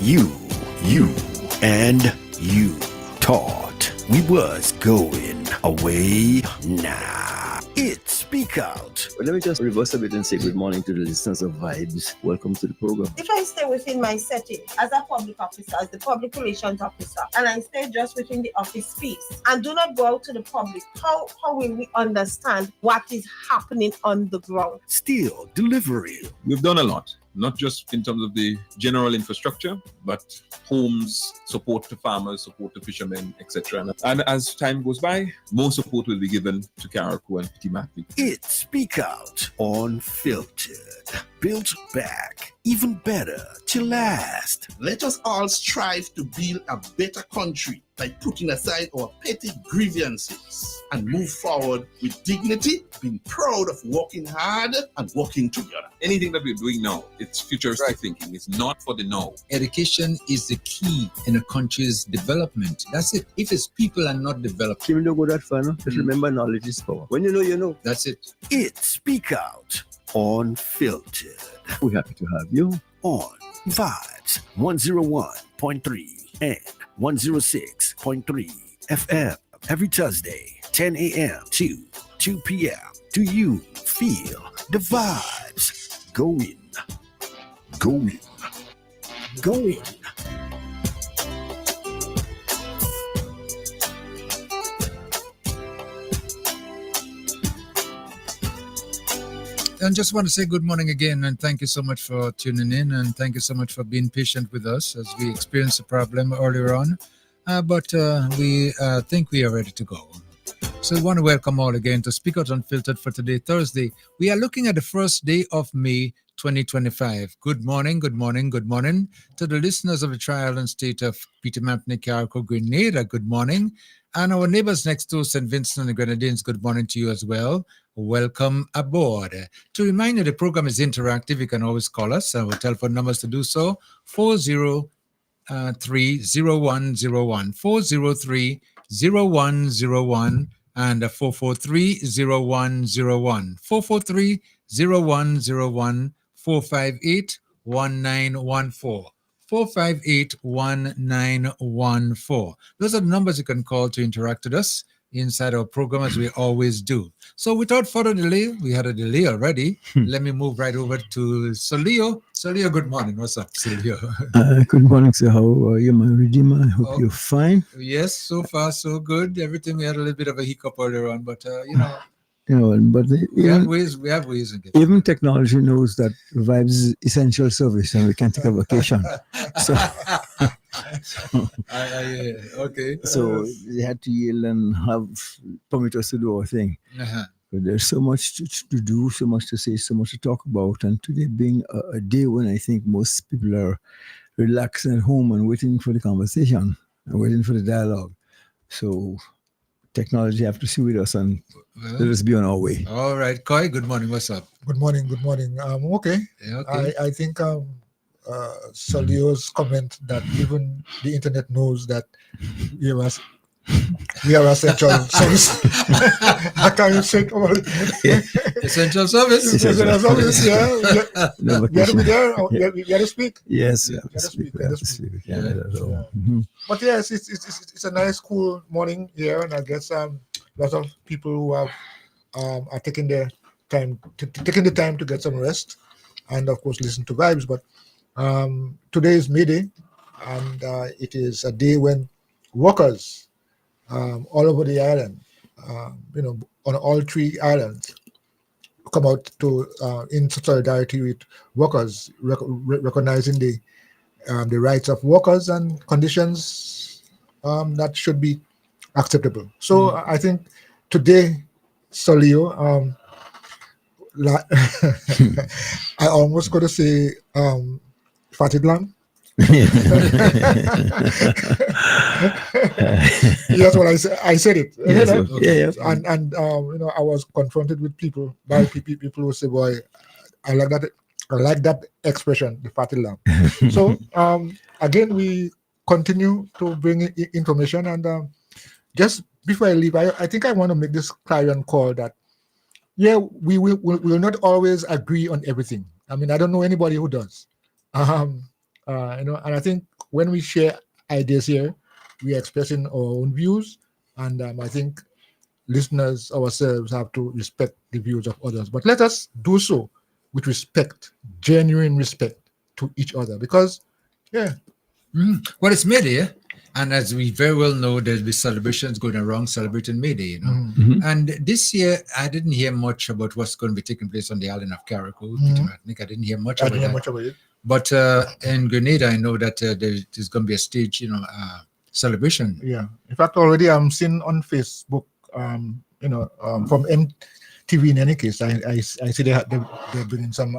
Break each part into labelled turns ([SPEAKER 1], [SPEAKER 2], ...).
[SPEAKER 1] you, and you thought we was going away. Nah, it's Speak Out.
[SPEAKER 2] Well, let me just reverse a bit and say good morning to the listeners of Vibes. Welcome to the program.
[SPEAKER 3] If I stay within my setting as a public officer, as the public relations officer, and I stay just within the office space and do not go out to the public, how will we understand what is happening on the ground?
[SPEAKER 1] Still delivering.
[SPEAKER 4] We've done a lot, not just in terms of the general infrastructure, but homes, support to farmers, support to fishermen, etc. And as time goes by, more support will be given to Carriacou and Petit Matli.
[SPEAKER 1] It's Speak Out Unfiltered. Built back, even better to last.
[SPEAKER 5] Let us all strive to build a better country by putting aside our petty grievances and move forward with dignity, being proud of working hard and working together.
[SPEAKER 4] Anything that we're doing now, it's futuristic thinking. It's not for the now.
[SPEAKER 6] Education is the key in a country's development. That's it. If its people are not developed,
[SPEAKER 2] Kim, don't go that far, no? Just remember, knowledge is power. When you know, you know.
[SPEAKER 6] that's it.
[SPEAKER 1] It's Speak Out Unfiltered.
[SPEAKER 2] We're happy to have you.
[SPEAKER 1] On Vibes 101.3 and 106.3 FM every Thursday, 10 a.m. to 2 p.m. Do you feel the vibes? Going.
[SPEAKER 6] And just want to say good morning again, and thank you so much for tuning in, and thank you so much for being patient with us as we experienced a problem earlier on. But we think we are ready to go. So we want to welcome all again to Speak Out Unfiltered for today, Thursday. We are looking at the first day of May 2025. Good morning to the listeners of the Tri-Island state of Peter Mampney, Carriacou, Grenada. Good morning. And our neighbors next to St. Vincent and the Grenadines, good morning to you as well. Welcome aboard. To remind you, the program is interactive. You can always call us. Our telephone numbers to do so, 403-0101, 403-0101, and 443-0101, 443-0101, 458-1914. 458-1914. Those are the numbers you can call to interact with us inside our program, as we always do. So without further delay, we had a delay already. Let me move right over to Solio. Solio, good morning. What's up, Solio?
[SPEAKER 2] Good morning, sir. How are you, my Redeemer? I hope you're fine.
[SPEAKER 6] Yes, so far so good. Everything, we had a little bit of a hiccup earlier on, but
[SPEAKER 2] But
[SPEAKER 6] we have ways in it.
[SPEAKER 2] even technology knows that Vibes is essential service and we can't take a vacation. So,
[SPEAKER 6] Okay.
[SPEAKER 2] so they had to yield and permit us to do our thing. But there's so much to do, so much to say, so much to talk about. And today being a day when I think most people are relaxing at home and waiting for the conversation and waiting for the dialogue. So technology have to see with us and let us be on our way.
[SPEAKER 6] All right, Koi, good morning. What's up?
[SPEAKER 7] Good morning. Okay.
[SPEAKER 6] Yeah, okay.
[SPEAKER 7] I think Solio's comment that even the internet knows that we are essential service. I can't say
[SPEAKER 6] Essential service.
[SPEAKER 7] essential service. Yeah.
[SPEAKER 2] No
[SPEAKER 7] We got to be
[SPEAKER 2] vacation.
[SPEAKER 7] there. We got to speak.
[SPEAKER 2] Yes,
[SPEAKER 7] We
[SPEAKER 2] yeah.
[SPEAKER 7] gotta speak,
[SPEAKER 2] We
[SPEAKER 7] gotta
[SPEAKER 2] have to
[SPEAKER 7] speak.
[SPEAKER 2] speak. Yeah.
[SPEAKER 7] Yeah. But yes, it's a nice, cool morning here, and I guess lots of people who have are taking the time to get some rest, and of course listen to Vibes. But today is May Day, and it is a day when workers all over the island, on all three islands, come out to in solidarity with workers, recognizing the rights of workers and conditions that should be acceptable. So I think today, Solio, I almost got to say Fatidlang. Yes, well, I said it.
[SPEAKER 2] Yes, yeah.
[SPEAKER 7] And I was confronted with people who say, "Boy, I like that expression, the fatty lamb." So again, we continue to bring information, and just before I leave, I think I want to make this clarion call that we will not always agree on everything. I mean, I don't know anybody who does. And I think when we share ideas here, we are expressing our own views, and I think listeners ourselves have to respect the views of others. But let us do so with respect, genuine respect to each other, because
[SPEAKER 6] Well, it's May Day, and as we very well know, there's been celebrations going around celebrating May Day, And this year, I didn't hear much about what's going to be taking place on the island of Carriacou, Peter Martinique. I didn't hear much
[SPEAKER 7] I
[SPEAKER 6] about
[SPEAKER 7] don't know
[SPEAKER 6] that.
[SPEAKER 7] much about it.
[SPEAKER 6] But in Grenada, I know that there's going to be a stage, celebration.
[SPEAKER 7] Yeah. In fact, already I'm seeing on Facebook, from MTV in any case, I see they're bringing some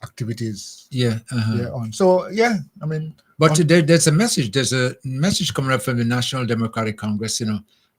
[SPEAKER 7] activities
[SPEAKER 6] Yeah.
[SPEAKER 7] on. So, I mean.
[SPEAKER 6] But there's a message. There's a message coming up from the National Democratic Congress,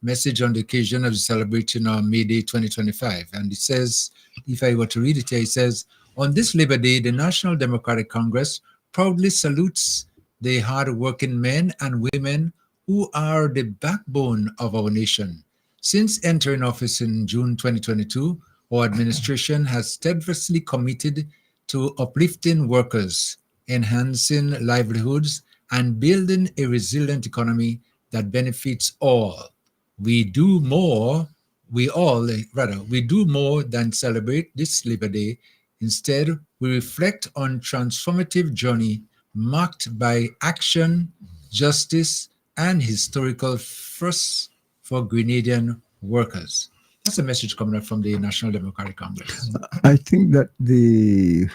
[SPEAKER 6] message on the occasion of celebrating May Day 2025. And it says, if I were to read it here, it says, on this Labor Day, the National Democratic Congress proudly salutes the hard-working men and women who are the backbone of our nation. Since entering office in June 2022, our administration has steadfastly committed to uplifting workers, enhancing livelihoods, and building a resilient economy that benefits all. We do more than celebrate this Labor Day. Instead, we reflect on transformative journey marked by action, justice, and historical firsts for Grenadian workers. That's a message coming up from the National Democratic Congress.
[SPEAKER 2] I think that the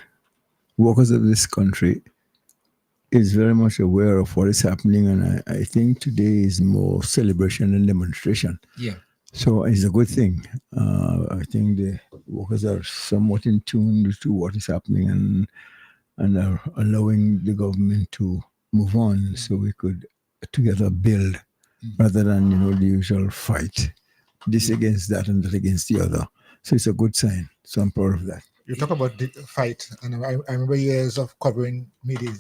[SPEAKER 2] workers of this country is very much aware of what is happening, and I think today is more celebration and demonstration.
[SPEAKER 6] Yeah.
[SPEAKER 2] So it's a good thing. I think the workers are somewhat in tune to what is happening and are allowing the government to move on, so we could together build rather than the usual fight, this against that and that against the other. So it's a good sign. So I'm proud of that.
[SPEAKER 7] You talk about the fight, and I remember years of covering May Day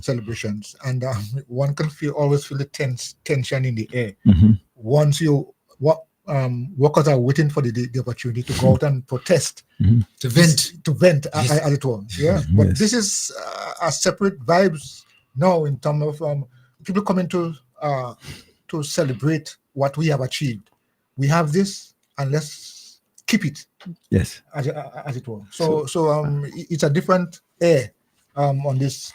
[SPEAKER 7] celebrations, and one can always feel the tension in the air. Once workers are waiting for the opportunity to go out and protest,
[SPEAKER 6] to vent,
[SPEAKER 7] yes. As it were. Yeah, but yes. This is a separate vibes now in terms of people coming to celebrate what we have achieved. We have this, and let's keep it.
[SPEAKER 2] Yes,
[SPEAKER 7] as it were. So it's a different air on this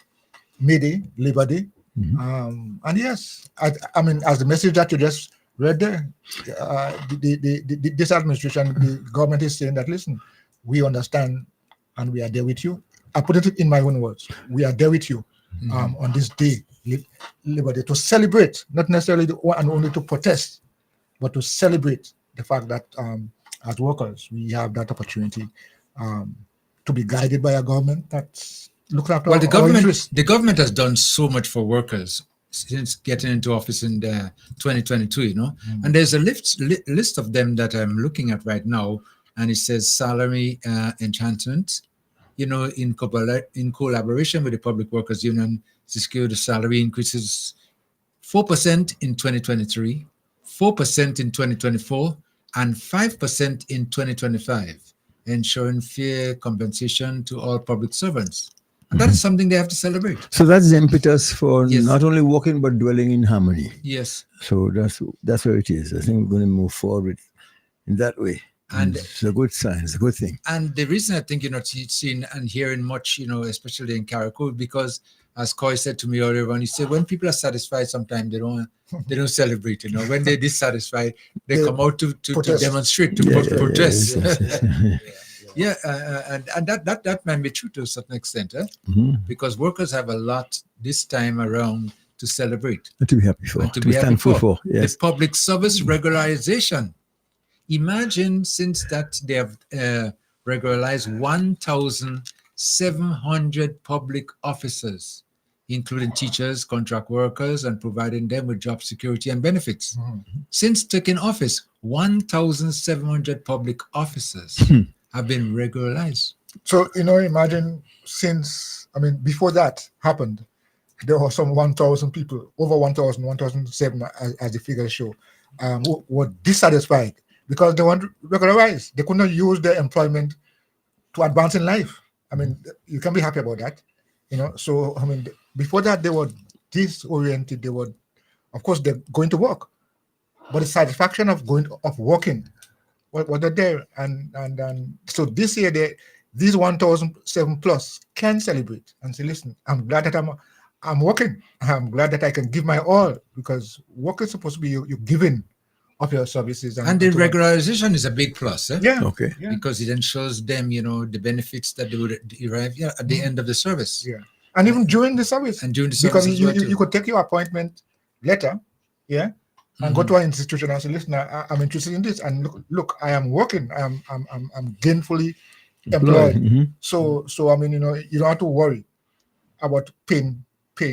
[SPEAKER 7] May Day, Labor Day, and yes, I mean, as the message that you just read there, this administration, the government is saying that, listen, we understand and we are there with you. I put it in my own words. We are there with you on this day, Labor Day, to celebrate, not necessarily and only to protest, but to celebrate the fact that as workers, we have that opportunity to be guided by a government that's looking after
[SPEAKER 6] the government has done so much for workers since getting into office in 2022, and there's a list of them that I'm looking at right now, and it says salary enhancement, in collaboration with the Public Workers Union, secured the salary increases 4% in 2023, 4% in 2024, and 5% in 2025, ensuring fair compensation to all public servants. And that is something they have to celebrate.
[SPEAKER 2] So that's the impetus for not only working but dwelling in harmony.
[SPEAKER 6] Yes.
[SPEAKER 2] So that's where it is. I think we're going to move forward in that way. And it's a good sign. It's a good thing.
[SPEAKER 6] And the reason I think you're not seeing and hearing much, especially in Carriacou, because as Coy said to me earlier on, he said when people are satisfied, sometimes they don't celebrate. When they're dissatisfied, they come out to demonstrate, to protest. And that might be true to a certain extent, because workers have a lot this time around to celebrate,
[SPEAKER 2] to be happy for,
[SPEAKER 6] to be thankful for.
[SPEAKER 2] Yes.
[SPEAKER 6] The public service regularization. Imagine since that they have regularized 1,700 public officers, including teachers, contract workers, and providing them with job security and benefits. Since taking office, 1,700 public officers have been regularized.
[SPEAKER 7] So, imagine before that happened, there were some 1,000 people, over 1,000, 1,007 as the figures show, who were dissatisfied because they weren't regularized. They could not use their employment to advance in life. You can be happy about that, So, before that, they were disoriented. They were, of course, they're going to work, but the satisfaction of working was there. And so this year, these 1,007 plus can celebrate and say, listen, I'm glad that I'm working. I'm glad that I can give my all, because work is supposed to be you giving of your services.
[SPEAKER 6] And the regularization is a big plus.
[SPEAKER 7] Yeah.
[SPEAKER 2] Okay.
[SPEAKER 7] Yeah.
[SPEAKER 6] Because it ensures them, the benefits that they would derive at the end of the service.
[SPEAKER 7] Yeah. And even during the service.
[SPEAKER 6] And during the service
[SPEAKER 7] because you could take your appointment letter, and go to an institution and say, listen, I'm interested in this, and look, I am working, I'm gainfully employed. So I mean, you don't have to worry about paying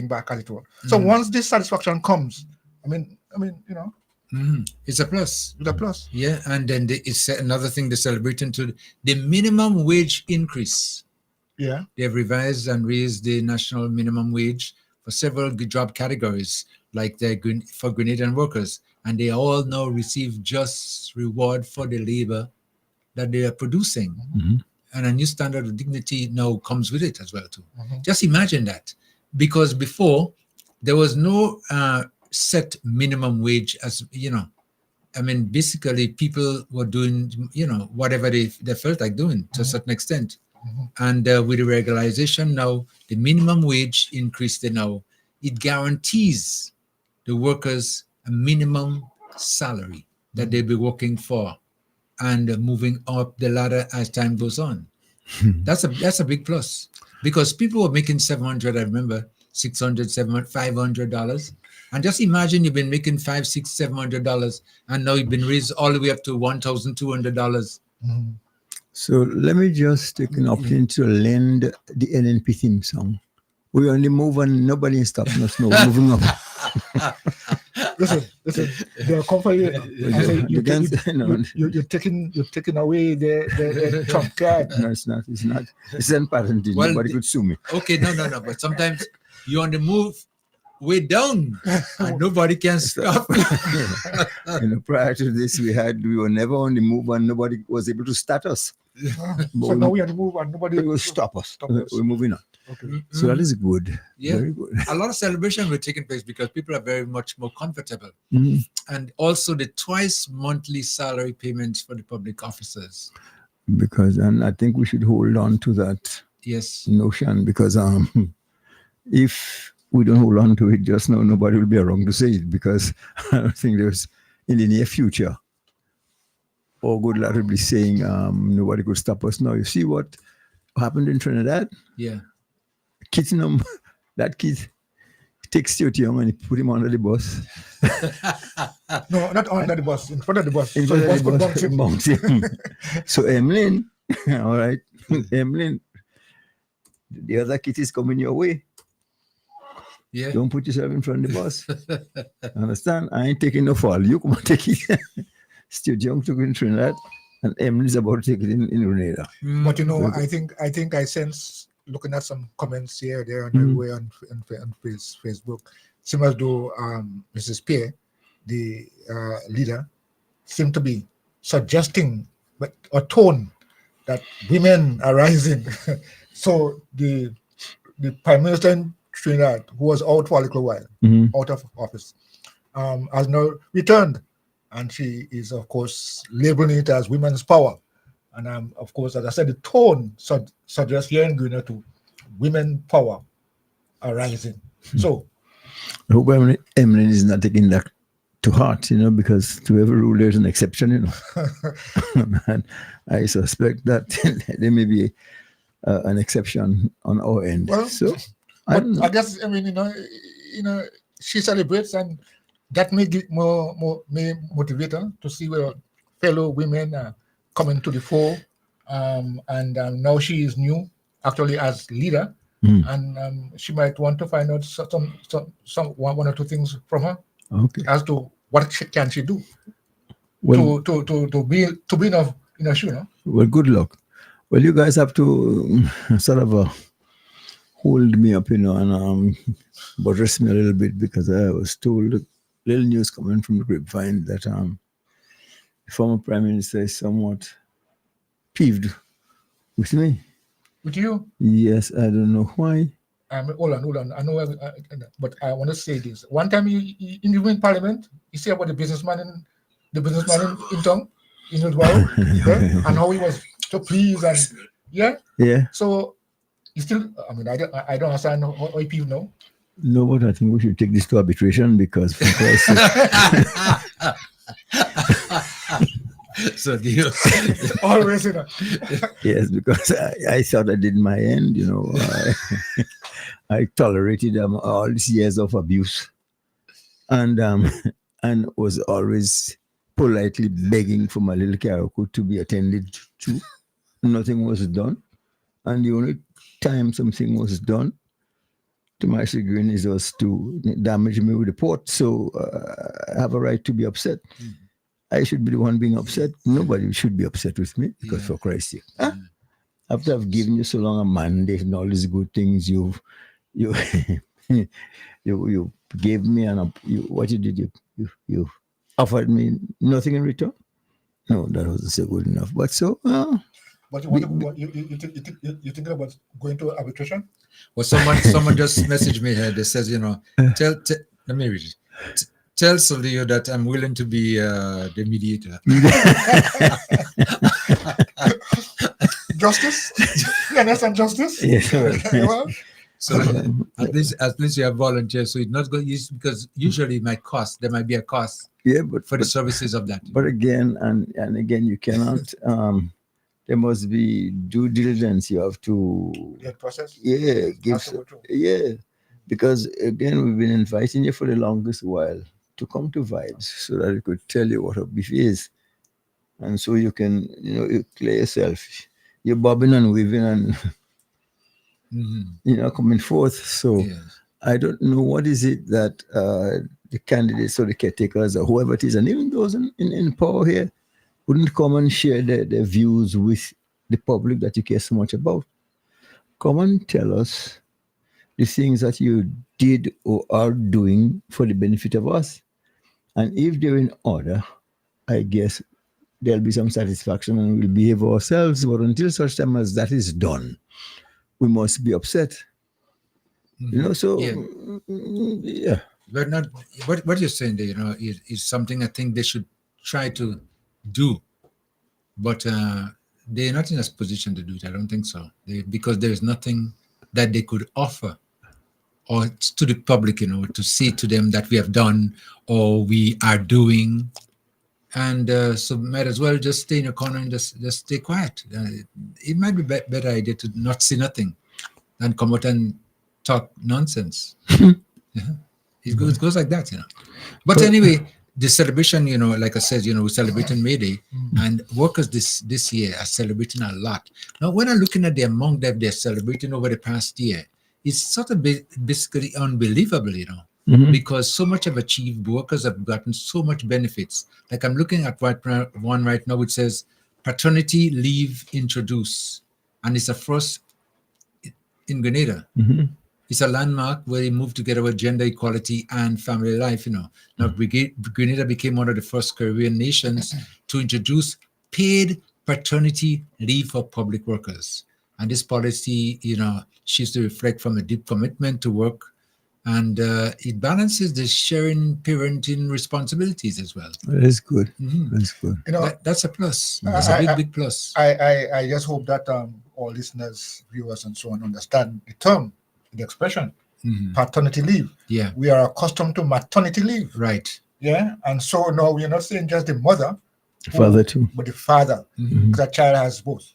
[SPEAKER 7] back, as it were. So once this satisfaction comes, I mean,
[SPEAKER 6] it's a plus.
[SPEAKER 7] It's a plus.
[SPEAKER 6] Yeah, and then it's another thing to celebrate into the minimum wage increase.
[SPEAKER 7] Yeah,
[SPEAKER 6] they've revised and raised the national minimum wage for several job categories, like for Grenadian workers, and they all now receive just reward for the labor that they are producing. And a new standard of dignity now comes with it as well too. Just imagine that, because before there was no set minimum wage, as I mean, basically people were doing whatever they felt like doing to a certain extent. And with the regularization now, the minimum wage increased now, it guarantees the workers a minimum salary that they'll be working for, and moving up the ladder as time goes on. That's a big plus, because people were making $700, I remember, $600, $700, $500. And just imagine you've been making $500, $600, $700, and now you've been raised all the way up to $1,200.
[SPEAKER 2] So let me just take an opportunity to lend the NNP theme song. We only move and nobody is stopping us now. We're moving up.
[SPEAKER 7] Listen. They're comforting. You're taking away the trump card.
[SPEAKER 2] No, it's not. It's unpatented.
[SPEAKER 6] Well,
[SPEAKER 2] nobody could sue me.
[SPEAKER 6] Okay, no. But sometimes you're on the move way down and nobody can stop.
[SPEAKER 2] Prior to this, we were never on the move and nobody was able to start us.
[SPEAKER 7] So now we are on the move and nobody
[SPEAKER 2] will stop us. We're moving on.
[SPEAKER 7] Okay.
[SPEAKER 2] So that is good.
[SPEAKER 6] Yeah.
[SPEAKER 2] Very good.
[SPEAKER 6] A lot of celebration will take place because people are very much more comfortable. And also the twice monthly salary payments for the public officers.
[SPEAKER 2] And I think we should hold on to that notion, because if we don't hold on to it just now, nobody will be around to say it, because I don't think there's, in the near future, or good lad will be saying nobody could stop us now. You see what happened in Trinidad?
[SPEAKER 6] Yeah.
[SPEAKER 2] Kittenham, that kid takes Stuart Young and he put him under the bus.
[SPEAKER 7] No, not under the bus, in front of the bus.
[SPEAKER 2] In front of the bus, bounce him. So Emlyn, all right, Emlyn, the other kid is coming your way.
[SPEAKER 6] Yeah.
[SPEAKER 2] Don't put yourself in front of the bus. Understand? I ain't taking no fall. You come and take it. Stuart Young took it in Trinidad, and Emlyn is about to take it in Grenada.
[SPEAKER 7] But I think I sense, looking at some comments here, there, on the way on Facebook, similar to Mrs. Pierre, the leader, seemed to be suggesting a tone that women are rising. So the Prime Minister in Trinidad, who was out for a little while, out of office, has now returned, and she is, of course, labeling it as women's power. And of course, as I said, the tone suggests here in Grenada to women power are rising. So
[SPEAKER 2] I hope Emlyn is not taking that to heart, because to every rule there's an exception, And I suspect that there may be an exception on our end.
[SPEAKER 7] Well,
[SPEAKER 2] so
[SPEAKER 7] I guess, she celebrates, and that may give may motivate her to see where fellow women are coming to the fore, and now she is new, actually, as leader, and she might want to find out one or two things from her, as to what can she do to be in a shoe.
[SPEAKER 2] Well, good luck. Well, you guys have to sort of hold me up, and buttress me a little bit, because I was told little news coming from the grapevine that the former Prime Minister is somewhat peeved with me.
[SPEAKER 7] With you?
[SPEAKER 2] Yes, I don't know why.
[SPEAKER 7] hold on. I know, but I want to say this. One time, in Parliament, you see about the businessman in town, in Hillsborough, yeah? And how he was so pleased and yeah. So you still, I mean, I don't understand how people know.
[SPEAKER 2] No, but I think we should take this to arbitration because for Christ's sake.
[SPEAKER 6] So do you
[SPEAKER 7] always, you know.
[SPEAKER 2] Yes, because I thought I did my end, you know. I tolerated all these years of abuse, and was always politely begging for my little Karaku to be attended to. Nothing was done, and the only time something was done, to my chagrin, is was to damage me with the port. So I have a right to be upset. I should be the one being upset. Nobody should be upset with me because, for Christ's sake, after I've given you so long a mandate and all these good things you gave me, and what you did, you offered me nothing in return. No, that wasn't so good enough. But so,
[SPEAKER 7] but you think about going to arbitration?
[SPEAKER 6] Well, someone just messaged me here. They says, you know, let me read it. Tell Solio that I'm willing to be the mediator.
[SPEAKER 7] Justice? You understand justice?
[SPEAKER 2] Yes.
[SPEAKER 6] So at least you have volunteers. So it's not going to, because usually there might be a cost.
[SPEAKER 2] Yeah, but
[SPEAKER 6] for the services of that.
[SPEAKER 2] But again, and again, you cannot. There must be due diligence. You have to.
[SPEAKER 7] Get process.
[SPEAKER 2] Yeah, because again, we've been inviting you for the longest while to come to Vibes so that we could tell you what a beef is, and so you can, you clear yourself. You're bobbing and weaving and coming forth. So I don't know what is it that the candidates or the caretakers or whoever it is, and even those in power here, wouldn't come and share their views with the public that you care so much about. Come and tell us the things that you did or are doing for the benefit of us. And if they're in order, I guess there'll be some satisfaction and we'll behave ourselves. But until such time as that is done, we must be upset. So yeah.
[SPEAKER 6] But not what you're saying there, is something I think they should try to do. But they're not in a position to do it. I don't think so. Because there is nothing that they could offer or to the public, to say to them that we have done or we are doing. And so might as well just stay in a corner and just stay quiet. It might be a better idea to not say nothing than come out and talk nonsense. It goes like that, But anyway, the celebration, like I said, we're celebrating May Day, and workers this year are celebrating a lot. Now, when I'm looking at the amount that they're celebrating over the past year, it's sort of basically unbelievable, because so much have achieved. Workers have gotten so much benefits. Like I'm looking at one right now, which says paternity leave introduced, and it's a first in Grenada. It's a landmark where they moved together with gender equality and family life. Now Grenada became one of the first Caribbean nations to introduce paid paternity leave for public workers. And this policy, seems to reflect from a deep commitment to work, and it balances the sharing parenting responsibilities as well.
[SPEAKER 2] That's good. That's good.
[SPEAKER 6] That's a plus. That's a big plus.
[SPEAKER 7] I just hope that all listeners, viewers, and so on understand the term, the expression, paternity leave.
[SPEAKER 6] Yeah.
[SPEAKER 7] We are accustomed to maternity leave.
[SPEAKER 6] Right.
[SPEAKER 7] Yeah. And so now we're not saying just the mother,
[SPEAKER 2] father too,
[SPEAKER 7] but the father, because a child has both.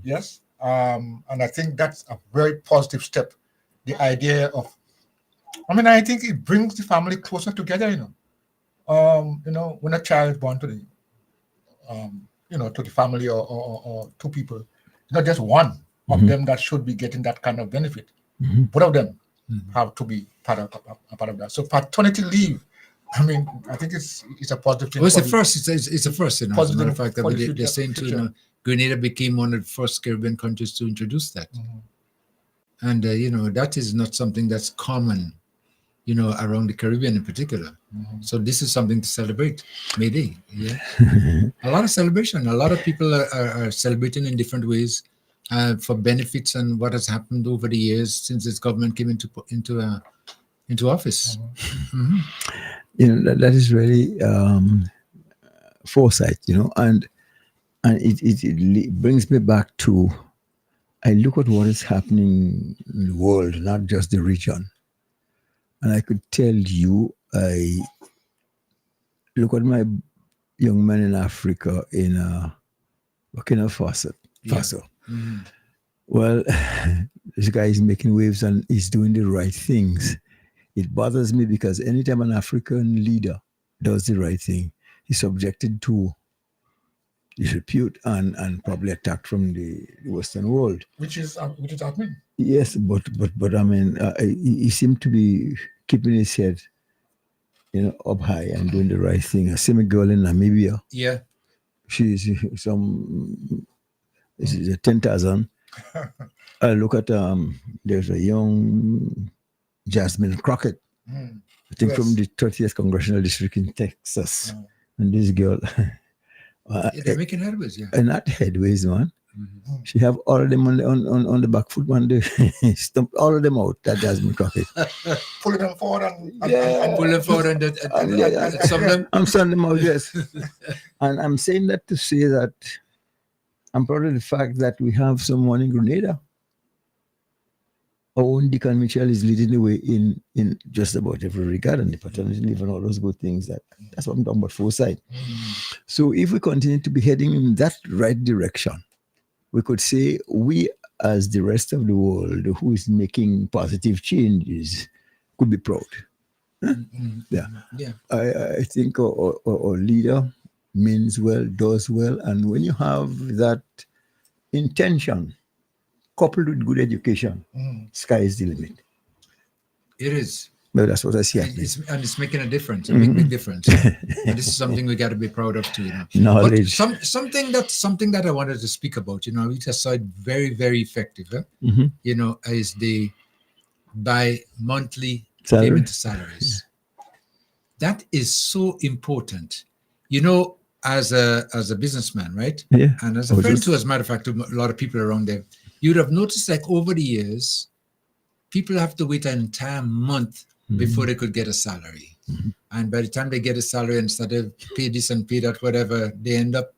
[SPEAKER 7] Yes. And I think that's a very positive step. The idea of, I think it brings the family closer together, when a child is born to the, to the family or two people, not just one of them that should be getting that kind of benefit. Both of them have to be part of that. So paternity leave, I think it's a positive thing.
[SPEAKER 6] Well, it's a first. It's a first. As a matter of fact, they're saying to Grenada became one of the first Caribbean countries to introduce that, and that is not something that's common, around the Caribbean in particular. So this is something to celebrate. May Day, a lot of celebration. A lot of people are celebrating in different ways. for benefits and what has happened over the years since this government came into office.
[SPEAKER 2] That is really foresight, and it brings me back to, I look at what is happening in the world, not just the region. And I could tell you, I look at my young men in Africa in Burkina Faso. Well, this guy is making waves and he's doing the right things. It bothers me because anytime an African leader does the right thing, he's subjected to disrepute and probably attacked from the Western world.
[SPEAKER 7] Which is happening.
[SPEAKER 2] Yes, but I mean, he seemed to be keeping his head, up high and doing the right thing. I see a girl in Namibia.
[SPEAKER 6] Yeah.
[SPEAKER 2] She's this is a 10,000. I look at there's a young Jasmine Crockett, I think from the 30th Congressional District in Texas. And this girl,
[SPEAKER 6] they're making headways, yeah.
[SPEAKER 2] Not headways, man. She have all of them on the back foot one day. Stump all of them out, that Jasmine Crockett.
[SPEAKER 7] Pulling them forward and
[SPEAKER 6] pull them forward and some of them.
[SPEAKER 2] I'm sending them out, yes. And I'm saying that to say that I'm proud of the fact that we have someone in Grenada. Our own Deacon Mitchell is leading the way in just about every regard, and the paternity leave and all those good things. That's what I'm talking about, foresight. So if we continue to be heading in that right direction, we could say we, as the rest of the world who is making positive changes, could be proud. Yeah. I think our leader means well, does well, and when you have that intention coupled with good education, sky is the limit.
[SPEAKER 6] It is.
[SPEAKER 2] Well, that's what I see.
[SPEAKER 6] It's making a difference, a big difference. And this is something we got to be proud of too.
[SPEAKER 2] Knowledge.
[SPEAKER 6] But something that I wanted to speak about. We just saw it very, very effective. Is the bi-monthly payment to salaries. That is so important. As a businessman, right?
[SPEAKER 2] Yeah.
[SPEAKER 6] And as a friend too, as a matter of fact, to a lot of people around there, you'd have noticed like over the years, people have to wait an entire month before they could get a salary. And by the time they get a salary and start to pay this and pay that, whatever, they end up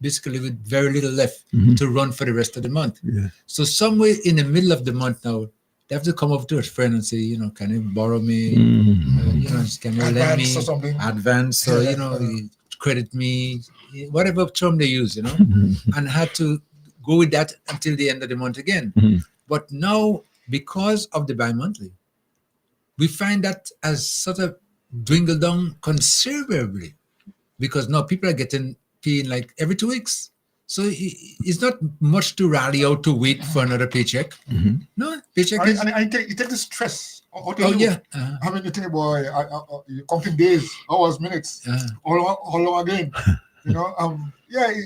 [SPEAKER 6] basically with very little left to run for the rest of the month.
[SPEAKER 2] Yeah.
[SPEAKER 6] So somewhere in the middle of the month now, they have to come up to a friend and say, can you borrow me? Can you lend me
[SPEAKER 7] or something?
[SPEAKER 6] Advance or, credit me, whatever term they use, and had to go with that until the end of the month again. But now, because of the bi-monthly, we find that as sort of dwindled down considerably because now people are paying like every 2 weeks. So it's not much to rally out to wait for another paycheck. No, paycheck is...
[SPEAKER 7] And you take the stress.
[SPEAKER 6] Yeah.
[SPEAKER 7] I mean, you think about you counting days, hours, minutes, all along again.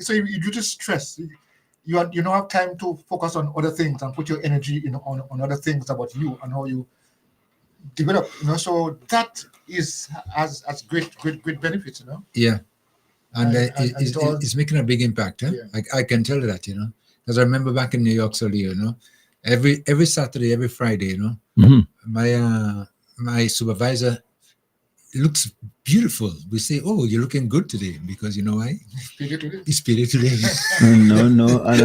[SPEAKER 7] So you do this stress. You don't have time to focus on other things and put your energy on other things about you and how you develop. So that has great benefits.
[SPEAKER 6] Yeah. And it's making a big impact. I can tell that, because I remember back in New York earlier, every Saturday, every Friday, my supervisor looks beautiful. We say, "Oh, you're looking good today," because you know why? It's paid today.
[SPEAKER 2] No, and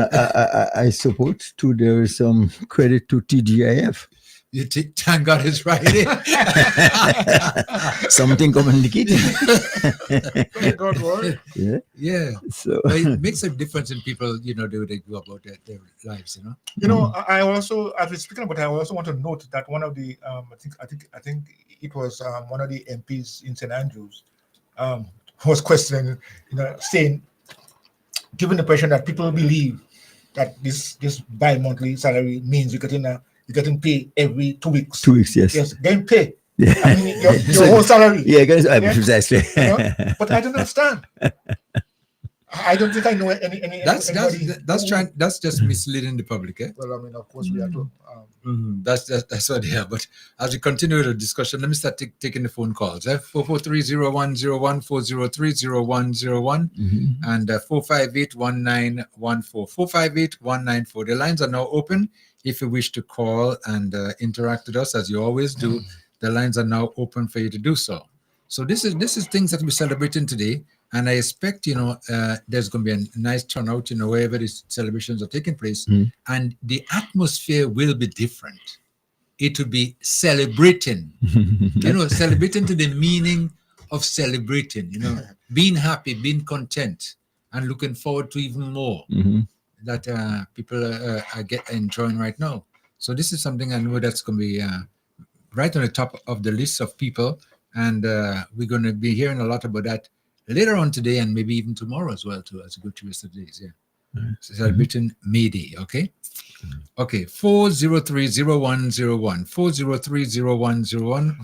[SPEAKER 2] I suppose too. There is some credit to TGIF.
[SPEAKER 6] You thank God it's Friday.
[SPEAKER 2] Something communicating.
[SPEAKER 7] God word.
[SPEAKER 6] Yeah.
[SPEAKER 2] So
[SPEAKER 6] but it makes a difference in people, the way they go about their lives,
[SPEAKER 7] I also, as we're speaking about, I also want to note that one of the, I think it was one of the MPs in St. Andrews was questioning, saying, given the impression that people believe that this bi-monthly salary means you're getting paid every 2 weeks.
[SPEAKER 2] 2 weeks, yes.
[SPEAKER 7] Yes, getting paid.
[SPEAKER 2] Yeah.
[SPEAKER 7] I mean, your whole salary.
[SPEAKER 2] Yeah, guys, precisely.
[SPEAKER 7] But I don't understand. I don't think I know any
[SPEAKER 6] That's
[SPEAKER 7] anybody.
[SPEAKER 6] that's just misleading the public, eh?
[SPEAKER 7] Well, I mean, of course, we have to.
[SPEAKER 6] That's what they are. But as we continue the discussion, let me start taking the phone calls. 443-0101, 403-0101, and 458-1914. 458-194. The lines are now open. If you wish to call and interact with us, as you always do, the lines are now open for you to do so. So this is things that we're celebrating today, and I expect there's going to be a nice turnout, wherever these celebrations are taking place, and the atmosphere will be different. It will be celebrating, celebrating to the meaning of celebrating, being happy, being content, and looking forward to even more that people are enjoying right now. So this is something I know that's going to be right on the top of the list of people. And we're going to be hearing a lot about that later on today and maybe even tomorrow as well, too, as we go through the rest of the days. Yeah. Celebrating May Day, okay? Okay, 403-0101, 403-0101,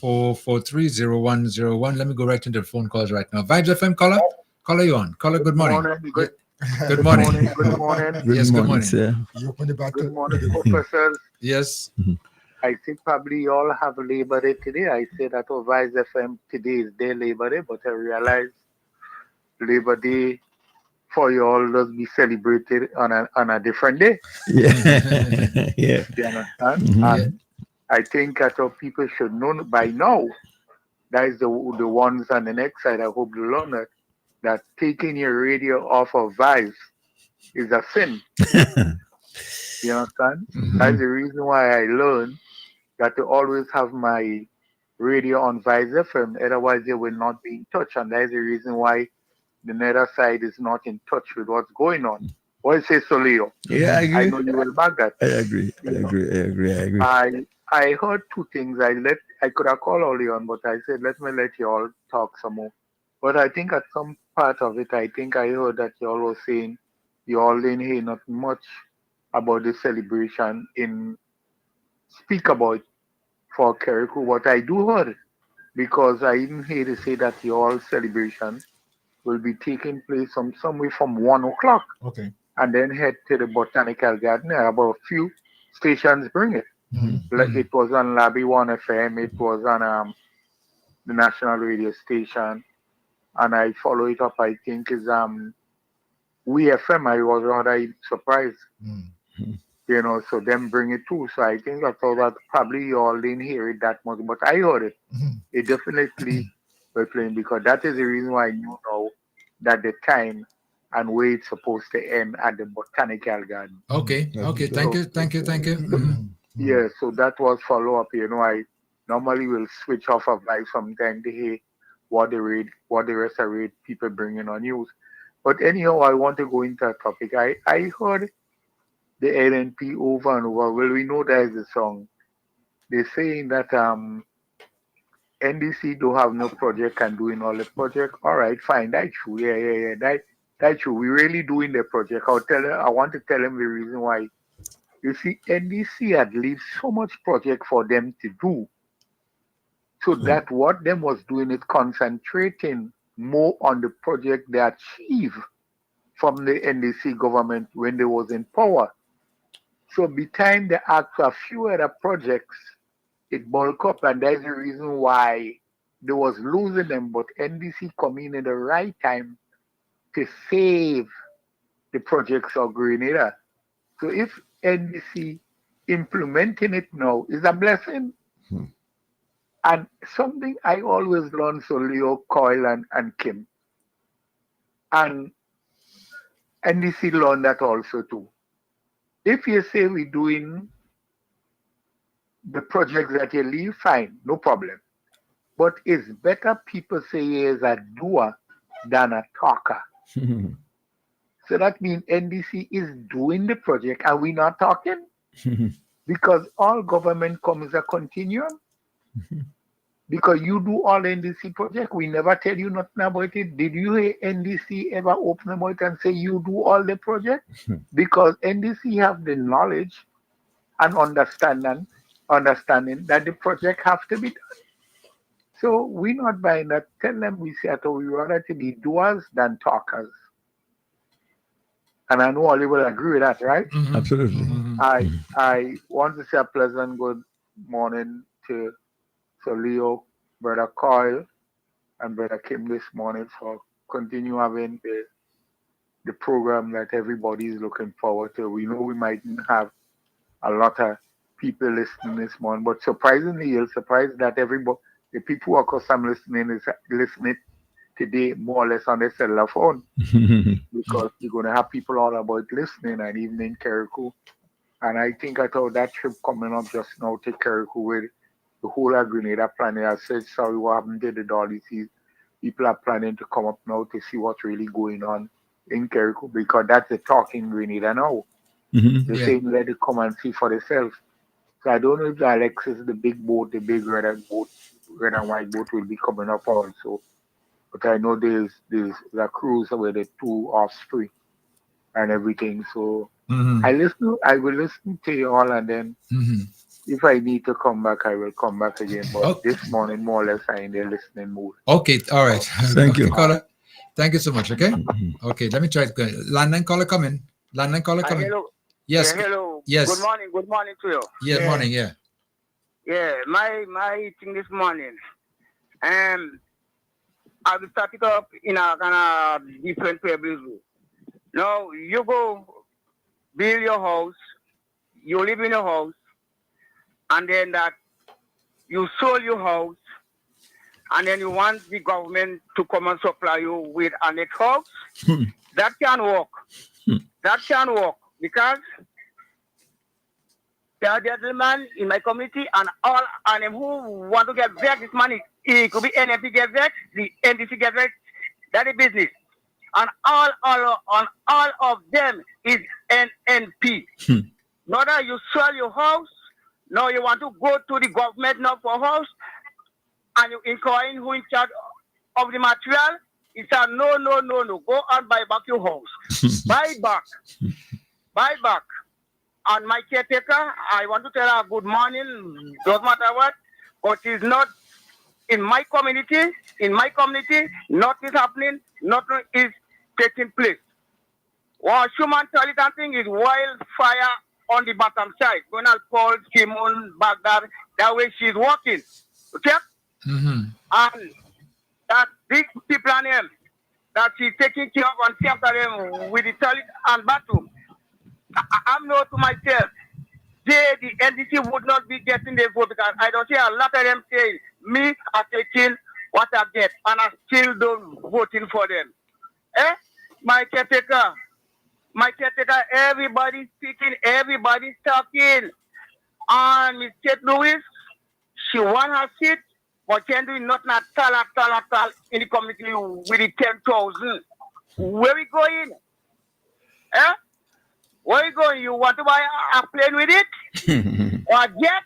[SPEAKER 6] 443-0101. Let me go right into the phone calls right now. Vibes FM, caller? Caller, you on? Caller, good morning. Good morning.
[SPEAKER 8] Good morning.
[SPEAKER 6] Yes, good morning.
[SPEAKER 2] Sir.
[SPEAKER 7] You open the back
[SPEAKER 8] Good morning, professors.
[SPEAKER 6] Yes.
[SPEAKER 8] I think probably you all have Labor Day today. I say that Vibes FM today is their Labor Day, but I realize Labor Day for you all does be celebrated on a different day.
[SPEAKER 2] Yeah. Yeah.
[SPEAKER 8] You understand?
[SPEAKER 2] Mhm.
[SPEAKER 8] And I think that our people should know by now. That is the ones on the next side. I hope you learn that taking your radio off of Vibes is a sin. You understand? That's the reason why I learned that to always have my radio on Vice FM, otherwise they will not be in touch. And that's the reason why the nether side is not in touch with what's going on. What say Solio?
[SPEAKER 2] Yeah, I agree.
[SPEAKER 8] I know you will back that.
[SPEAKER 2] I agree.
[SPEAKER 8] I heard two things. I could have called early on, but I said let me let you all talk some more. But I think at some part of it, I think I heard that you all were saying you all didn't hear not much about the celebration in speak about for Keriku. What I do heard, because I even hear they say that your celebration will be taking place somewhere from 1 o'clock.
[SPEAKER 7] Okay.
[SPEAKER 8] And then head to the Botanical Garden. About a few stations bring it. Like it was on Labby 1 FM, it was on the national radio station, and I follow it up, I think is We FM. I was rather surprised. So them bring it too. So I think I thought that probably you all didn't hear it that much, but I heard it. It definitely were playing, because that is the reason why I knew now that the time and where it's supposed to end at the Botanical Garden.
[SPEAKER 6] Okay. Thank you.
[SPEAKER 8] Yeah, so that was follow up. I normally will switch off of live sometime to hear what the rest of the people bringing on news. But anyhow, I want to go into a topic. I heard the LNP over and over. Well, we know there is a song. They're saying that NDC don't have no project and doing all the project. All right, fine, that's true. Yeah. That's true. We really doing the project. I want to tell them the reason why. You see, NDC had leave so much project for them to do. So that what them was doing is concentrating more on the project they achieved from the NDC government when they was in power. So by the time they asked for a few other projects, it bulk up, and that's the reason why they was losing them. But NDC come in at the right time to save the projects of Grenada. So if NDC implementing it now is a blessing. And something I always learn, so Leo, Coyle, and Kim. And NDC learned that also too. If you say we're doing the projects that you leave, fine, no problem. But it's better people say he is a doer than a talker. So that means NDC is doing the project and we're not talking, because all government comes a continuum. Because you do all NDC project, we never tell you nothing about it. Did you hear NDC ever open the mouth and say you do all the project? Because NDC have the knowledge and understanding that the project have to be done. So we're not buying that. Tell them we say that we rather to be doers than talkers. And I know all you will agree with that, right?
[SPEAKER 2] Absolutely.
[SPEAKER 8] I want to say a pleasant good morning to Leo, Brother Coyle, and Brother Kim this morning for continue having the program that everybody is looking forward to. We know we mightn't have a lot of people listening this morning, but surprisingly, you're surprised that everybody, the people who are accustomed listening, is listening today more or less on their cellular phone because you're going to have people all about listening and even in Keriku. And I thought that trip coming up just now to Keriku with the whole of Grenada planning. I said, sorry, what happened to the Dolly Seas? People are planning to come up now to see what's really going on in Keriku because that's the talk in Grenada now. They're saying let it come and see for themselves. So I don't know if the Alexis, the big boat, the big red and white boat will be coming up also. But I know there's a cruise with the two offspring and everything. So I will listen to you all, and then if I need to come back, I will come back again. But this morning, more or less, I'm in the listening mood.
[SPEAKER 6] Okay, all right.
[SPEAKER 2] Thank you.
[SPEAKER 6] Caller. Thank you so much. Okay. Okay, let me try it. Landline caller coming. Landline caller coming.
[SPEAKER 9] Hello.
[SPEAKER 6] Yes.
[SPEAKER 9] Hello.
[SPEAKER 6] Yes.
[SPEAKER 9] Good morning. Good morning to you.
[SPEAKER 6] Yeah. Morning. Yeah.
[SPEAKER 9] Yeah. My thing this morning. I will start it up in a kind of different pebbles. Now you go build your house. You live in your house, and then that you sold your house, and then you want the government to come and supply you with a next house. That can work. That can work because there are gentlemen in my community and all and them who want to get back this money. It could be NFP get back, the NDC get back. That is business. And all of them is NNP. Now that you sell your house, now you want to go to the government now for house, and you inquiring who in charge of the material. It's a no. Go and buy back your house. Buy back. And my caretaker, I want to tell her good morning, doesn't matter what, but it's not in my community. In my community, nothing is happening, nothing is taking place. What human toilet thing is wildfire on the bottom side. Going to Paul, Simon, Baghdad, that way she's walking. Okay? And that big people on him, that she's taking care of and see after them with the toilet and bathroom. I'm not to myself. The NDC would not be getting the vote because I don't see a lot of them saying, me are taking what I get and I still don't voting for them. My caretaker, everybody speaking, everybody talking. And Miss Kate Lewis, she won her seat, but can do nothing at all in the community with the 10,000. Where we going? Where you going? You want to buy a plane with it? Or a jet?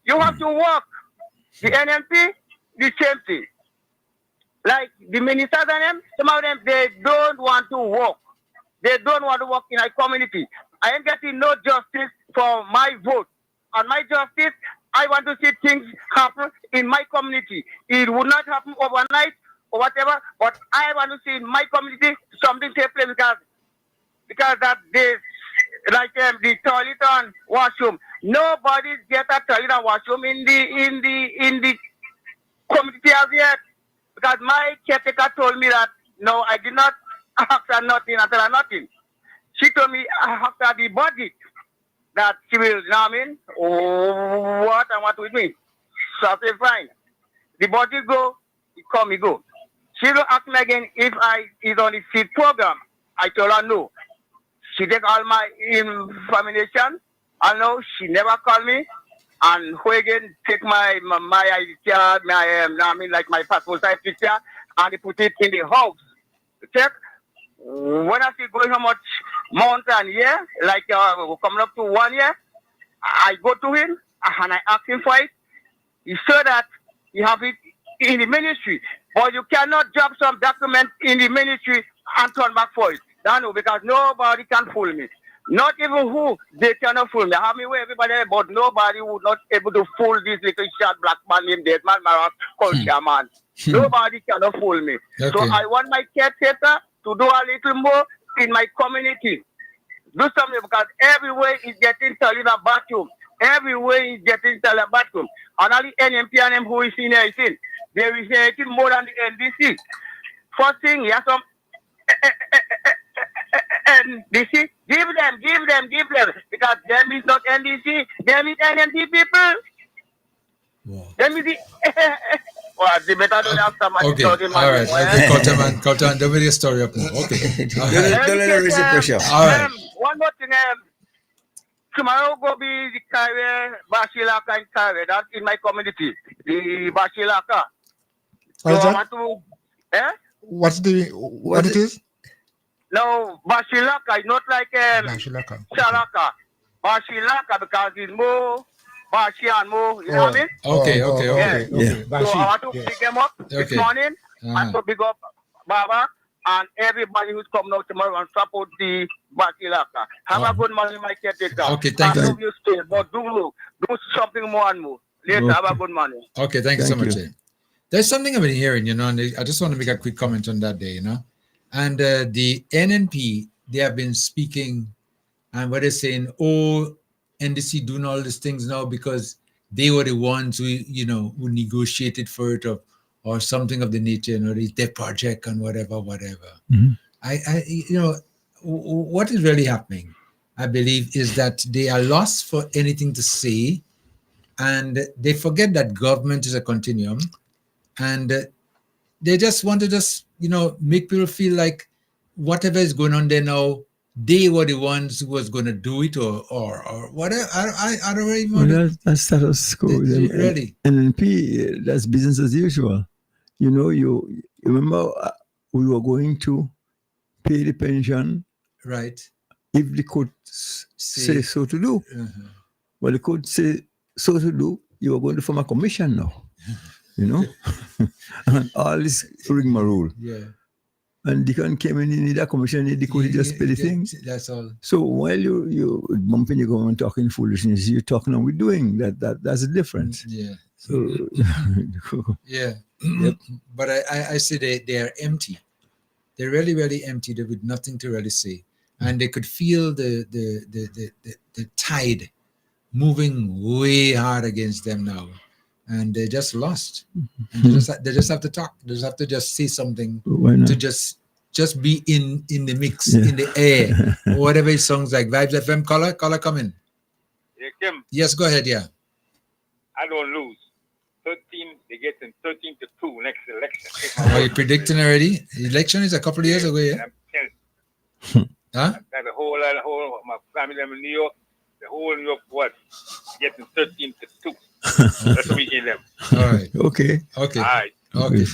[SPEAKER 9] You have to work. The NMP, the same thing. Like the ministers and them, some of them, they don't want to work. They don't want to work in a community. I ain't getting no justice for my vote. On my justice, I want to see things happen in my community. It would not happen overnight or whatever, but I want to see in my community something take place because that there's like the toilet and washroom. Nobody's get a toilet and washroom in the community as yet. Because my caretaker told me that no, I did not ask her nothing and tell her nothing. She told me after the budget that she will, you know what I mean? What and what with me. So I said fine. The budget go, it come, it go. She will ask me again if I is on the seed program. I told her no. She take all my information. I know she never called me. And who again take my ID card, like my passport size picture, and they put it in the house. Check. When I see going how much month and year, like coming up to 1 year, I go to him and I ask him for it. He said that you have it in the ministry, but you cannot drop some document in the ministry and turn back for it. No, because nobody can fool me. Not even who, they cannot fool me. I have me with everybody, but nobody would not able to fool this little short black man named Deadman Maras culture man. Nobody cannot fool me. Okay. So I want my caretaker to do a little more in my community. Do something because everywhere is getting cellular bathroom. Everywhere is getting cellular bathroom. And all the NMP and them who is in there, they are getting more than the NDC. First thing, you have some NDC, give them. Because them is not NDC, them is NMP people.
[SPEAKER 6] Wow.
[SPEAKER 9] Them is the... Well, they better don't have somebody
[SPEAKER 6] Okay,
[SPEAKER 9] talking
[SPEAKER 6] all right.
[SPEAKER 9] about
[SPEAKER 6] Culture, don't make a story up now. Okay. All
[SPEAKER 2] Don't
[SPEAKER 6] right.
[SPEAKER 2] let her raise the pressure.
[SPEAKER 6] All right.
[SPEAKER 9] One more thing, tomorrow go be the career Bashilaka and career. That's in my community. The Bashilaka. So
[SPEAKER 7] What's
[SPEAKER 9] I
[SPEAKER 7] that?
[SPEAKER 9] want to
[SPEAKER 7] What it is?
[SPEAKER 9] no Bashilaka is not like
[SPEAKER 7] Bashilaka.
[SPEAKER 9] Shalaka. Bashilaka because it's more Bashi and more, you know what I mean?
[SPEAKER 6] Okay.
[SPEAKER 7] Okay.
[SPEAKER 9] So I want to pick them up this
[SPEAKER 6] Okay.
[SPEAKER 9] morning. I want to pick up Baba and everybody who's coming out tomorrow and support the Bashilaka. Have a good morning, my caretaker.
[SPEAKER 6] Okay, thank
[SPEAKER 9] I
[SPEAKER 6] you.
[SPEAKER 9] love you still, but do something more and more. Later, have a good morning.
[SPEAKER 6] Okay, thank you so
[SPEAKER 2] Thank
[SPEAKER 6] much.
[SPEAKER 2] you.
[SPEAKER 6] eh. There's something I've been hearing, and I just want to make a quick comment on that day, And the NNP, they have been speaking, and what they're saying, NDC doing all these things now because they were the ones who negotiated for it or something of the nature, it's their project and whatever.
[SPEAKER 2] Mhm.
[SPEAKER 6] What is really happening, I believe, is that they are lost for anything to say, and they forget that government is a continuum, and they just want to make people feel like whatever is going on there now, they were the ones who was going to do it or whatever. I don't really
[SPEAKER 2] Well,
[SPEAKER 6] know.
[SPEAKER 2] that's status quo.
[SPEAKER 6] Really?
[SPEAKER 2] NNP, that's business as usual. You remember we were going to pay the pension
[SPEAKER 6] Right.
[SPEAKER 2] if the court say so to do.
[SPEAKER 6] Uh-huh.
[SPEAKER 2] Well, the court say so to do. You are going to form a commission now. And all this rigmarole.
[SPEAKER 6] Yeah.
[SPEAKER 2] And Deacon came in, he need a commission, the court just pay the thing.
[SPEAKER 6] That's all.
[SPEAKER 2] So while you bumping your government talking foolishness, you're talking and we're doing that's the difference.
[SPEAKER 6] Yeah.
[SPEAKER 2] So
[SPEAKER 6] Yeah.
[SPEAKER 2] Yep.
[SPEAKER 6] But I say they are empty. They're really, really empty. They're with nothing to really say. And they could feel the tide moving way hard against them now. And they just lost. And they just have to talk. They just have to just say something
[SPEAKER 2] why not?
[SPEAKER 6] to just be in the mix, in the air, or whatever it sounds like. Vibes FM, caller, come in.
[SPEAKER 10] Yeah, Kim,
[SPEAKER 6] Yes, go ahead, yeah.
[SPEAKER 10] I don't lose. 13, they get in 13-2 next election.
[SPEAKER 6] Are you predicting already? The election is a couple of years away, yeah?
[SPEAKER 10] I'm telling
[SPEAKER 6] Huh?
[SPEAKER 10] you, the whole, my family in New York, the whole New York, getting 13-2. That's what we give them.
[SPEAKER 6] All right.
[SPEAKER 2] Okay.
[SPEAKER 10] All right.
[SPEAKER 6] Okay.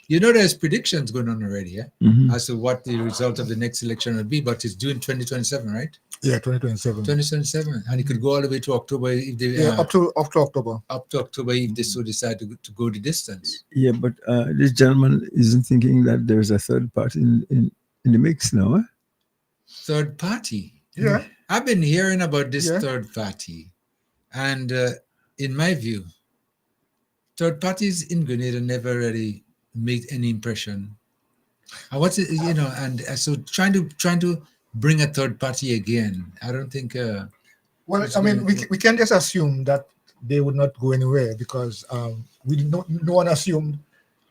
[SPEAKER 6] There's predictions going on already, yeah?
[SPEAKER 2] Mhm.
[SPEAKER 6] As to what the result of the next election will be, but it's June 2027, right?
[SPEAKER 7] Yeah, 2027.
[SPEAKER 6] 2027. And it could go all the way to October if they
[SPEAKER 7] Yeah, up to October.
[SPEAKER 6] up to October if they so decide to go the distance.
[SPEAKER 2] Yeah, but this gentleman isn't thinking that there's a third party in the mix now, eh?
[SPEAKER 6] Third party.
[SPEAKER 7] Yeah.
[SPEAKER 6] I've been hearing about this
[SPEAKER 7] Yeah.
[SPEAKER 6] third party. And in my view, third parties in Grenada never really made any impression. And what's it, and so trying to bring a third party again, I don't think.
[SPEAKER 7] Well,
[SPEAKER 6] it's
[SPEAKER 7] I mean,
[SPEAKER 6] going-
[SPEAKER 7] we can just assume that they would not go anywhere because no one assumed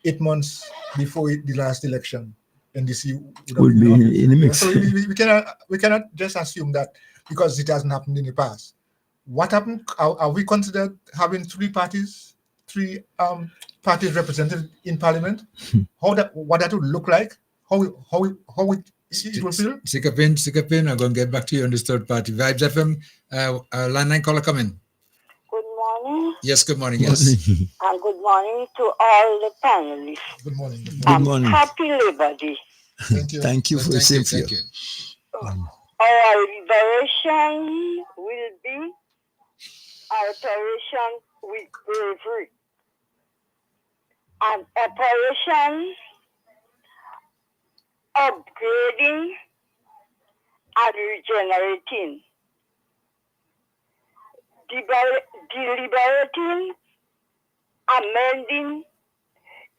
[SPEAKER 7] 8 months before the last election NDC
[SPEAKER 2] Would be
[SPEAKER 7] been
[SPEAKER 2] in the mix.
[SPEAKER 7] So we cannot just assume that because it hasn't happened in the past. What happened? Are we considered having three parties represented in Parliament? What that would look like? How it will feel?
[SPEAKER 6] Stick up in. I'm going to get back to you on this third party. Vibes FM, line 9 caller, come in.
[SPEAKER 11] Good morning,
[SPEAKER 6] Yes, good morning. Yes.
[SPEAKER 11] and good morning to all the panelists.
[SPEAKER 7] Good morning.
[SPEAKER 2] Good morning.
[SPEAKER 11] Happy Labor Day.
[SPEAKER 7] Thank you.
[SPEAKER 2] Thank you for the same for you.
[SPEAKER 6] Thank you.
[SPEAKER 11] Our liberation will be our operation with bravery. An operation upgrading and regenerating. Deliberating, amending,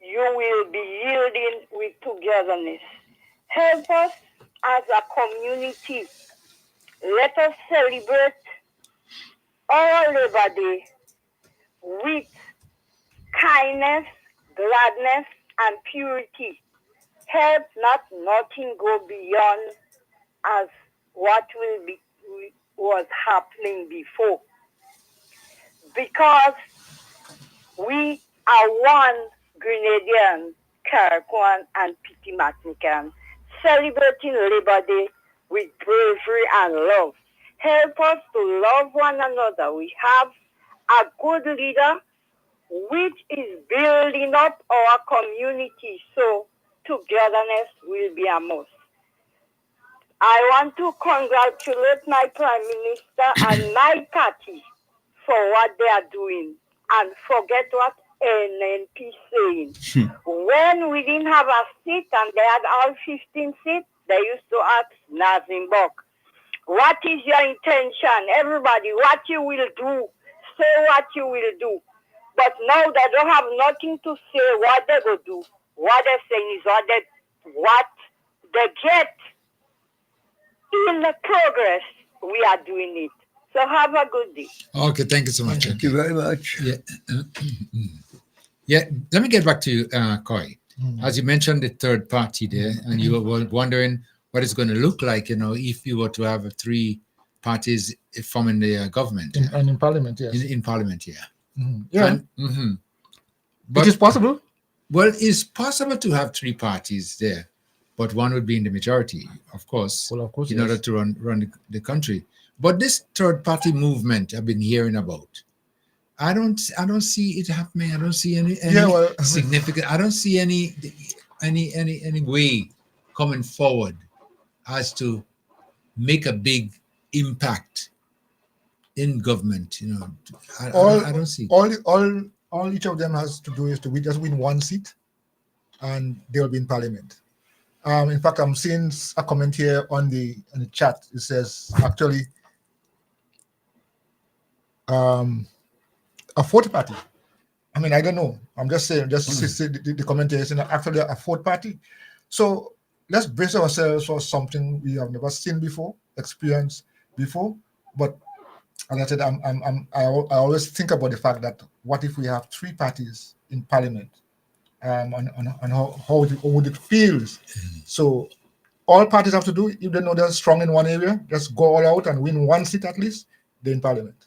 [SPEAKER 11] you will be yielding with togetherness. Help us as a community, let us celebrate our Labor Day with kindness, gladness, and purity. Help not nothing go beyond as what was happening before. Because we are one Grenadian, Carriacou, and Petit Martinican, celebrating Labor Day with bravery and love. Help us to love one another. We have a good leader which is building up our community, so togetherness will be a must. I want to congratulate my Prime Minister and my party for what they are doing, and forget what NNP saying. When we didn't have a seat and they had all 15 seats, they used to ask Nazimbok, what is your intention? Everybody, what you will do? Say what you will do. But now they don't have nothing to say what they will do. What they're saying is what they get in the progress. We are doing it. So have a good day.
[SPEAKER 6] Okay, thank you so much.
[SPEAKER 2] Thank you very much.
[SPEAKER 6] Yeah. Yeah, let me get back to you, Koi. As you mentioned the third party there, and you were wondering what it's going to look like, if you were to have three parties forming the government.
[SPEAKER 7] And in Parliament, yes.
[SPEAKER 6] In Parliament, yeah.
[SPEAKER 7] Yeah.
[SPEAKER 6] But
[SPEAKER 7] it is possible.
[SPEAKER 6] Well, it's possible to have three parties there, but one would be in the majority, of course, in order to run the country. But this third party movement I've been hearing about, I don't see it happening. I don't see any significant. I don't see any way coming forward as to make a big impact in government. I don't see.
[SPEAKER 7] All each of them has to do is to just win one seat, and they will be in Parliament. In fact, I'm seeing a comment here on the chat. It says actually a fourth party. I mean, I don't know. I'm just saying, the commentator is saying actually a fourth party. So let's brace ourselves for something we have never seen before, experienced before. But as I said, I always think about the fact that what if we have three parties in Parliament, and how would it feel? So all parties have to do, if they know they're strong in one area, just go all out and win one seat at least, they're in Parliament.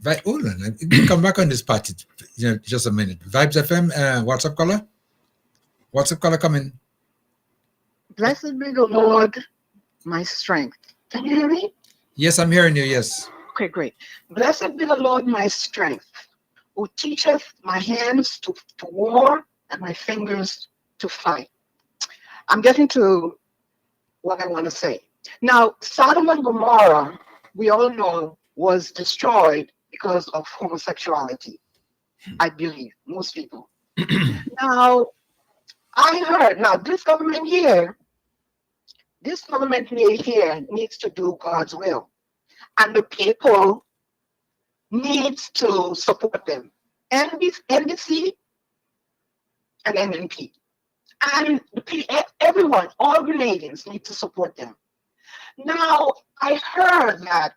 [SPEAKER 6] Right, hold on. Come back on this party, just a minute. Vibes FM, WhatsApp caller? WhatsApp caller coming.
[SPEAKER 12] Blessed be the Lord, my strength. Can you hear me?
[SPEAKER 6] Yes, I'm hearing you, yes.
[SPEAKER 12] Okay, great. Blessed be the Lord, my strength, who teacheth my hands to war and my fingers to fight. I'm getting to what I want to say. Now, Sodom and Gomorrah, we all know, was destroyed because of homosexuality. I believe, most people. Now, I heard, this government here needs to do God's will. And the people needs to support them. NBC and NNP. And everyone, all Grenadians need to support them. Now, I heard that,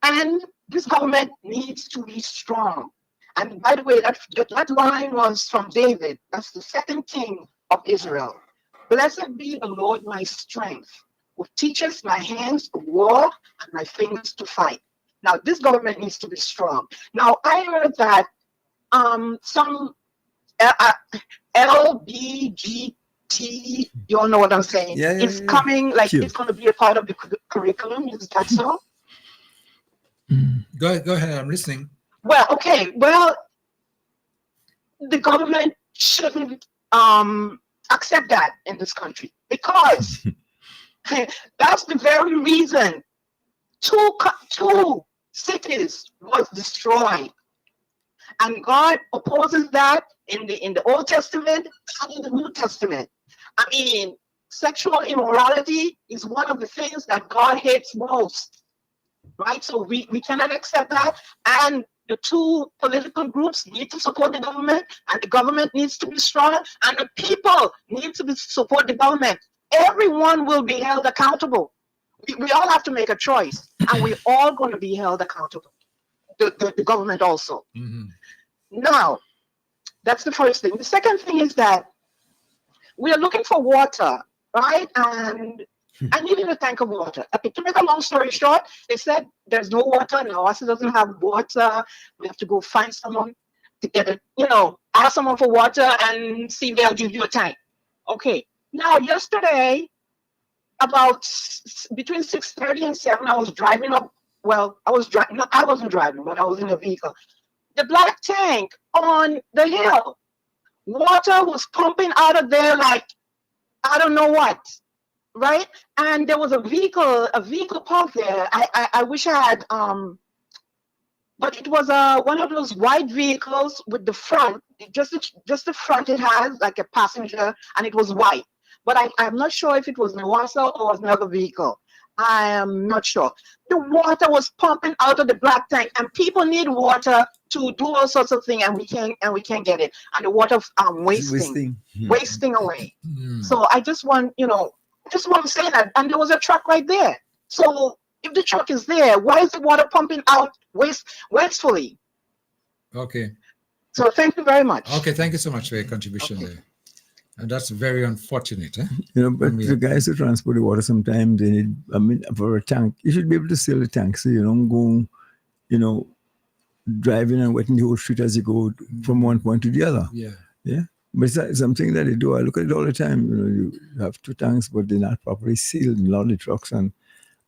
[SPEAKER 12] and this government needs to be strong. And by the way, that line was from David. That's the second king of Israel. Blessed be the Lord my strength, who teaches my hands to war and my fingers to fight. Now, this government needs to be strong. Now, I heard that some LBGT, you all know what I'm saying, is coming, like it's going to be a part of the curriculum. Is that so?
[SPEAKER 6] Go ahead, I'm listening.
[SPEAKER 12] Well, okay. Well, the government shouldn't accept that in this country, because that's the very reason two cities was destroyed, and God opposes that in the Old Testament and in the New Testament. I mean, sexual immorality is one of the things that God hates most, right? So we cannot accept that, and the two political groups need to support the government, and the government needs to be strong, and the people need to support the government. everyone will be held accountable. We all have to make a choice, and we're all going to be held accountable. The government also. Now, that's the first thing. The second thing is that we are looking for water, right? And I needed a tank of water. To make a long story short, they said there's no water, and Nawasa doesn't have water. We have to go find someone to get it, ask someone for water and see if they'll give you a tank. Okay. Now, yesterday, about between 6:30 and 7, I was driving up. Well, I was driving. No, I wasn't driving, but I was in a vehicle. The black tank on the hill, water was pumping out of there like I don't know what, right? And there was a vehicle parked there. I wish I had but it was one of those white vehicles with the front, just the front it has like a passenger, and it was white. But I'm not sure if it was Nawasa or was another vehicle. I am not sure. The water was pumping out of the black tank, and people need water to do all sorts of things, and we can't get it. And the water wasting away. So I just want to say that. And there was a truck right there. So if the truck is there, why is the water pumping out wastefully?
[SPEAKER 6] Okay.
[SPEAKER 12] So thank you very much.
[SPEAKER 6] Okay, thank you so much for your contribution there. And that's very unfortunate.
[SPEAKER 2] But the guys who transport the water sometimes they need, for a tank, you should be able to sell the tank so you don't go, driving and wetting the whole street as you go from one point to the other. Yeah. But it's something that they do. I look at it all the time. You have 2 tanks, but they're not properly sealed in a lot of the trucks, and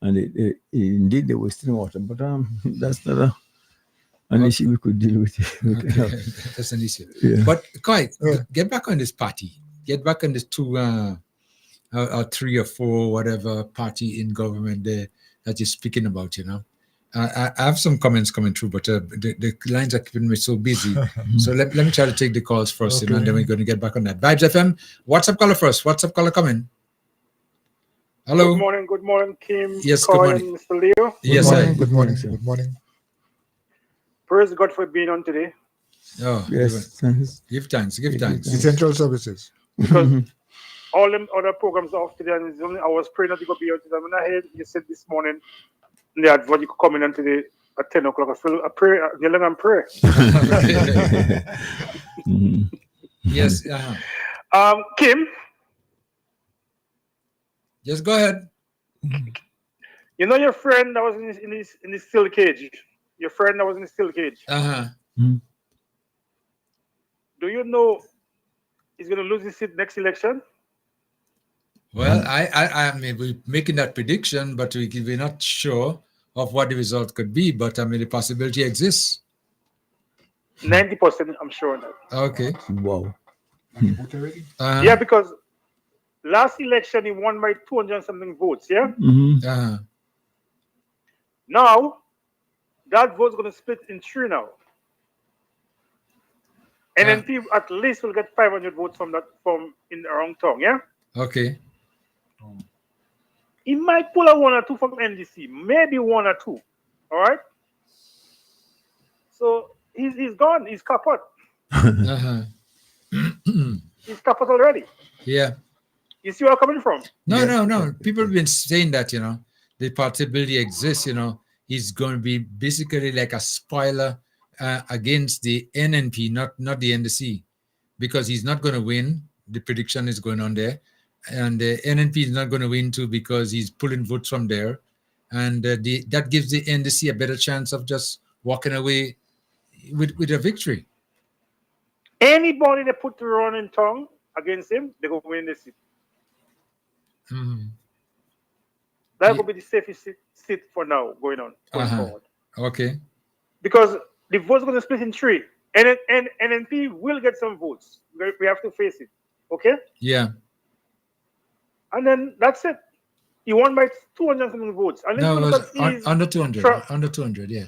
[SPEAKER 2] indeed they're wasting water. But that's not an issue we could deal with.
[SPEAKER 6] Okay. That's an issue.
[SPEAKER 2] Yeah.
[SPEAKER 6] But Kai, get back on this party. Get back on this 2 or 3 or 4 whatever party in government there that you're speaking about. I have some comments coming through, but the lines are keeping me so busy. So let me try to take the calls first, and then we're going to get back on that. Vibes FM, WhatsApp caller first. WhatsApp caller coming. Hello.
[SPEAKER 13] Good morning, Kim.
[SPEAKER 6] Yes,
[SPEAKER 13] Coy,
[SPEAKER 6] good morning.
[SPEAKER 13] and Mr. Leo.
[SPEAKER 6] Yes, sir.
[SPEAKER 7] Good morning, sir. Good morning.
[SPEAKER 13] Praise God for being on today.
[SPEAKER 6] Oh,
[SPEAKER 2] yes.
[SPEAKER 6] Give thanks. Give thanks.
[SPEAKER 7] Essential services.
[SPEAKER 13] Because all them other programs are off today, and I was praying that you could be on today. When I heard you said this morning, the advert you could come in on today at 10 o'clock. I pray, kneel and pray.
[SPEAKER 6] Yes.
[SPEAKER 13] Kim.
[SPEAKER 6] Just go ahead.
[SPEAKER 13] You know your friend that was in the steel cage. Your friend that was in the steel cage. Do you know he's going to lose his seat next election?
[SPEAKER 6] Well, I mean, we're making that prediction, but we're not sure of what the result could be. But I mean, the possibility exists.
[SPEAKER 13] 90%, I'm sure of that.
[SPEAKER 6] Okay.
[SPEAKER 2] Wow.
[SPEAKER 13] Yeah, because last election he won by 200 and something votes. Yeah. Now that vote's going to split in 3 now. NNP at least will get 500 votes from in around town. Yeah.
[SPEAKER 6] Okay.
[SPEAKER 13] He might pull a 1 or 2 from NDC, maybe 1 or 2. All right. So he's gone. He's kaput. He's kaput already.
[SPEAKER 6] Yeah.
[SPEAKER 13] You see where I'm coming from?
[SPEAKER 6] No. People have been saying that, the possibility exists, he's going to be basically like a spoiler against the NNP, not the NDC, because he's not going to win. The prediction is going on there. And the NNP is not going to win too because he's pulling votes from there. And that gives the NDC a better chance of just walking away with a victory.
[SPEAKER 13] Anybody that put the run in tongue against him, they're going to win the seat. That will be the safest seat for now going forward.
[SPEAKER 6] Okay.
[SPEAKER 13] Because the votes are going to split in 3. And NNP will get some votes. We have to face it. Okay?
[SPEAKER 6] Yeah.
[SPEAKER 13] And then that's it. He won by 200 something votes. And
[SPEAKER 6] no, it was under 200. Under 200, yeah.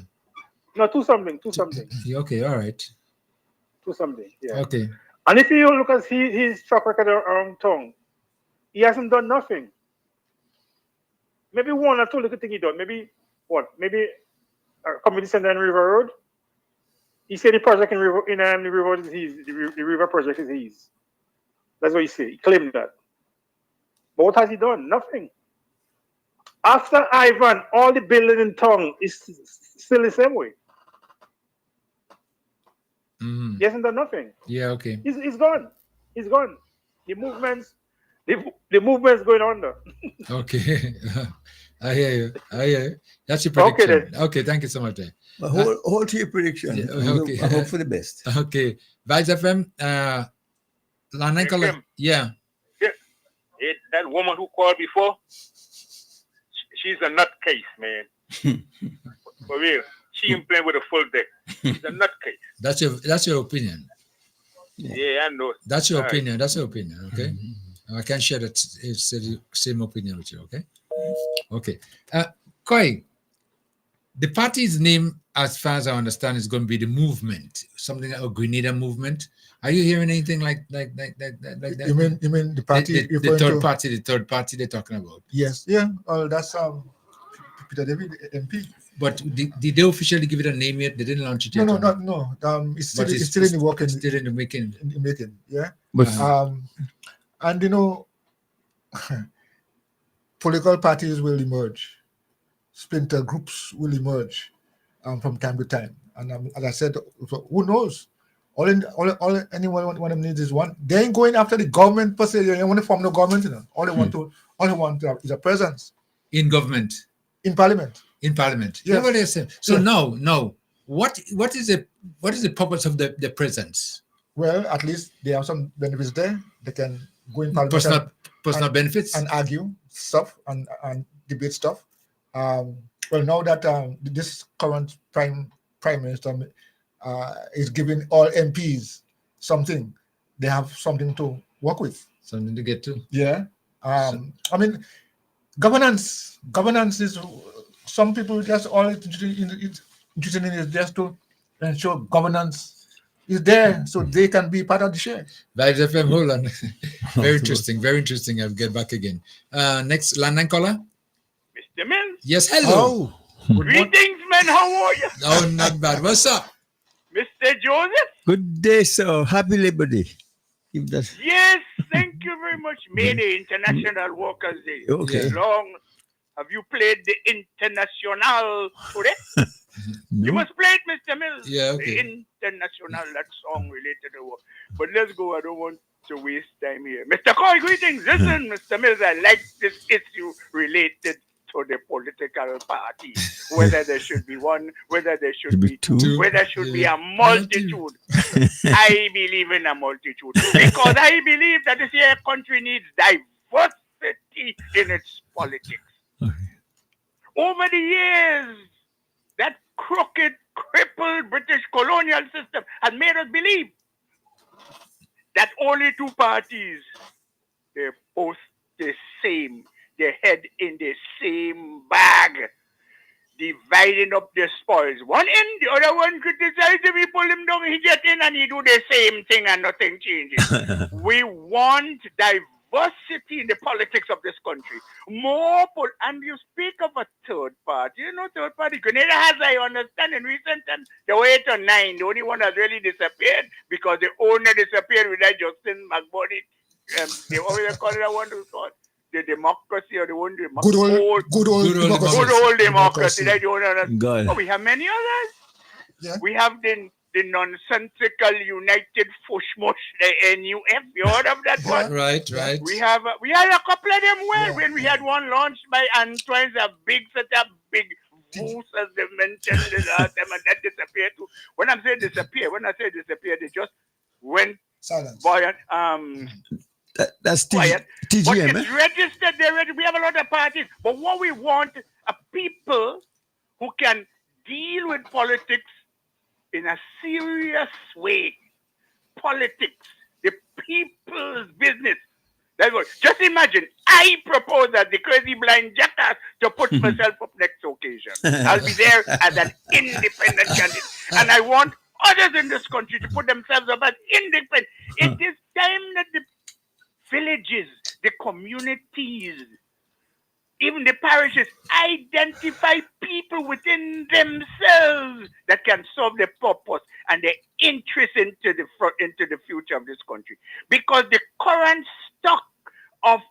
[SPEAKER 13] No, 2 something.
[SPEAKER 6] Okay, all right.
[SPEAKER 13] 2 something, yeah.
[SPEAKER 6] Okay.
[SPEAKER 13] And if you look at his track record around town, he hasn't done nothing. Maybe 1 or 2 little things he done. Maybe what? Maybe a community center in River Road. He said the project in the River Road is his. The river project is his. That's what he said. He claimed that. But what has he done? Nothing. After Ivan, all the building in town is still the same way.
[SPEAKER 6] Mm.
[SPEAKER 13] He hasn't done nothing.
[SPEAKER 6] Yeah, okay.
[SPEAKER 13] He's gone. He's gone. The movement's going under.
[SPEAKER 6] Okay. I hear you. That's your prediction.
[SPEAKER 13] Okay, then.
[SPEAKER 6] Okay, thank you so much.
[SPEAKER 2] Hold to your prediction.
[SPEAKER 6] Yeah, okay.
[SPEAKER 2] I hope for the best.
[SPEAKER 6] Okay. Vibes FM, Lanankola. Yeah.
[SPEAKER 10] That woman who called before, she's a nutcase, man. For real. She ain't playing with a full deck. She's a nutcase.
[SPEAKER 6] That's your opinion.
[SPEAKER 10] Yeah, I know.
[SPEAKER 6] That's your opinion. That's your opinion. Okay. I can share that same opinion with you. Okay. Okay. Koi, the party's name, as far as I understand, is going to be the movement, something like a Grenada movement. Are you hearing anything like that?
[SPEAKER 7] You mean the party?
[SPEAKER 6] The third party they're talking about.
[SPEAKER 7] Yes. Yeah. That's Peter David MP.
[SPEAKER 6] But did they officially give it a name yet? They didn't launch it yet.
[SPEAKER 7] No. It's still in the working.
[SPEAKER 6] Still in the making.
[SPEAKER 7] In the making. Yeah.
[SPEAKER 2] But
[SPEAKER 7] and you know, political parties will emerge. Splinter groups will emerge from time to time. And as I said, who knows? All anyone needs is one. They ain't going after the government per se. They don't want to form no government. You know. All they want is a presence
[SPEAKER 6] in government,
[SPEAKER 7] in parliament.
[SPEAKER 6] In parliament.
[SPEAKER 7] Yes.
[SPEAKER 6] Yeah, what they say. So no. What is the purpose of the presence?
[SPEAKER 7] Well, at least they have some benefits there. They can go in parliament
[SPEAKER 6] personal benefits
[SPEAKER 7] and argue stuff and debate stuff. Well, now that this current prime minister is giving all MPs something, they have something to work with,
[SPEAKER 6] something to get to.
[SPEAKER 7] Yeah. I mean, governance is. Some people just all interested in is just to ensure governance is there so they can be part of the share.
[SPEAKER 6] Vibes FM, hold on. Very interesting. I'll get back again. Next, Lanankola.
[SPEAKER 10] Mr. Mills.
[SPEAKER 6] Yes, hello.
[SPEAKER 10] Greetings, man. How are you?
[SPEAKER 6] Oh, not bad. What's up?
[SPEAKER 10] Mr. Joseph.
[SPEAKER 2] Good day, sir. Happy Labor Day.
[SPEAKER 10] Yes, thank you very much. May the International Workers' Day.
[SPEAKER 2] Okay.
[SPEAKER 10] Have you played the International today?
[SPEAKER 2] No.
[SPEAKER 10] You must play it, Mr. Mills.
[SPEAKER 6] Yeah, okay.
[SPEAKER 10] The International, that song related to work. But let's go. I don't want to waste time here. Mr. Coy, greetings. Listen, Mr. Mills, I like this issue related to the political parties. Whether there should be one, whether there should be two, whether there should be a multitude. I believe in a multitude because I believe that this here country needs diversity in its politics. Over the years, that crooked, crippled British colonial system has made us believe that only two parties, they're both the same. They head in the same bag, dividing up the spoils. One end, the other one criticizes him, he pull him down, he get in and he do the same thing and nothing changes. We want diversity in the politics of this country. And you speak of a third party. You know, third party. Grenada has, I understand, in recent times, there were 8 or 9. The only one has really disappeared because the owner disappeared with that Justin McBody. They always call it a one who's called the democracy or the one
[SPEAKER 7] good old democracy.
[SPEAKER 10] That the owner.
[SPEAKER 2] God.
[SPEAKER 10] Oh, we have many others.
[SPEAKER 7] Yeah.
[SPEAKER 10] We have the nonsensical United Fushmush, the NUF. You heard of that one?
[SPEAKER 6] Right.
[SPEAKER 10] We had a couple of them when we had one launched by Antoine's a big big goose, as they mentioned the last time, and that disappeared too. When I say disappear, they just went
[SPEAKER 7] silent.
[SPEAKER 10] Buoyant.
[SPEAKER 2] That's
[SPEAKER 10] quiet.
[SPEAKER 2] TGM.
[SPEAKER 10] But it's registered. We have a lot of parties. But what we want are people who can deal with politics in a serious way. Politics, the people's business. That's what. Just imagine, I propose as the crazy blind jackass to put myself up next occasion. I'll be there as an independent candidate. And I want others in this country to put themselves up as independent. It is time that the villages, the communities, even the parishes identify people within themselves that can serve the purpose and the interest into the future of this country. Because the current stock of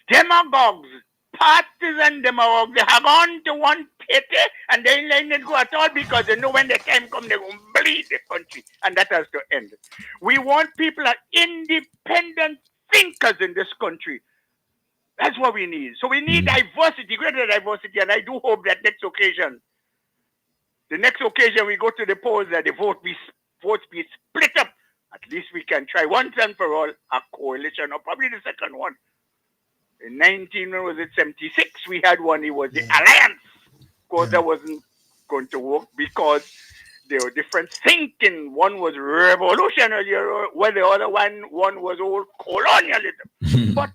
[SPEAKER 10] demagogues, partisan demagogues, they have gone to one pity and they ain't letting it go at all because they know when the time comes, they're going to bleed the country. And that has to end. We want people are independent thinkers in this country. That's what we need. So we need diversity, greater diversity. And I do hope that the next occasion we go to the polls, that the votes be split up. At least we can try once and for all a coalition, or probably the second one. In 1976, we had one. It was the Alliance. Of course, that wasn't going to work because there were different thinking. One was revolutionary, while the other one was old colonialism. But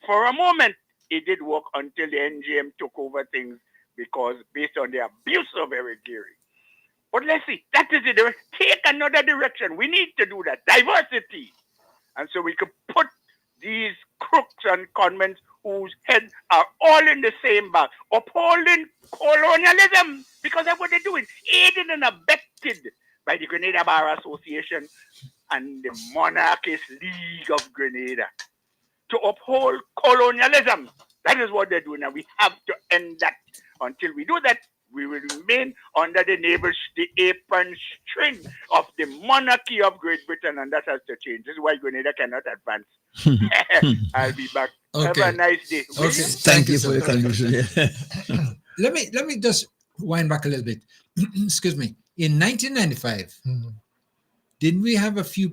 [SPEAKER 10] for a moment, it did work until the NGM took over things because based on the abuse of Eric Geary. But let's see, that is it. Take another direction. We need to do that. Diversity. And so we could put these crooks and conmen whose heads are all in the same bag, upholding colonialism, because that's what they're doing, aided and abetted by the Grenada Bar Association and the Monarchist League of Grenada to uphold colonialism. That is what they're doing, and we have to end that. Until we do that, we will remain under the apron string of the monarchy of Great Britain, and that has to change. This is why Grenada cannot advance. I'll be back.
[SPEAKER 6] Okay.
[SPEAKER 10] Have a nice day.
[SPEAKER 6] Okay.
[SPEAKER 2] Thank you for your contribution.
[SPEAKER 6] Let me just wind back a little bit. Excuse me. In 1995, didn't we have a few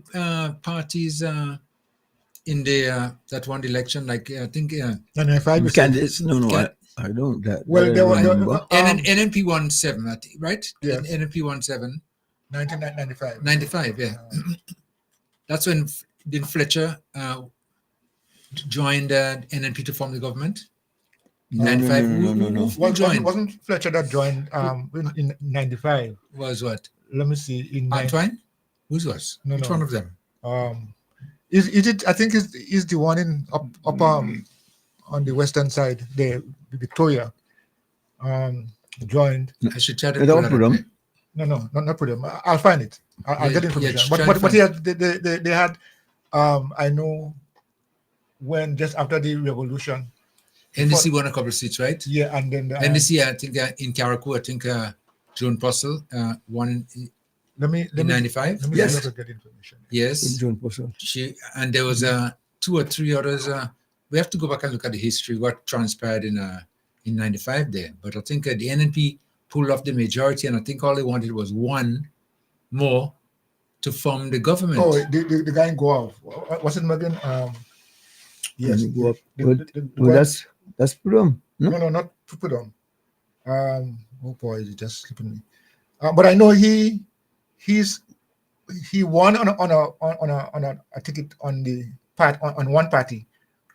[SPEAKER 6] parties in the that won the election? Like I think
[SPEAKER 7] 95
[SPEAKER 2] candidates. No, I don't.
[SPEAKER 7] Well, there were
[SPEAKER 6] NNP won 7, I think, right?
[SPEAKER 7] Yes.
[SPEAKER 6] NNP won 7.
[SPEAKER 7] 1995.
[SPEAKER 6] 95, yeah. That's when then Fletcher joined NNP to form the government. 95.
[SPEAKER 2] No.
[SPEAKER 6] Who joined?
[SPEAKER 7] Wasn't Fletcher that joined in 95?
[SPEAKER 6] Was what?
[SPEAKER 7] Let me see. In
[SPEAKER 6] Antoine? Whose was?
[SPEAKER 7] No,
[SPEAKER 6] Which
[SPEAKER 7] no.
[SPEAKER 6] one of them?
[SPEAKER 7] Is it? I think is the one in up on the western side there, Victoria. Joined.
[SPEAKER 6] I should try to
[SPEAKER 2] Don't put them.
[SPEAKER 7] No, not put them. I'll find it. I'll get information.
[SPEAKER 6] Yeah,
[SPEAKER 7] but yeah, they had. I know when just after the revolution.
[SPEAKER 6] NDC won a couple of seats, right?
[SPEAKER 7] Yeah, and then
[SPEAKER 6] NDC, I think in Carriacou, I think Joan Pussell won in 95.
[SPEAKER 7] Let me
[SPEAKER 2] Yes.
[SPEAKER 7] get information.
[SPEAKER 6] Yes.
[SPEAKER 2] John Pussell.
[SPEAKER 6] And there was 2 or 3 others. We have to go back and look at the history, what transpired in 95 there. But I think the NNP pulled off the majority, and I think all they wanted was one more to form the government.
[SPEAKER 7] Oh, the guy in Goa. What's it again? Yes.
[SPEAKER 2] Go up. That's Pudum.
[SPEAKER 7] No, not Pudum. Oh boy, is it just slipping me? But I know he won on a ticket on the on one party,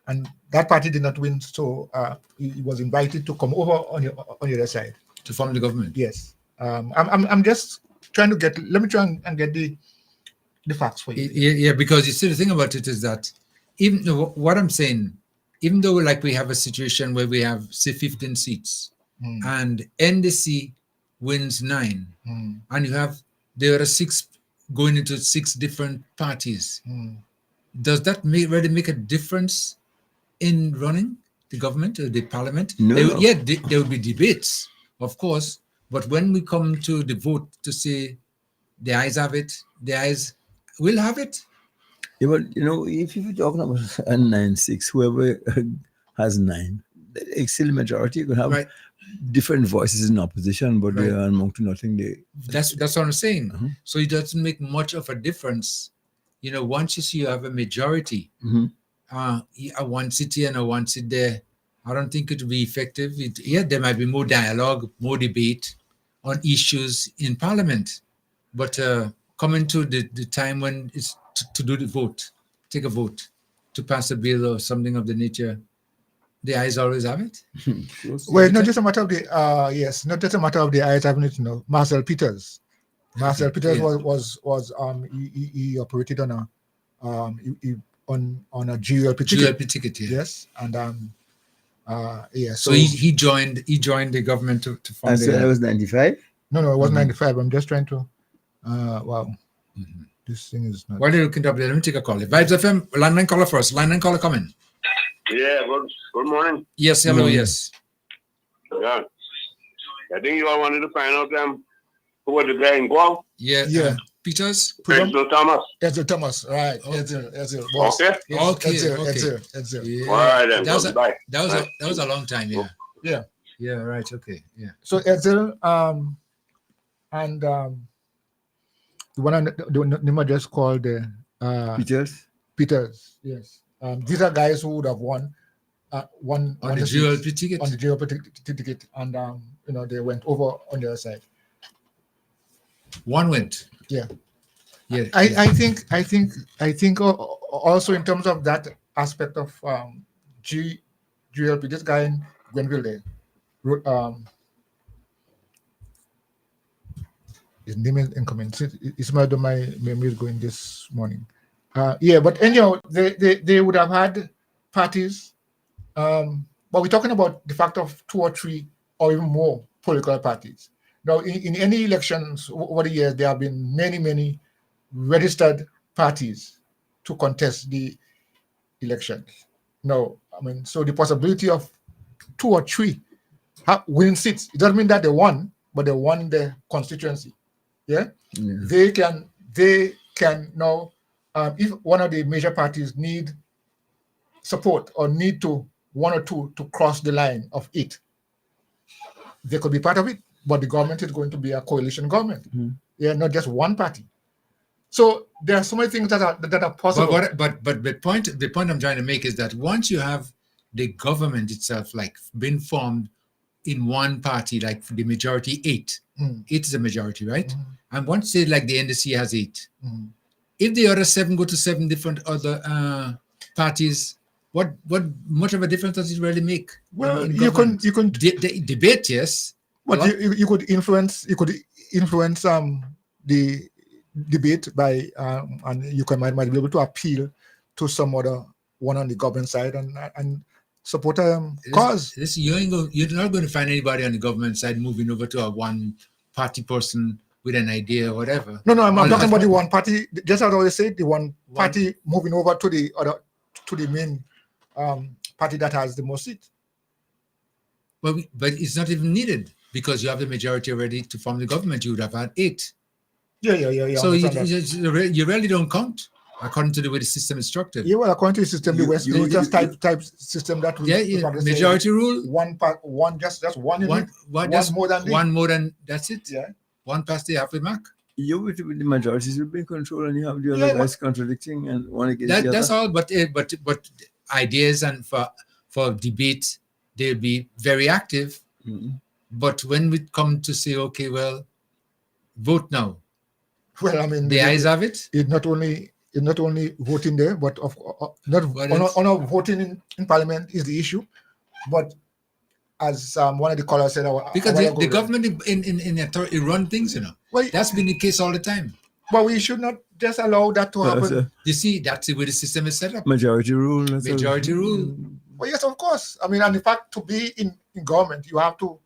[SPEAKER 7] and that party did not win. So he was invited to come over on the other side
[SPEAKER 6] to form the government.
[SPEAKER 7] Yes. I'm just trying to get. Let me try and get the facts for you.
[SPEAKER 6] Yeah, because you see, the thing about it is that even what I'm saying, even though like we have a situation where we have say 15 seats and NDC wins 9, and you have there are 6 going into 6 different parties. Does that really make a difference in running the government or the parliament?
[SPEAKER 2] No.
[SPEAKER 6] There will be debates, of course, but when we come to the vote to say the ayes have it, the ayes will have it.
[SPEAKER 2] Yeah, but if you're talking about a 9-6, whoever has 9, it's still majority. You can have different voices in opposition, but they are among to nothing.
[SPEAKER 6] That's what I'm saying. So it doesn't make much of a difference. Once you see you have a majority, a one seat here and a one seat there, I don't think it will be effective. There might be more dialogue, more debate on issues in Parliament, but coming to the time when it's to do the vote, take a vote to pass a bill or something of the nature, the ayes always have it.
[SPEAKER 7] Well, not just a matter of the not just a matter of the ayes having it. Marcel Peters was he operated on a on a GLP
[SPEAKER 6] ticket.
[SPEAKER 7] Yes, and
[SPEAKER 6] So he joined the government to form.
[SPEAKER 2] I said I was 95.
[SPEAKER 7] No, it was 95. I'm just trying to. Wow. This thing is not.
[SPEAKER 6] While you're looking up there, let me take a call. Vibes FM, line 9 caller first. Line 9 caller coming.
[SPEAKER 14] Yeah, good morning.
[SPEAKER 6] Yes, hello, yes.
[SPEAKER 14] Yeah. I think you all wanted to find out who was the guy in Guam?
[SPEAKER 7] Yeah.
[SPEAKER 6] Peters?
[SPEAKER 14] Edsel Thomas.
[SPEAKER 7] Edsel Thomas, right. Edsel, boss.
[SPEAKER 14] Okay.
[SPEAKER 7] Yes,
[SPEAKER 6] Okay.
[SPEAKER 7] Edsel.
[SPEAKER 6] Yeah.
[SPEAKER 14] All right, then.
[SPEAKER 6] That was
[SPEAKER 14] Bye.
[SPEAKER 6] that was a long time, yeah.
[SPEAKER 7] Yeah.
[SPEAKER 6] Yeah, right, okay. Yeah.
[SPEAKER 7] So Edsel, and the one the name I just called Peters, yes. These are guys who would have won
[SPEAKER 6] On the GLP ticket.
[SPEAKER 7] On the GLP ticket, and they went over on the other side.
[SPEAKER 6] One went.
[SPEAKER 7] Yeah.
[SPEAKER 6] Yeah.
[SPEAKER 7] I think also in terms of that aspect of GLP, this guy in Gwenville there wrote, his name is incoming. It's my memory is going this morning. Yeah, but anyhow, they would have had parties. But we're talking about the fact of 2 or 3 or even more political parties. Now, in any elections over the years, there have been many registered parties to contest the elections. Now, I mean, so the possibility of 2 or 3 winning seats, it doesn't mean that they won, but they won the constituency. Yeah? They can now, if one of the major parties need support or need to 1 or 2 to cross the line of 8, they could be part of it, but the government is going to be a coalition government. Yeah, not just one party. So there are so many things that are possible.
[SPEAKER 6] But the point I'm trying to make is that once you have the government itself like been formed in one party, like the majority 8, 8 is a majority, right? And once say like the NDC has 8, if the other 7 go to 7 different other parties, what much of a difference does it really make?
[SPEAKER 7] Well, you can
[SPEAKER 6] debate, yes,
[SPEAKER 7] but you could influence the debate by and you might be able to appeal to some other one on the government side and support a cause.
[SPEAKER 6] You're not going to find anybody on the government side moving over to a one party person with an idea or whatever.
[SPEAKER 7] No, I'm talking about the one party. Just as I always said, the one party moving over to the main party that has the most seats.
[SPEAKER 6] But it's not even needed because you have the majority already to form the government. You would have had 8.
[SPEAKER 7] Yeah.
[SPEAKER 6] So you really don't count according to the way the system is structured.
[SPEAKER 7] Yeah, well, according to the system, the West just type system that we
[SPEAKER 6] majority rule.
[SPEAKER 7] One just one
[SPEAKER 6] more than that's it.
[SPEAKER 7] Yeah,
[SPEAKER 6] one past the halfway mark.
[SPEAKER 2] You with the majorities will be in control, and you have the other guys contradicting and one against the other.
[SPEAKER 6] That's all. But ideas and for debate, they'll be very active. But when we come to say, okay, well, vote now.
[SPEAKER 7] Well, I mean,
[SPEAKER 6] the ayes have it.
[SPEAKER 7] It's not only voting there, but voting in Parliament is the issue. But as one of the callers said,
[SPEAKER 6] because the government in authority run things, Well, that's been the case all the time.
[SPEAKER 7] But we should not just allow that to happen.
[SPEAKER 6] You see, that's the way the system is set up.
[SPEAKER 2] Majority rule.
[SPEAKER 6] Majority rule.
[SPEAKER 7] Well, yes, of course. I mean, and in fact, to be in government, you have to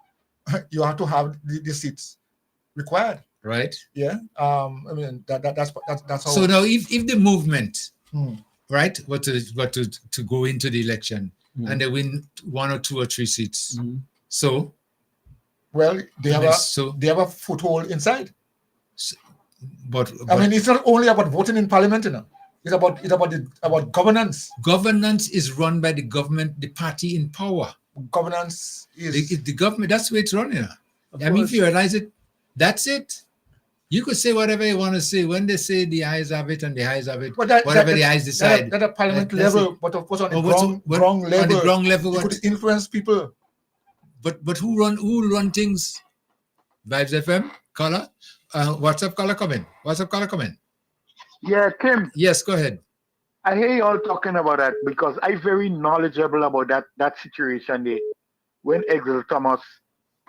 [SPEAKER 7] have the seats required.
[SPEAKER 6] Right.
[SPEAKER 7] Yeah. I mean that's how.
[SPEAKER 6] So now, if the movement, right, were to go into the election and they win 1 or 2 or 3 seats, so.
[SPEAKER 7] Well, they have a foothold inside.
[SPEAKER 6] But
[SPEAKER 7] I mean, it's not only about voting in Parliament, It's about governance.
[SPEAKER 6] Governance is run by the government, the party in power.
[SPEAKER 7] Governance is
[SPEAKER 6] the government. That's the way it's run. I mean, if you realize it, that's it. You could say whatever you want to say. When they say the ayes have it and the ayes have it, whatever the ayes decide.
[SPEAKER 7] At a Parliament level, but of course on the ground level,
[SPEAKER 6] on the ground level,
[SPEAKER 7] you could influence people.
[SPEAKER 6] But who run things? Vibes FM caller, WhatsApp caller comment.
[SPEAKER 8] Yeah, Tim.
[SPEAKER 6] Yes, go ahead.
[SPEAKER 8] I hear you all talking about that because I'm very knowledgeable about that situation there. When Edsel Thomas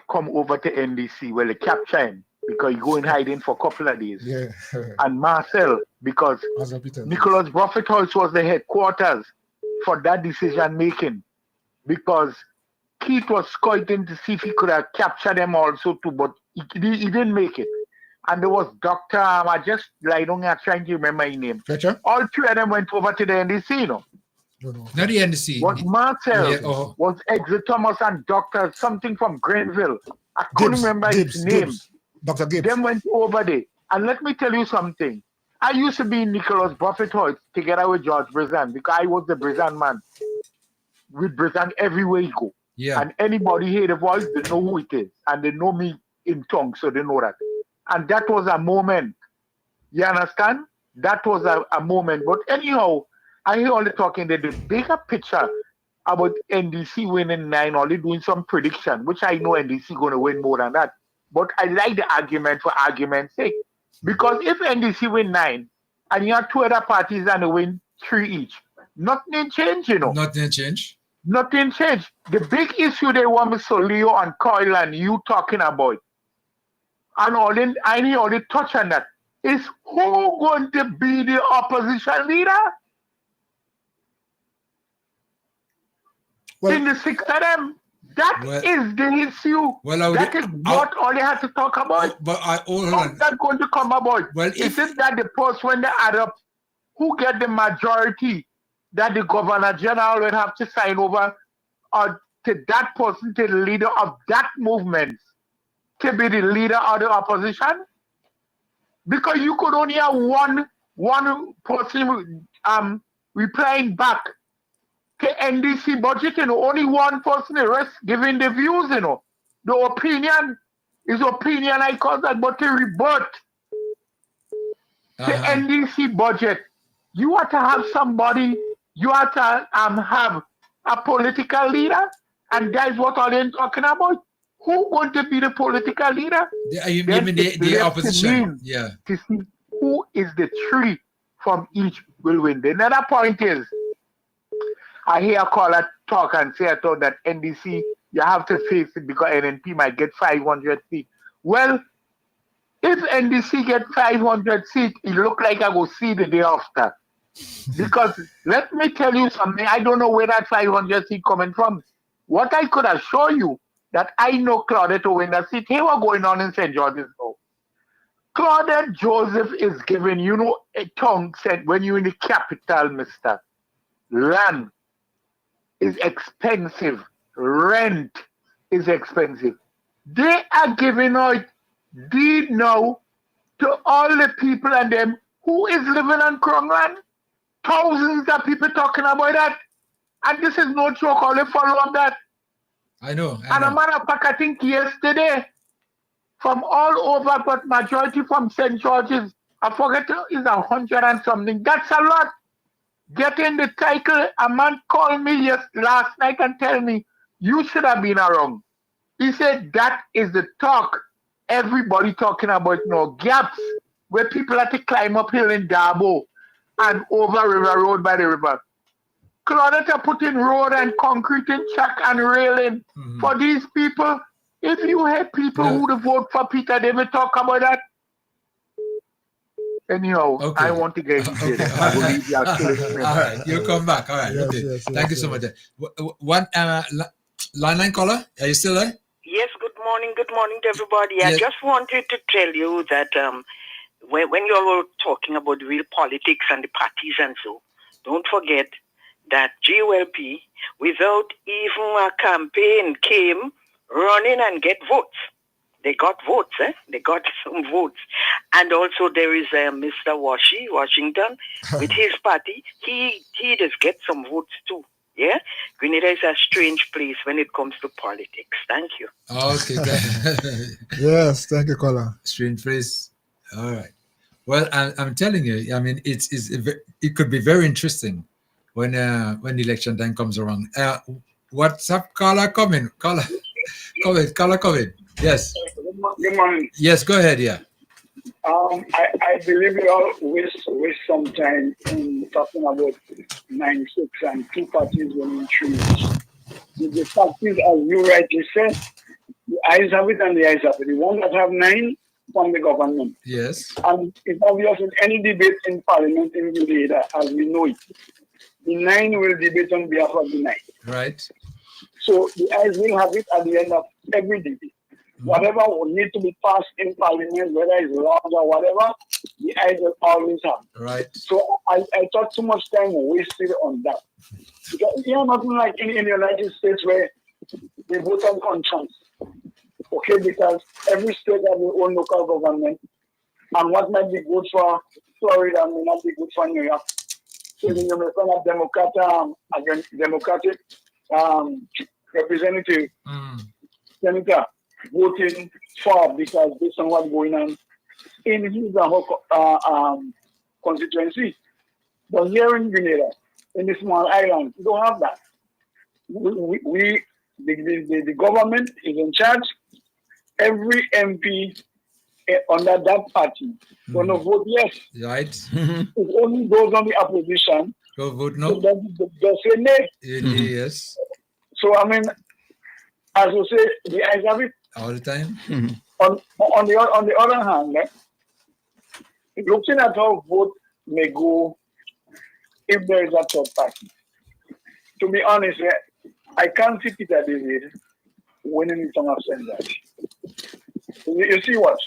[SPEAKER 8] come over to NDC, well, they capture him because he go in hiding for a couple of days.
[SPEAKER 7] Yeah.
[SPEAKER 8] And Marcel, because Nicholas Buffett House was the headquarters for that decision making, because Keith was scouting to see if he could have captured them also too, but he didn't make it. And there was Dr. I just lie down here trying to remember his name.
[SPEAKER 7] Fletcher?
[SPEAKER 8] All 3 of them went over to the NDC,
[SPEAKER 6] Not the NDC.
[SPEAKER 8] Was Marcel,
[SPEAKER 6] Yeah, oh.
[SPEAKER 8] was Exit Thomas and Dr. something from Greenville. I couldn't remember his name.
[SPEAKER 7] Dr. Gibbs.
[SPEAKER 8] Them went over there. And let me tell you something. I used to be in Nicholas Buffett House together with George Brizan because I was the Brizan man. With Brizan everywhere you go.
[SPEAKER 6] Yeah.
[SPEAKER 8] And anybody hear the voice, they know who it is. And they know me in tongue, so they know that. And that was a moment. You understand? That was a moment. But anyhow, I hear all the talking that the bigger picture about NDC winning 9, only doing some prediction, which I know NDC going to win more than that. But I like the argument for argument's sake. Because if NDC win 9 and you have 2 other parties and they win 3 each, nothing change, you know.
[SPEAKER 6] Nothing change.
[SPEAKER 8] Nothing changed. The big issue they want with Solio and Coyle and you talking about, and all in, I need all the touch on that, is who going to be the opposition leader?
[SPEAKER 7] Well,
[SPEAKER 8] in the 6 of them. That is the issue. That is what all they have to talk about.
[SPEAKER 6] But hold
[SPEAKER 8] How's that going to come about?
[SPEAKER 6] Well,
[SPEAKER 8] isn't that the post when they add up who get the majority that the governor general will have to sign over to that person, to the leader of that movement, to be the leader of the opposition? Because you could only have one person replying back to NDC budget, you know, only one person, the rest giving the views, you know. The opinion is opinion, I call that, but to rebut the NDC budget, you have to have somebody, you have to have a political leader, and that's what all they're talking about. Who going to be the political leader?
[SPEAKER 6] You mean the opposition? Yeah.
[SPEAKER 8] To see who is the 3 from each will win. The another point is, I hear a caller talk and say I thought that NDC, you have to face it because NNP might get 500 seats. Well, if NDC get 500 seats, it look like I will see the day after. Because let me tell you something, I don't know where that 500 seat coming from. What I could assure you, that I know Claudette to win that seat. Hey, what's going on in St. George's now? Claudette Joseph is giving, you know, a tongue said when you're in the capital, mister, land is expensive. Rent is expensive. They are giving out deed now to all the people and them who is living on Krongland. Thousands of people talking about that. And this is no joke, all they follow up that.
[SPEAKER 6] I know.
[SPEAKER 8] And a matter of fact, I think yesterday, from all over, but majority from St. George's, I forget, is 100 and something. That's a lot. Getting the title, a man called me last night and tell me, you should have been around. He said that is the talk. Everybody talking about gaps where people have to climb uphill in Dabo and over River Road by the river. Claudette are putting road and concrete and track and railing for these people. If you have people who would vote for Peter, they will talk about that. Anyhow, I want to get into it. I believe you are still
[SPEAKER 6] all right, you'll come back. All right, okay. Thank you so much. One line caller, are you still there?
[SPEAKER 15] Yes, good morning to everybody. Yes. I just wanted to tell you that when you were talking about the real politics and the parties and so, don't forget that GOLP, without even a campaign, came running and get votes. They got votes, They got some votes. And also there is Mr. Washington, with his party. He does get some votes too. Yeah? Grenada is a strange place when it comes to politics. Thank you.
[SPEAKER 6] Okay.
[SPEAKER 7] Yes, thank you, caller.
[SPEAKER 6] Strange place. All right. Well, I'm telling you, I mean, it could be very interesting when the election time comes around. What's up, caller? Coming. Yes.
[SPEAKER 16] Good morning.
[SPEAKER 6] Yes, go ahead, yeah.
[SPEAKER 16] I believe we all waste some time in talking about 96 and 2 parties winning 3. The parties, as you rightly said, the eyes have it and the eyes have it. The ones that have 9 from the government.
[SPEAKER 6] Yes.
[SPEAKER 16] And it's obvious in any debate in Parliament in Grenada, as we know it, the 9 will debate on behalf of the 9.
[SPEAKER 6] Right.
[SPEAKER 16] So the eyes will have it at the end of every debate. Whatever will need to be passed in parliament, whether it's laws or whatever, the eyes will always have.
[SPEAKER 6] Right.
[SPEAKER 16] So I thought too much time wasted on that. Because you know, nothing like in the United States where they vote on conscience. Okay, because every state has their own local government, and what might be good for Florida may not be good for New York. So then you may find a Democratic representative, senator, voting for because based on what's going on in his constituency. But here in Grenada, in the small island, we don't have that. The government is in charge. Every MP under that party gonna vote yes.
[SPEAKER 6] Right.
[SPEAKER 16] It only goes on the opposition.
[SPEAKER 6] Go vote no.
[SPEAKER 16] So they say nay.
[SPEAKER 6] Yes.
[SPEAKER 16] So I mean, as you say, the eyes have it
[SPEAKER 6] all the time.
[SPEAKER 16] On the other hand, looking at how vote may go if there is a third party. To be honest, I can't see Peter David winning in some of that. You see what?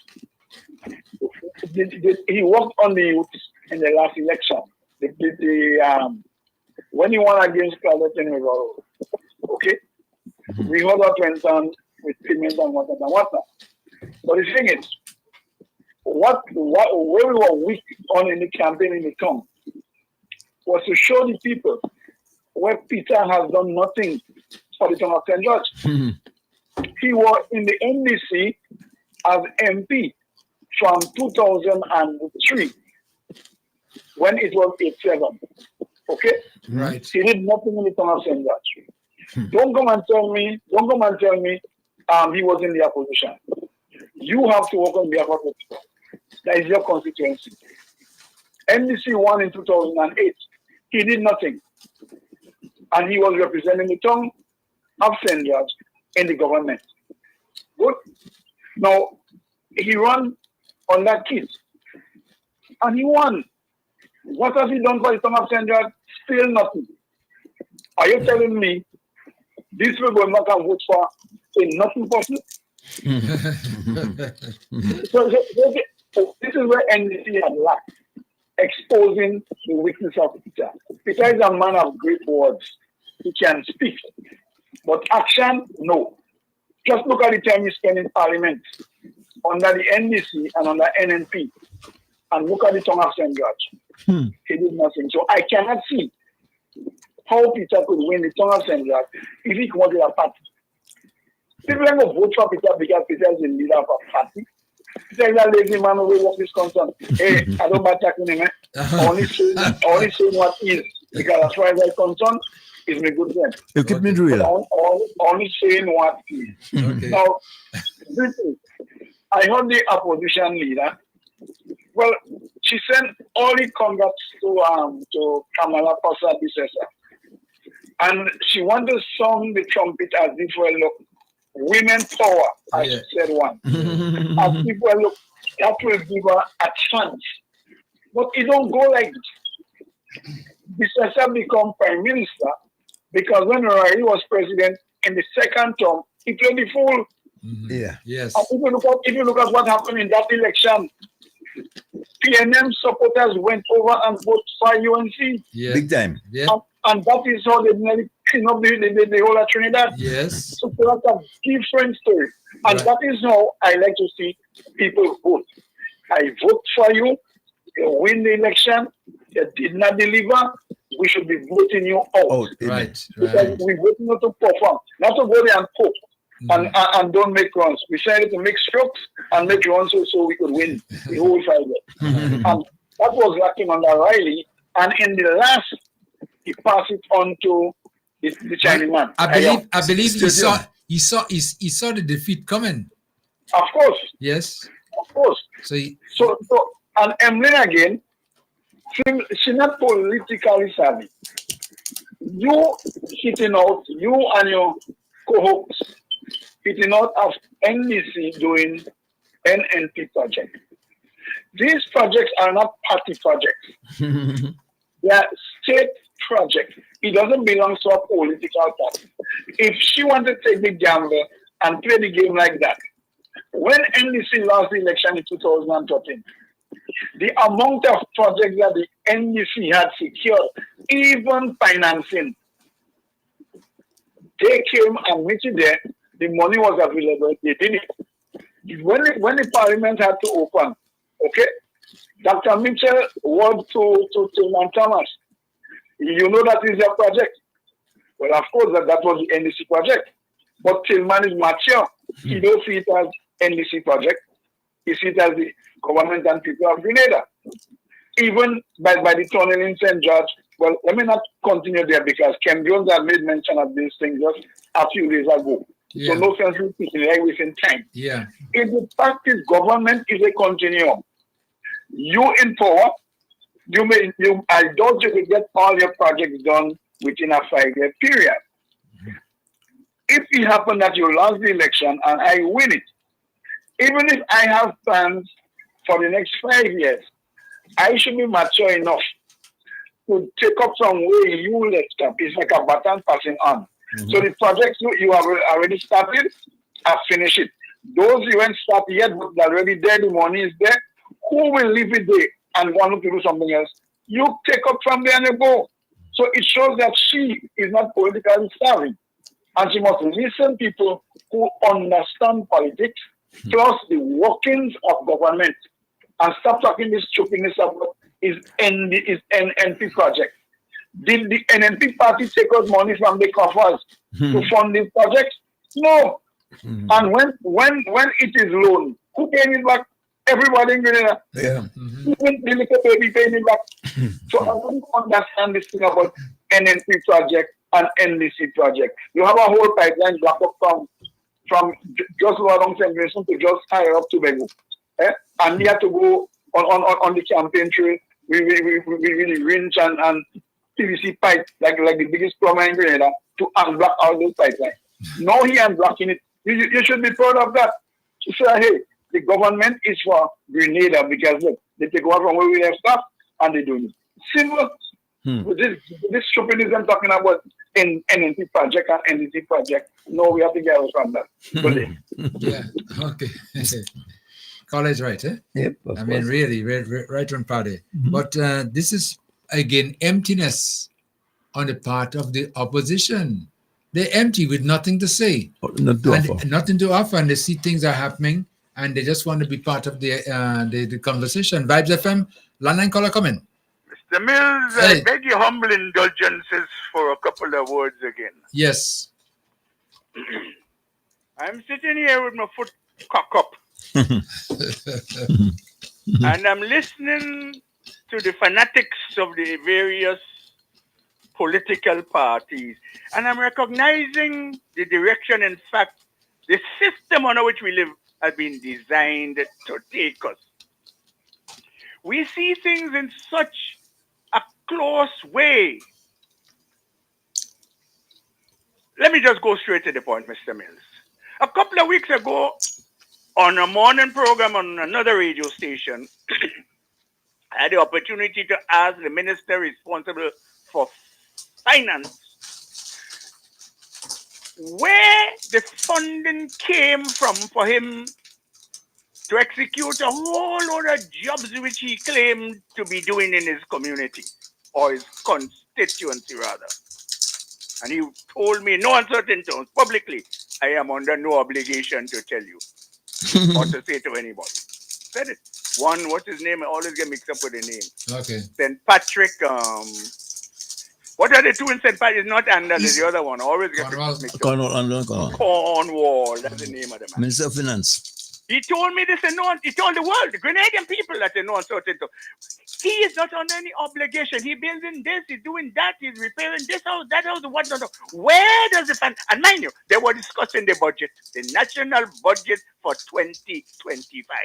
[SPEAKER 16] He worked on the youth in the last election. When he won against Claudette in Rivero, okay? We heard what went on with payment and whatnot. But the thing is, where we were weak on in the campaign in the town was to show the people where Peter has done nothing for the town of St. George. He was in the NDC as MP from 2003 when it was 87. Okay?
[SPEAKER 6] Right.
[SPEAKER 16] He did nothing in the town of St. George. Don't come and tell me he was in the opposition. You have to work on behalf of the people. That is your constituency. NDC won in 2008. He did nothing. And he was representing the town of St. George in the government. Good. Now, he ran on that kit. And he won. What has he done for the town of St. George? Still nothing. Are you telling me this will go back and vote for a nothing person? So this is where NDC had lacked, exposing the weakness of Peter. Peter is a man of great words. He can speak, but action, no. Just look at the time he spent in Parliament under the NDC and under NNP, and look at the tongue of St. George. He did nothing. So I cannot see how Peter could win the tongue of St. George if he wanted a party. People don't vote for Peter because Peter is the leader of a party. Peter is a lazy man who will work this concern. Hey, I don't mind attacking him. Only saying what is. Because as far as I'm concerned, he's my good friend.
[SPEAKER 2] You keep me real.
[SPEAKER 16] Only saying what is.
[SPEAKER 6] Okay.
[SPEAKER 16] Now, I heard the opposition leader. Well, she sent all the congrats to Kamala Fossa Bissessa. And she wanted to sound the trumpet as if well, look, women power, as she said one. As if well, look, that will give her a chance. But it don't go like this. Bissessa become prime minister because when Riley was president in the second term, he played the fool.
[SPEAKER 2] Yeah.
[SPEAKER 6] Yes.
[SPEAKER 16] And if you look at what happened in that election, PNM supporters went over and voted for UNC.
[SPEAKER 6] Yeah.
[SPEAKER 2] Big time.
[SPEAKER 6] Yeah.
[SPEAKER 16] And that is how they nearly clean up the whole of Trinidad.
[SPEAKER 6] Yes.
[SPEAKER 16] So that's a different story. And that is how I like to see people vote. I vote for you, you win the election, you did not deliver, we should be voting you out.
[SPEAKER 6] Right.
[SPEAKER 16] Because we vote not to perform, not to go there and cope. And don't make runs. We decided to make strokes and make runs so we could win the whole fight. And that was lacking under Riley. And in the last, he passed it on to the Chinese man.
[SPEAKER 6] I believe he saw the defeat coming.
[SPEAKER 16] Of course.
[SPEAKER 6] Yes.
[SPEAKER 16] Of course.
[SPEAKER 6] So
[SPEAKER 16] and Emlyn again, she's not politically savvy. You hitting out, you and your co-hosts hitting out of NDC doing NNP project. These projects are not party projects. They are state projects. It doesn't belong to a political party. If she wanted to take the gamble and play the game like that, when NDC lost the election in 2013, the amount of projects that the NDC had secured, even financing, they came and met it there. The money was available. They did it. When the parliament had to open, okay, Dr. Mitchell went to Tillman Thomas. You know that is your project. Well, of course, that was the NDC project. But Tillman is mature. He don't see it as NDC project. He sees it as the government and people of Grenada. Even by the tunnel in St. George, well, let me not continue there because Ken Jones had made mention of these things just a few days ago.
[SPEAKER 6] Yeah.
[SPEAKER 16] So no sense in speaking like within time.
[SPEAKER 6] Yeah.
[SPEAKER 16] In the fact is government is a continuum. You in power, I doubt you will get all your projects done within a 5-year period. If it happened that you lost the election and I win it, even if I have plans for the next 5 years, I should be mature enough to take up from where you left up. It's like a baton passing on. So the projects you have already started, I've finished it. Those you haven't started yet, but they're already there, the money is there. Who will leave it there and want to do something else? You take up from there and you go. So it shows that she is not politically savvy. And she must listen to people who understand politics, plus the workings of government. And stop talking this stupidness about is NNP project. Did the NNP party take out money from the coffers to fund this project? No. And when it is loan, who paying it back? Everybody in Grenada.
[SPEAKER 2] Yeah.
[SPEAKER 16] Even the little baby paying it back. So I don't understand this thing about NNP project and NDC project. You have a whole pipeline block up from just along St. Vincent to just higher up to Bengu. And we have to go on the campaign trail. We really wrench and PVC pipe like the biggest plumber in Grenada to unblock all those pipelines. Now he unblocking it. You should be proud of that. To say, hey, the government is for Grenada because look, they take over from where we have stuff and they do it. Simple. With this stupidness I'm talking about in NNP project and NDC project. No, we have to get away from that.
[SPEAKER 6] Yeah. Okay. College, right? Eh?
[SPEAKER 2] Yep.
[SPEAKER 6] I mean, really, right on party. But this is again emptiness on the part of the opposition. They're empty with nothing to say, nothing to offer, and they see things are happening, and they just want to be part of the conversation. Vibes FM, London caller coming.
[SPEAKER 10] Mr. Mills, I beg your humble indulgences for a couple of words again.
[SPEAKER 6] Yes.
[SPEAKER 10] I'm sitting here with my foot cocked up. And I'm listening to the fanatics of the various political parties. And I'm recognizing the direction, in fact, the system under which we live has been designed to take us. We see things in such a close way. Let me just go straight to the point, Mr. Mills. A couple of weeks ago, on a morning program on another radio station, I had the opportunity to ask the minister responsible for finance where the funding came from for him to execute a whole load of jobs which he claimed to be doing in his community, or his constituency rather. And he told me in no uncertain terms, publicly, I am under no obligation to tell you or to say to anybody. Said it. One, what's his name? I always get mixed up with the name.
[SPEAKER 6] Okay.
[SPEAKER 10] St. Patrick, what are the two in St. Patrick? It's not Andal, it's the other one. I always get mixed up. Cornwall, that's the name of the man.
[SPEAKER 2] Minister of Finance.
[SPEAKER 10] He told me this and no, he told the world, the Grenadian people that they know uncertain terms. He is not under any obligation. He's building this, he's doing that, he's repairing this house, that house, what not. Where does the fund? And mind you, they were discussing the budget, the national budget for 2025.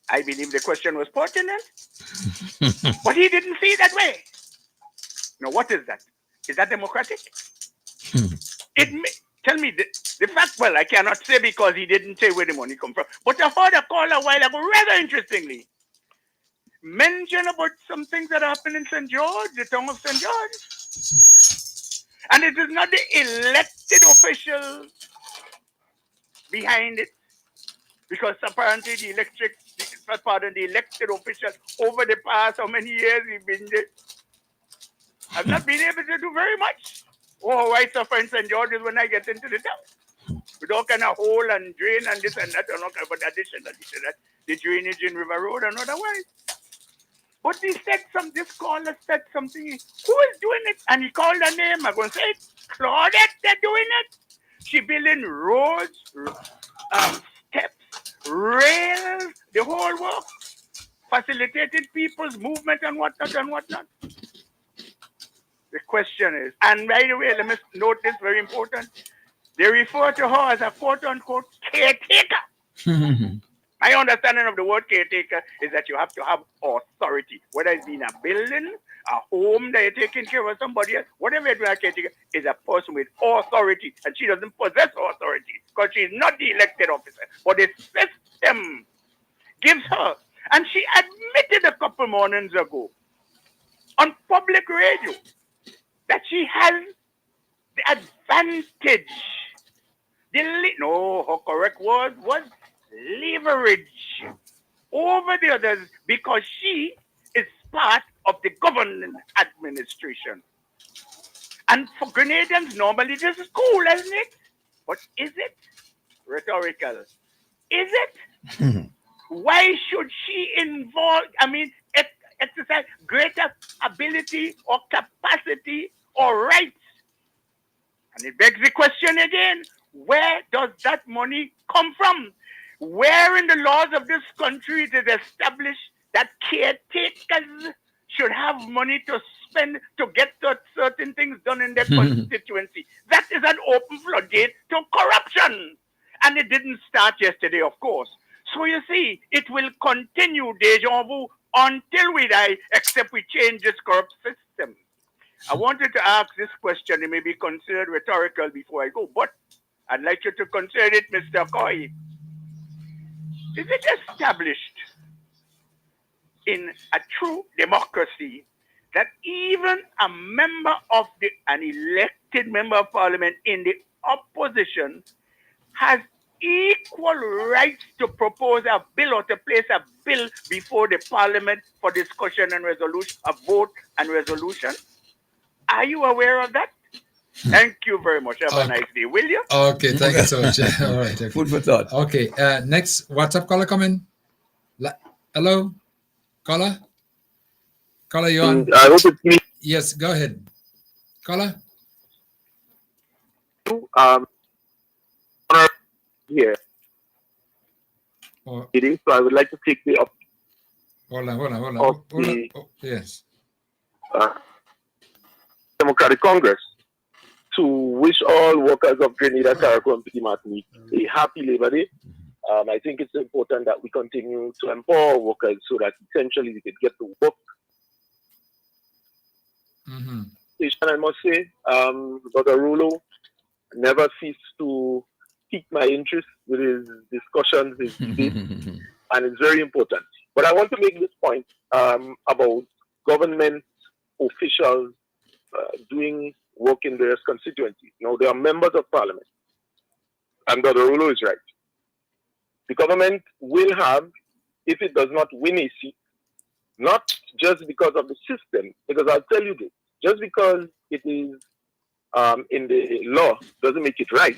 [SPEAKER 10] I believe the question was pertinent, but he didn't see it that way. Now, what is that? Is that democratic? Tell me the fact. Well, I cannot say because he didn't say where the money come from. But I heard a call a while ago, rather interestingly, mention about some things that happened in St. George, the town of St. George. And it is not the elected officials behind it, because apparently the elected official over the past how many years we've been there have not been able to do very much. Oh, I suffer in St. George's when I get into the town. With all kind of hole and drain and this and that, and all kind of additionally to that, the drainage in River Road and otherwise. But he said this caller said something. Who is doing it? And he called her name. I'm going to say it. Claudette, they're doing it. She building roads, steps, rails, the whole work. Facilitating people's movement and whatnot and whatnot. The question is, and by the way, let me note this very important. They refer to her as a quote-unquote caretaker. My understanding of the word caretaker is that you have to have authority, whether it's in a building, a home that you're taking care of somebody else, whatever you're doing, a caretaker is a person with authority, and she doesn't possess authority because she's not the elected officer, but the system gives her. And she admitted a couple mornings ago on public radio that she has the advantage. Her correct word was leverage over the others because she is part of the governing administration. And for Grenadians, normally this is cool, isn't it? But is it? Rhetorical. Is it? Why should she exercise greater ability or capacity or rights? And it begs the question again, where does that money come from? Where in the laws of this country it is established that caretakers should have money to spend to get certain things done in their constituency? That is an open floodgate to corruption. And it didn't start yesterday, of course. So you see, it will continue deja vu until we die, except we change this corrupt system. I wanted to ask this question. It may be considered rhetorical before I go, but I'd like you to consider it, Mr. Coy. Is it established in a true democracy that even an elected member of parliament in the opposition has equal rights to propose a bill or to place a bill before the parliament for discussion and resolution, a vote and resolution? Are you aware of that? Thank you very much. Have a nice day, will you?
[SPEAKER 6] Okay, thank you so much. All right. Okay.
[SPEAKER 2] Food for thought.
[SPEAKER 6] Okay, next WhatsApp caller coming. Hello, caller. Caller, you on?
[SPEAKER 14] I hope it's me.
[SPEAKER 6] Yes, go ahead. Caller.
[SPEAKER 14] Here.
[SPEAKER 6] Oh.
[SPEAKER 14] So I would like to take the up.
[SPEAKER 6] Hold on. Yes.
[SPEAKER 14] Democratic Congress to wish all workers of Grenada, Carriacou, and Petit Martinique a happy Labor Day. I think it's important that we continue to empower workers so that essentially they can get to work. And I must say, Brother Rolo never ceased to pique my interest with his discussions, his debates, and it's very important. But I want to make this point about government officials doing work in various constituencies. Now, they are members of parliament, and Brother Rolo is right. The government will have, if it does not win a seat, not just because of the system, because I'll tell you this, just because it is in the law doesn't make it right.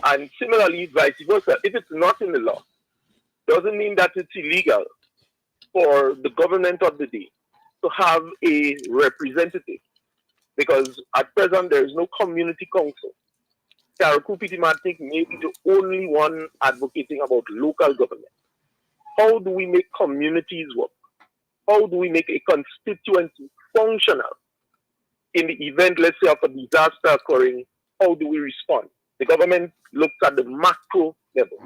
[SPEAKER 14] And similarly, vice versa, if it's not in the law, doesn't mean that it's illegal for the government of the day to have a representative. Because at present, there is no community council. Carriacou Petit Martinique may be the only one advocating about local government. How do we make communities work? How do we make a constituency functional? In the event, let's say, of a disaster occurring, how do we respond? The government looks at the macro level.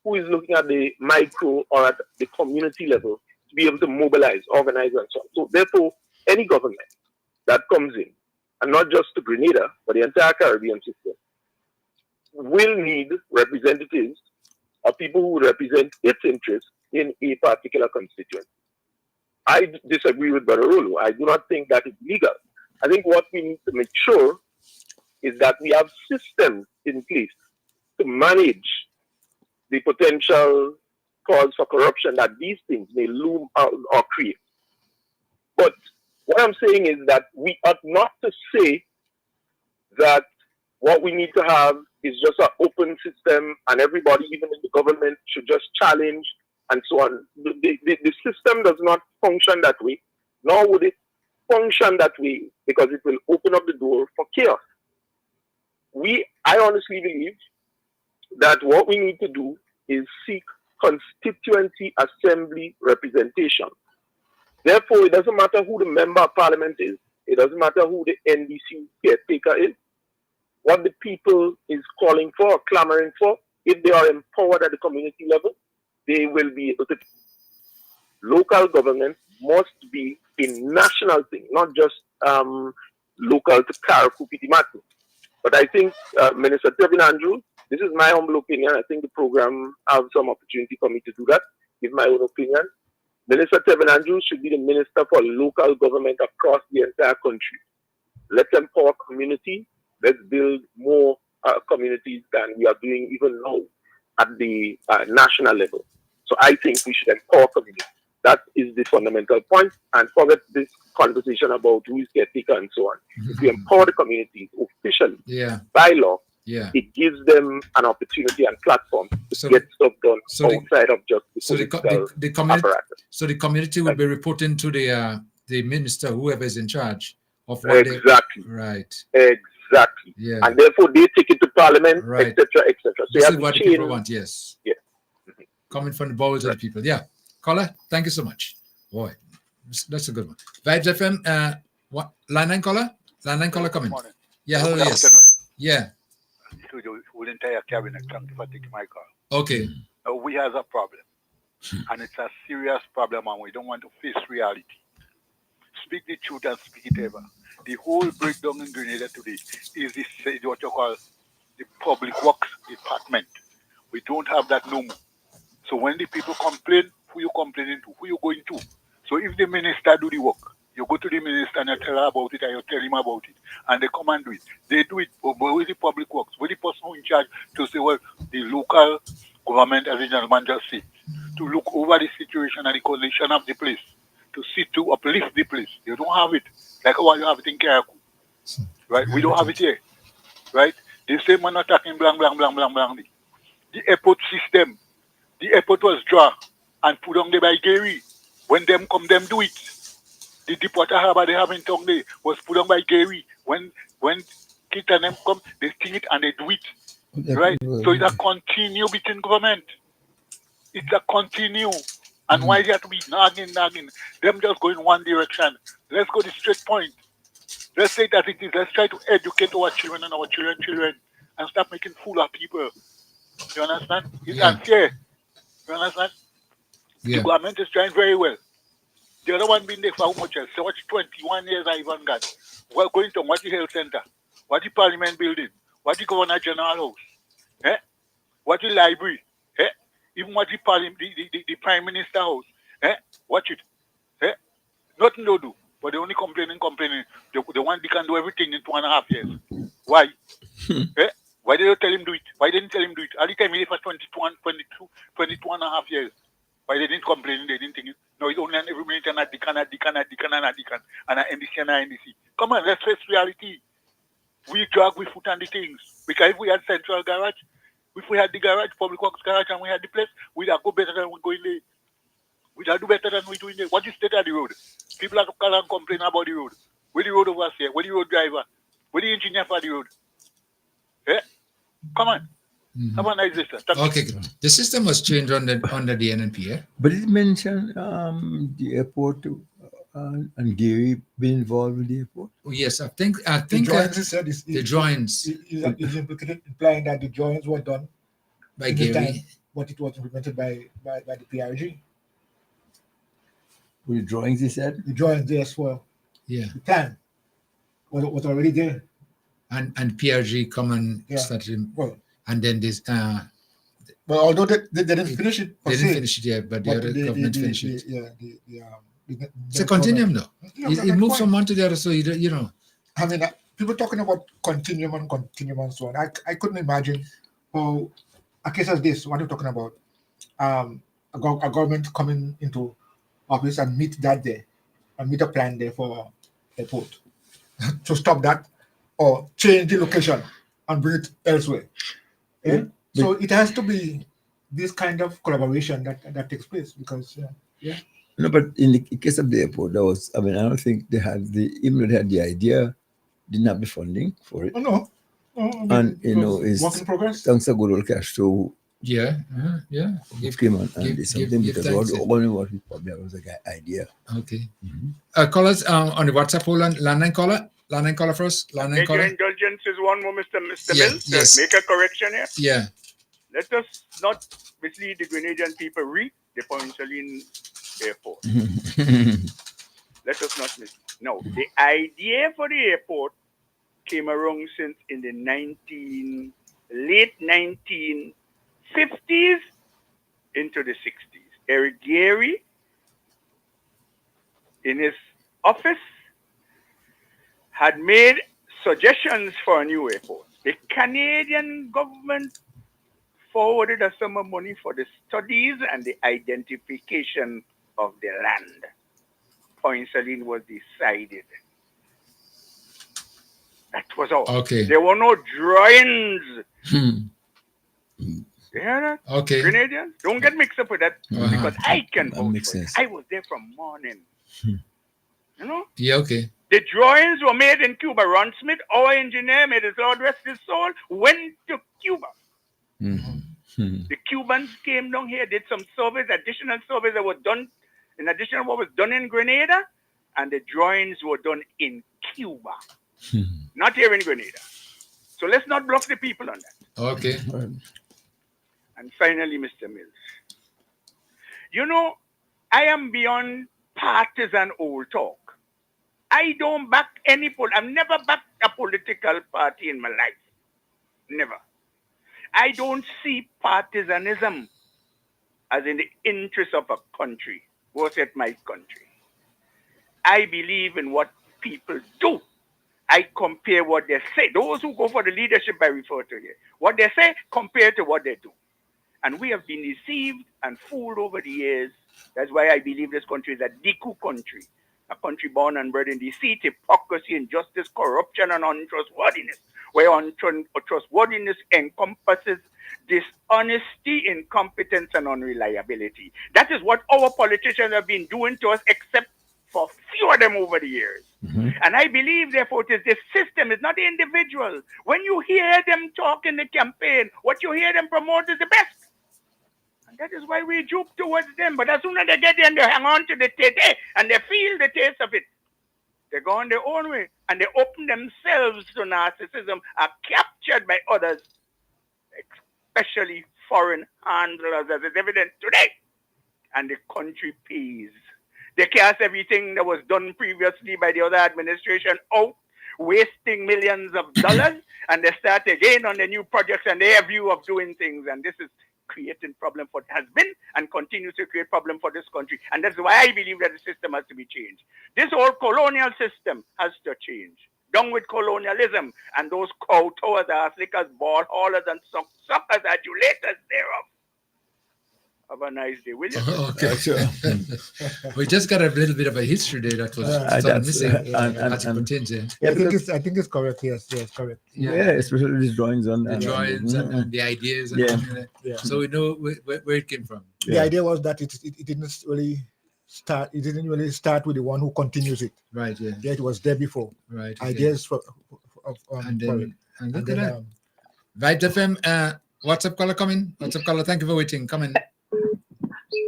[SPEAKER 14] Who is looking at the micro or at the community level to be able to mobilize, organize, and so on? So therefore, any government that comes in, and not just to Grenada, but the entire Caribbean system, will need representatives or people who represent its interests in a particular constituency. I disagree with Brother Rolo. I do not think that is legal. I think what we need to make sure is that we have systems in place to manage the potential cause for corruption that these things may loom out or create. But what I'm saying is that we ought not to say that what we need to have is just an open system and everybody, even in the government, should just challenge and so on. The system does not function that way, nor would it function that way, because it will open up the door for chaos. I honestly believe that what we need to do is seek constituency assembly representation. Therefore, it doesn't matter who the member of parliament is. It doesn't matter who the NDC caretaker is. What the people is calling for or clamoring for, if they are empowered at the community level, they will be able to. Local government must be a national thing, not just local to Karaku Pitimatu. But I think Minister Tevin Andrews, this is my humble opinion. I think the program has some opportunity for me to do that, give my own opinion. Minister Tevin Andrews should be the minister for local government across the entire country. Let's empower community. Let's build more communities than we are doing even now at the national level. So I think we should empower community. That is the fundamental point, and forget this conversation about who is caretaker and so on. If we empower the communities officially by law, it gives them an opportunity and platform to get stuff done outside of just the
[SPEAKER 6] community. So the community will be reporting to the minister, whoever is in charge of what
[SPEAKER 14] exactly. Exactly.
[SPEAKER 6] Yeah.
[SPEAKER 14] And therefore they take it to parliament, etc., etc. So
[SPEAKER 6] this is what the people want. Yes.
[SPEAKER 14] Yeah.
[SPEAKER 6] Coming from the bowels of the people. Yeah. Caller, thank you so much. Boy, that's a good one. Vibes FM, what line 9 caller? Line 9 caller coming. Yeah, hello, yes. Yeah.
[SPEAKER 17] To the whole entire cabinet, thank you for taking my call.
[SPEAKER 6] Okay.
[SPEAKER 17] We have a problem, and it's a serious problem, and we don't want to face reality. Speak the truth and speak it ever. The whole breakdown in Grenada today is this, what you call the public works department. We don't have that no more. So when the people complain, who you complaining to? Who you going to? So if the minister do the work, you go to the minister and you tell her about it and you tell him about it, and they come and do it. They do it, but with the public works, with the person who in charge to say, well, the local government, as the gentleman just said, to look over the situation and the condition of the place, to see to uplift the place. You don't have it. Like how you have it in Karaku. Right? We don't have it here. Right? They say man attacking blank. The airport system. The airport was drawn and put on there by Gary. When them come, them do it. The deep water harbor they have in town there was put on by Gary. When kids and them come, they sing it and they do it. Right? So it's a continue between government. It's a continue. And why they have to be nagging? Them just go in one direction. Let's go the straight point. Let's say that it is. Let's try to educate our children and our children and stop making fool of people. You understand? It's unfair. You understand? The government is trying very well. The other one been there for how much else? So what's 21 years I even got? We're going to what the health center, what the parliament building, what the governor general house, what the library, even what the prime minister house, watch it. Nothing to do, but they only complaining. The one they can do everything in 2.5 years. Why? Why did you tell him do it? Why didn't tell him do it? All the time he for 22.5 years. Why they didn't complain? They didn't think it. No, it's only every minute and a deacon, and an NDC and an NDC. Come on, let's face reality. We drag with foot on the things. Because if we had central garage, if we had the garage, public works garage, and we had the place, we'd have go better than we're going there. We'd have do better than we're doing there. What is state of the road? People have to call and complain about the road. Where the road overseer? Where the road driver? Where the engineer for the road? Come on. Have a nice day, sir.
[SPEAKER 6] Okay, good. The system was changed under the NNP,
[SPEAKER 2] But it mentioned the airport and Gary being involved with the airport.
[SPEAKER 6] Oh, yes, I think
[SPEAKER 7] the drawings he said
[SPEAKER 6] the drawings
[SPEAKER 7] is implying that the drawings were done
[SPEAKER 6] by Gary,
[SPEAKER 7] but it was implemented by the PRG.
[SPEAKER 2] With the drawings, he said?
[SPEAKER 7] The drawings, yes, well, the plan was already there.
[SPEAKER 6] And PRG come and started, and then this.
[SPEAKER 7] Well, although they didn't finish it.
[SPEAKER 6] They didn't finish it yet, but the other government finished it. It's a continuum, though. It moves from one to the other, so you know.
[SPEAKER 7] I mean, people talking about continuum and so on. I couldn't imagine how a case as this, what you're talking about, a government coming into office and meet that day, and meet a plan there for airport to stop that or change the location and bring it elsewhere. Yeah? So it has to be this kind of collaboration that takes place because, yeah.
[SPEAKER 2] No, but in the case of the airport, I don't think they had even though they had the idea, didn't have the funding for it.
[SPEAKER 7] Oh, no.
[SPEAKER 2] And, it's
[SPEAKER 7] work in progress.
[SPEAKER 2] thanks to good old cash to
[SPEAKER 6] yeah.
[SPEAKER 2] who came on and did something because only what we probably was an idea.
[SPEAKER 6] Okay. Callers on the WhatsApp hold on. Landline caller first. Landline
[SPEAKER 10] Your
[SPEAKER 6] caller.
[SPEAKER 10] indulgence is one more, Mr.
[SPEAKER 6] Yeah,
[SPEAKER 10] Mills.
[SPEAKER 6] yes.
[SPEAKER 10] Make a correction here.
[SPEAKER 6] Yeah.
[SPEAKER 10] Let us not mislead the Grenadian people. Read the Point Saline Airport. Let us not mislead. No, the idea for the airport came around since in the late 1950s into the 60s. Eric Gary, in his office, had made suggestions for a new airport. The Canadian government forwarded a sum of money for the studies and the identification of the land. Point Saline was decided. That was all.
[SPEAKER 6] Okay.
[SPEAKER 10] There were no drawings. You hear that?
[SPEAKER 6] Okay.
[SPEAKER 10] Grenadians? Don't get mixed up with that because I can
[SPEAKER 2] That
[SPEAKER 10] vouch
[SPEAKER 2] makes
[SPEAKER 10] for it.
[SPEAKER 2] sense.
[SPEAKER 10] I was there from morning. You know?
[SPEAKER 6] Yeah, okay.
[SPEAKER 10] The drawings were made in Cuba. Ron Smith, our engineer, may his Lord rest his soul, went to Cuba. The Cubans came down here, did some surveys, additional surveys that were done in addition to what was done in Grenada, and the drawings were done in Cuba, not here in Grenada. So let's not bluff the people on that.
[SPEAKER 6] Okay.
[SPEAKER 10] And finally, Mr. Mills, I am beyond partisan old talk. I don't back any I've never backed a political party in my life. Never. I don't see partisanism as in the interest of a country. Was it my country? I believe in what people do. I compare what they say. Those who go for the leadership I refer to here. What they say compared to what they do. And we have been deceived and fooled over the years. That's why I believe this country is a Diku country. A country born and bred in deceit, hypocrisy, injustice, corruption, and untrustworthiness. Where untrustworthiness encompasses dishonesty, incompetence, and unreliability. That is what our politicians have been doing to us, except for few of them over the years. And I believe, therefore, it is the system, it's not the individual. When you hear them talk in the campaign, what you hear them promote is the best. And that is why we droop towards them. But as soon as they get there and they hang on to the tete and they feel the taste of it, they go on their own way and they open themselves to narcissism, are captured by others, especially foreign handlers, as is evident today. And the country pays. They cast everything that was done previously by the other administration out, wasting millions of dollars, and they start again on the new projects and their view of doing things. And this is creating problem for has been and continues to create problem for this country. And that's why I believe that the system has to be changed. This whole colonial system has to change. Done with colonialism and those cow-towers, ass lickers, ball haulers, and suckers, adulators thereof. Have a nice day, will you?
[SPEAKER 6] Okay. We just got a little bit of a history there that was missing.
[SPEAKER 7] I think it's correct. Yes, correct.
[SPEAKER 2] Yeah, especially these drawings on
[SPEAKER 6] the drawings and the ideas. And so we know where it came from.
[SPEAKER 7] The idea was that it didn't really start. It didn't really start with the one who continues it.
[SPEAKER 6] Right. Yeah.
[SPEAKER 7] Yeah, it was there before.
[SPEAKER 6] Right. Okay.
[SPEAKER 7] Ideas
[SPEAKER 6] and then Right FM. WhatsApp caller coming. WhatsApp caller. Thank you for waiting. Coming.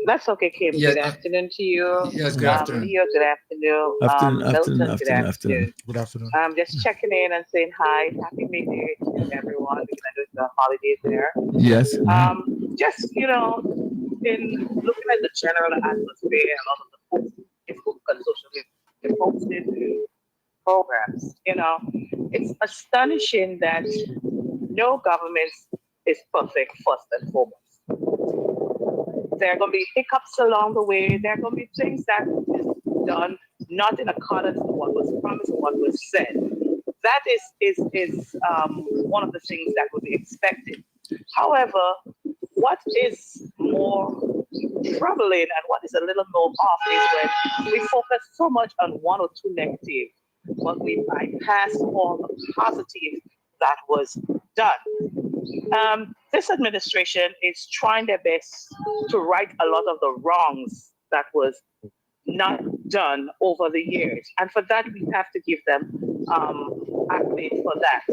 [SPEAKER 18] That's okay, Kim.
[SPEAKER 6] Yeah,
[SPEAKER 18] good afternoon to you.
[SPEAKER 6] Yes, good afternoon.
[SPEAKER 18] Leo, good afternoon.
[SPEAKER 2] Afternoon.
[SPEAKER 7] Good afternoon.
[SPEAKER 18] Just checking in and saying hi. Happy May Day to everyone because I know it's the holidays there.
[SPEAKER 2] Yes.
[SPEAKER 18] Just, in looking at the general atmosphere, a lot of the posts, Facebook and social media posted programs, it's astonishing that no government is perfect first and foremost. There are going to be hiccups along the way. There are going to be things that is done not in accordance with what was promised and what was said. That is one of the things that would be expected. However, what is more troubling and what is a little more off is when we focus so much on one or two negative, but we bypass all the positive that was done. This administration is trying their best to right a lot of the wrongs that was not done over the years. And for that, we have to give them accolades for that.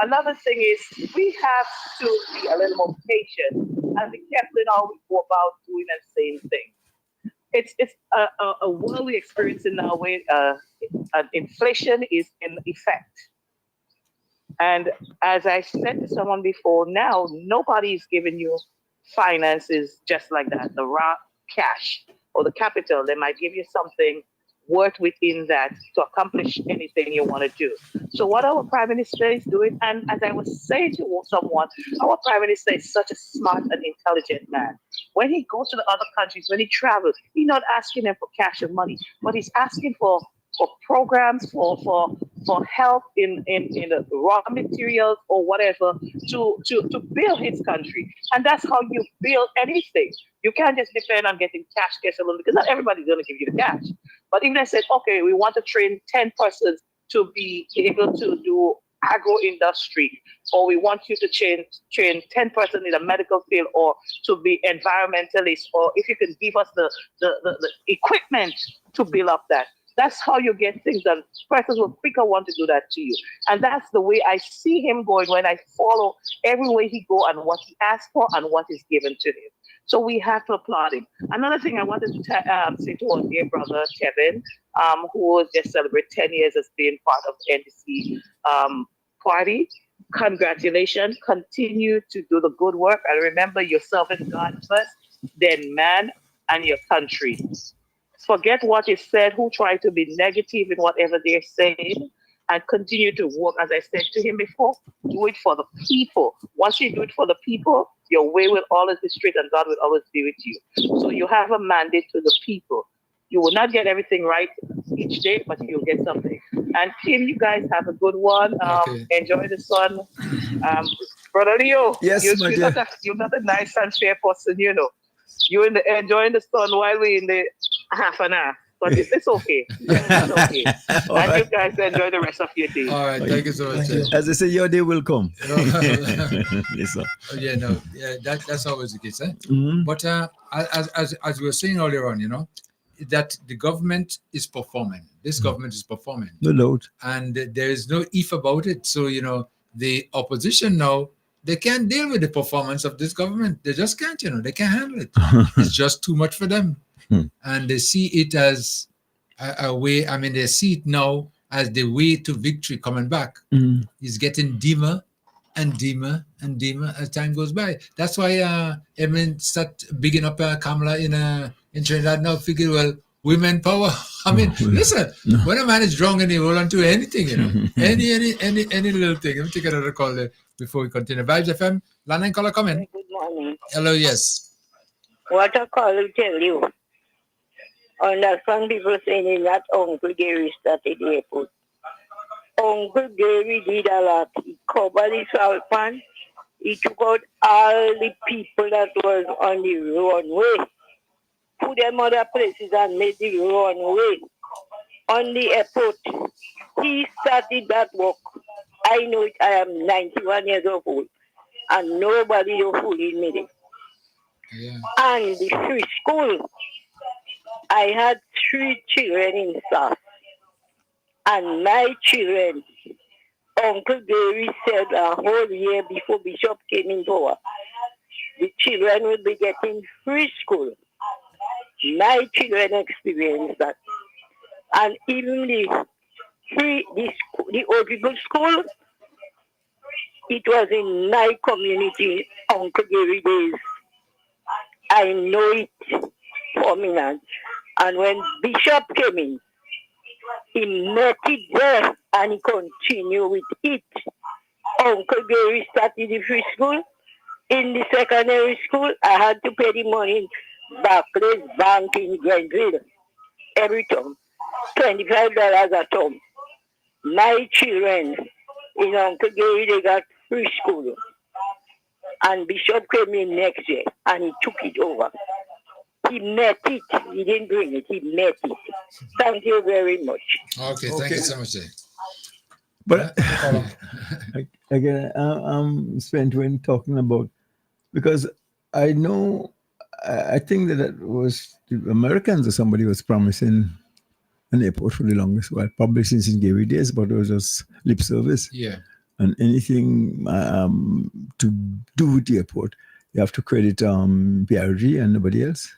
[SPEAKER 18] Another thing is we have to be a little more patient and be careful in how we go about doing and saying things. It's a world we're experiencing now where inflation is in effect. And as I said to someone before, now nobody is giving you finances just like that, the raw cash or the capital. They might give you something worth within that to accomplish anything you want to do. So what our Prime Minister is doing, and as I was saying to someone, our Prime Minister is such a smart and intelligent man. When he goes to the other countries, when he travels, he's not asking them for cash and money, but he's asking for programs, for help in the raw materials or whatever to build his country. And that's how you build anything. You can't just depend on getting cash alone, because not everybody's going to give you the cash. But if they said, okay, we want to train 10 persons to be able to do agro industry, or we want you to train 10 persons in the medical field, or to be environmentalists, or if you can give us the equipment to build up that. That's how you get things done. Persons will quicker want to do that to you. And that's the way I see him going when I follow everywhere he go and what he asks for and what is given to him. So we have to applaud him. Another thing I wanted to say to our dear brother, Kevin, who was just celebrated 10 years as being part of the NDC party. Congratulations. Continue to do the good work. And remember, you're serving God first, then man and your country. Forget what is said, who try to be negative in whatever they're saying, and continue to work. As I said to him before, do it for the people. Once you do it for the people, your way will always be straight and God will always be with you. So you have a mandate to the people. You will not get everything right each day, but you'll get something. And Kim, you guys have a good one. Enjoy the sun. Brother Leo,
[SPEAKER 2] yes,
[SPEAKER 18] you're not a nice and fair person, you know. You're enjoying the sun while we're in the half an hour. But it's okay. It's okay. And
[SPEAKER 2] right.
[SPEAKER 18] you guys enjoy the rest of your day.
[SPEAKER 6] All right, thank you so much.
[SPEAKER 2] As I say, your day will come.
[SPEAKER 6] Yes, sir. That's always the case.
[SPEAKER 2] Mm-hmm.
[SPEAKER 6] But as we were saying earlier on, you know, that the government is performing. This government is performing.
[SPEAKER 2] No doubt.
[SPEAKER 6] And there is no if about it. So, you know, the opposition now, they can't deal with the performance of this government. They just can't, you know, they can't handle it. It's just too much for them. And they see it as a way, I mean, they see it now as the way to victory coming back. It's getting dimmer and dimmer and dimmer as time goes by. That's why start bigging up Kamala in Trinidad now, figure, well, women power. I mean, listen, when a man is drunk and he will do anything, you know, any little thing. Let me take another call there before we continue. Vibes FM, Lana and caller coming.
[SPEAKER 11] Good morning.
[SPEAKER 6] Hello, yes.
[SPEAKER 11] What a call will tell you. And that some people saying that Uncle Gary started the airport. Uncle Gary did a lot. He covered his salt pan. He took out all the people that was on the runway, put them other places and made the runway on the airport. He started that work. I know it. I am 91 years old, and nobody will fully made it.
[SPEAKER 6] Yeah.
[SPEAKER 11] And the free school, I had 3 children in staff, and my children, Uncle Gary said a whole year before Bishop came in power, the children will be getting free school. My children experienced that. And even the original school, it was in my community, Uncle Gary days. I know it for me now. And when Bishop came in, he met it there and he continued with it. Uncle Gary started the free school. In the secondary school, I had to pay the money in Barclays Bank in Grenville every term, $25 a term. My children in Uncle Gary, they got free school. And Bishop came in next year and he took it over. He met it. He didn't bring it. He met it. Thank you very much.
[SPEAKER 6] Okay, thank you so much.
[SPEAKER 2] But again, I'm spent when talking about, because I know, I think that it was the Americans or somebody was promising an airport for the longest while, probably since in Gary days, but it was just lip service.
[SPEAKER 6] Yeah.
[SPEAKER 2] And anything to do with the airport, you have to credit PRG and nobody else.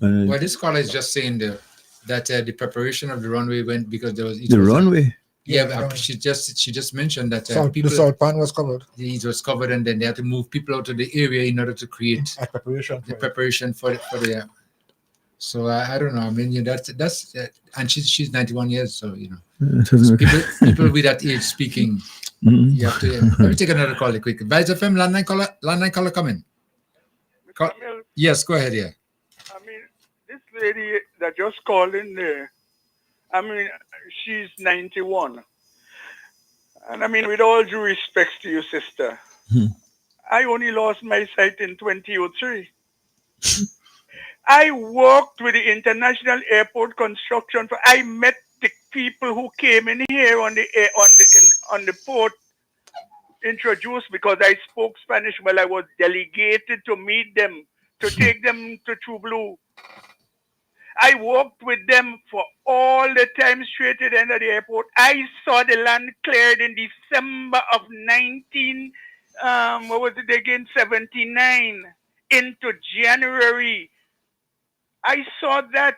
[SPEAKER 6] Well, this caller is just saying that the preparation of the runway went because there was
[SPEAKER 2] runway.
[SPEAKER 6] Yeah, she just mentioned that
[SPEAKER 7] the salt pan was covered.
[SPEAKER 6] It was covered, and then they had to move people out of the area in order to create preparation for the. So I don't know. I mean, that's and she's 91 years, so so people with that age speaking. You have to. Let me take another call quick. Vice FM landline caller coming. Yes, go ahead. Yeah.
[SPEAKER 10] I mean, this lady that just called in there, I mean, she's 91. And I mean, with all due respect to you, sister, I only lost my sight in 2003. I worked with the international airport construction. I met the people who came in here on the port, introduced because I spoke Spanish. Well, I was delegated to meet them, to take them to True Blue. I worked with them for all the time straight to the end of the airport. I saw the land cleared in December of 79 into January. I saw that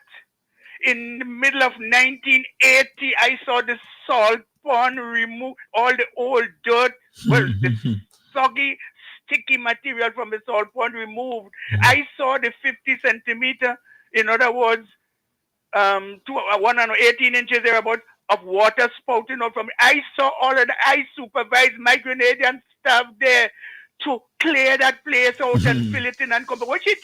[SPEAKER 10] in the middle of 1980. I saw the salt pond remove all the old dirt, the soggy, sticky material from the salt pond removed. I saw the 50 centimeter, in other words, 118 inches thereabout of water spouting out from it. I saw all of that. I supervised my Grenadian staff there to clear that place out and fill it in and come back. What she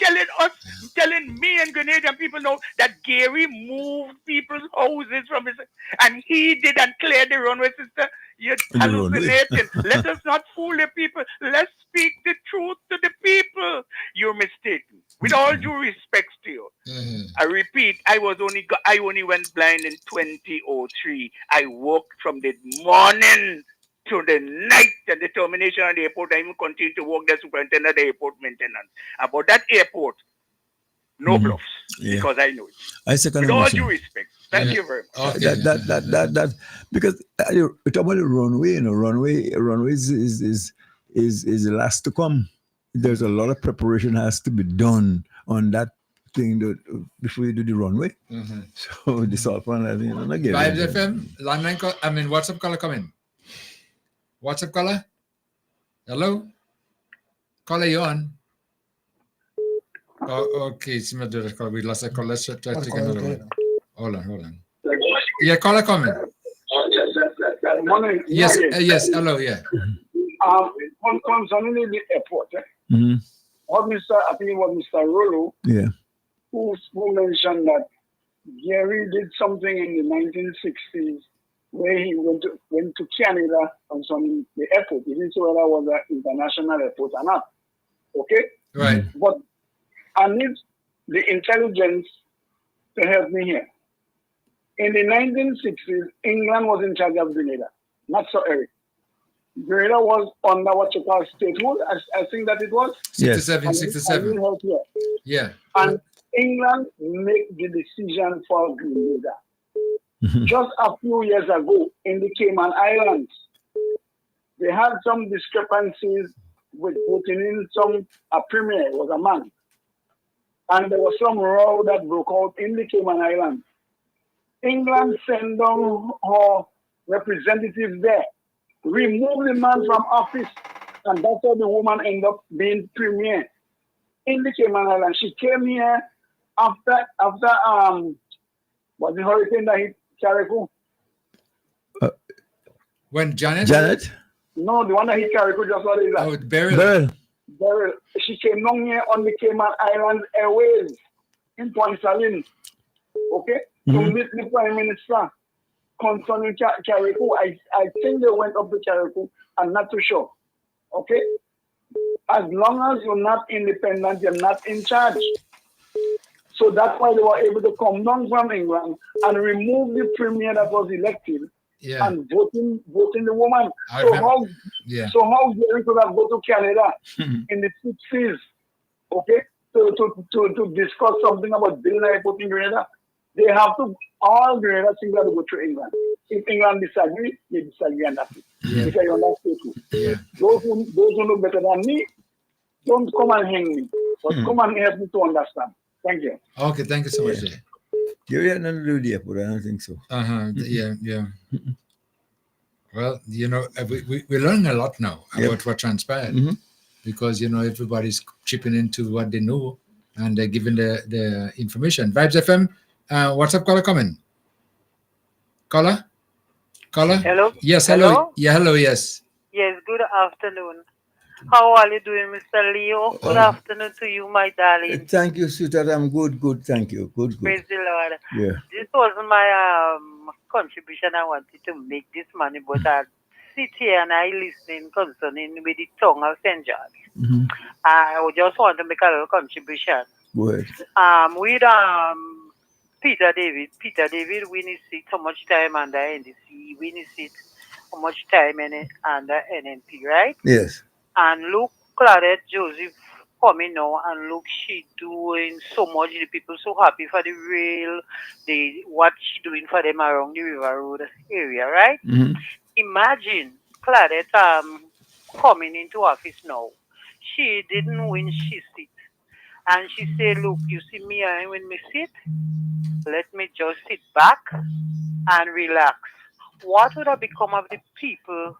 [SPEAKER 10] telling me and Grenadian people know that Gary moved people's houses from his, and he did and cleared the runway, sister. You're hallucinating. Let us not fool the people. Let's speak the truth to the people. You're mistaken. With all due respect to you, I repeat, I only went blind in 2003. I worked from the morning to the night and the termination of the airport. I even continue to work as superintendent of the airport maintenance. About that airport, no bluffs, because I know it.
[SPEAKER 2] I second
[SPEAKER 10] with all due respect. Thank you very much.
[SPEAKER 2] Okay. That because you're talking about the runway, runway is the last to come. There's a lot of preparation has to be done on that thing before you do the runway. So the salt pan, I think,
[SPEAKER 6] Vibes FM, landline call. I mean, WhatsApp caller coming. WhatsApp caller. Hello, caller, you on? Oh, okay, it's my direct call. We lost a call. Let's try to take another one. Hold on. Yeah, caller coming.
[SPEAKER 16] Morning.
[SPEAKER 6] Yes, yes. Hello, yeah.
[SPEAKER 16] Concerning the airport, what I think it was Mr. Rolo, who mentioned that Gary did something in the 1960s where he went to Canada concerning the airport. He didn't say whether it was an international airport or not. Okay?
[SPEAKER 6] Right.
[SPEAKER 16] But I need the intelligence to help me here. In the 1960s, England was in charge of Grenada, not Sir Eric. Grenada was under what you call statehood. I think that it was
[SPEAKER 6] 67, 67. Yeah.
[SPEAKER 16] And England made the decision for Grenada. Just a few years ago in the Cayman Islands, they had some discrepancies with putting in a premier, was a man. And there was some row that broke out in the Cayman Islands. England sent down her representatives there, remove the man from office, and that's how the woman ended up being premier in the Cayman Islands. She came here after was the hurricane that hit Carriacou?
[SPEAKER 6] When Janet?
[SPEAKER 16] No, the one that hit Carriacou just what is that?
[SPEAKER 6] Oh, Beryl.
[SPEAKER 16] She came down here on the Cayman Islands Airways in Point Salin. Okay? To meet the Prime Minister concerning Carriacou. I think they went up to Carriacou. I'm not too sure. Okay? As long as you're not independent, you're not in charge. So that's why they were able to come down from England and remove the premier that was elected and voting the woman. So how Jerry could have go to Canada in the 60s, okay, to discuss something about bill and put in Grenada? They have to, all Grenada things have to go through England. If England disagree, they disagree and that's it. Because you're not too. Those who know better than me, don't come and hang me, but come and help me to understand. Thank you.
[SPEAKER 6] Okay, thank you so much.
[SPEAKER 2] You had nothing to do with the airport, I don't think so.
[SPEAKER 6] Yeah. Well, we're learning a lot now about what transpired because, everybody's chipping into what they know and they're giving the information. Vibes FM, WhatsApp caller coming. Caller?
[SPEAKER 19] Hello?
[SPEAKER 6] Yes, hello. Yeah, hello, yes.
[SPEAKER 19] Yes, good afternoon. How are you doing, Mr. Leo? Good afternoon to you, my darling.
[SPEAKER 2] Thank you, sweetheart. I'm good, thank you. Good.
[SPEAKER 19] Praise the Lord.
[SPEAKER 2] Yeah.
[SPEAKER 19] This was my contribution I wanted to make this morning, but I sit here and I listening concerning with the tongue of St. John. I just want to make a little contribution.
[SPEAKER 2] Go ahead.
[SPEAKER 19] With Peter David, win his seat how much time under NDC, win his seat how much time under NNP, right?
[SPEAKER 2] Yes.
[SPEAKER 19] And look, Claudette Joseph coming now, and look, she doing so much. The people so happy for the rail, what she doing for them around the River Road area, right? Imagine Claudette coming into office now. She didn't win she seat. And she said, look, you see me, I win me seat. Let me just sit back and relax. What would have become of the people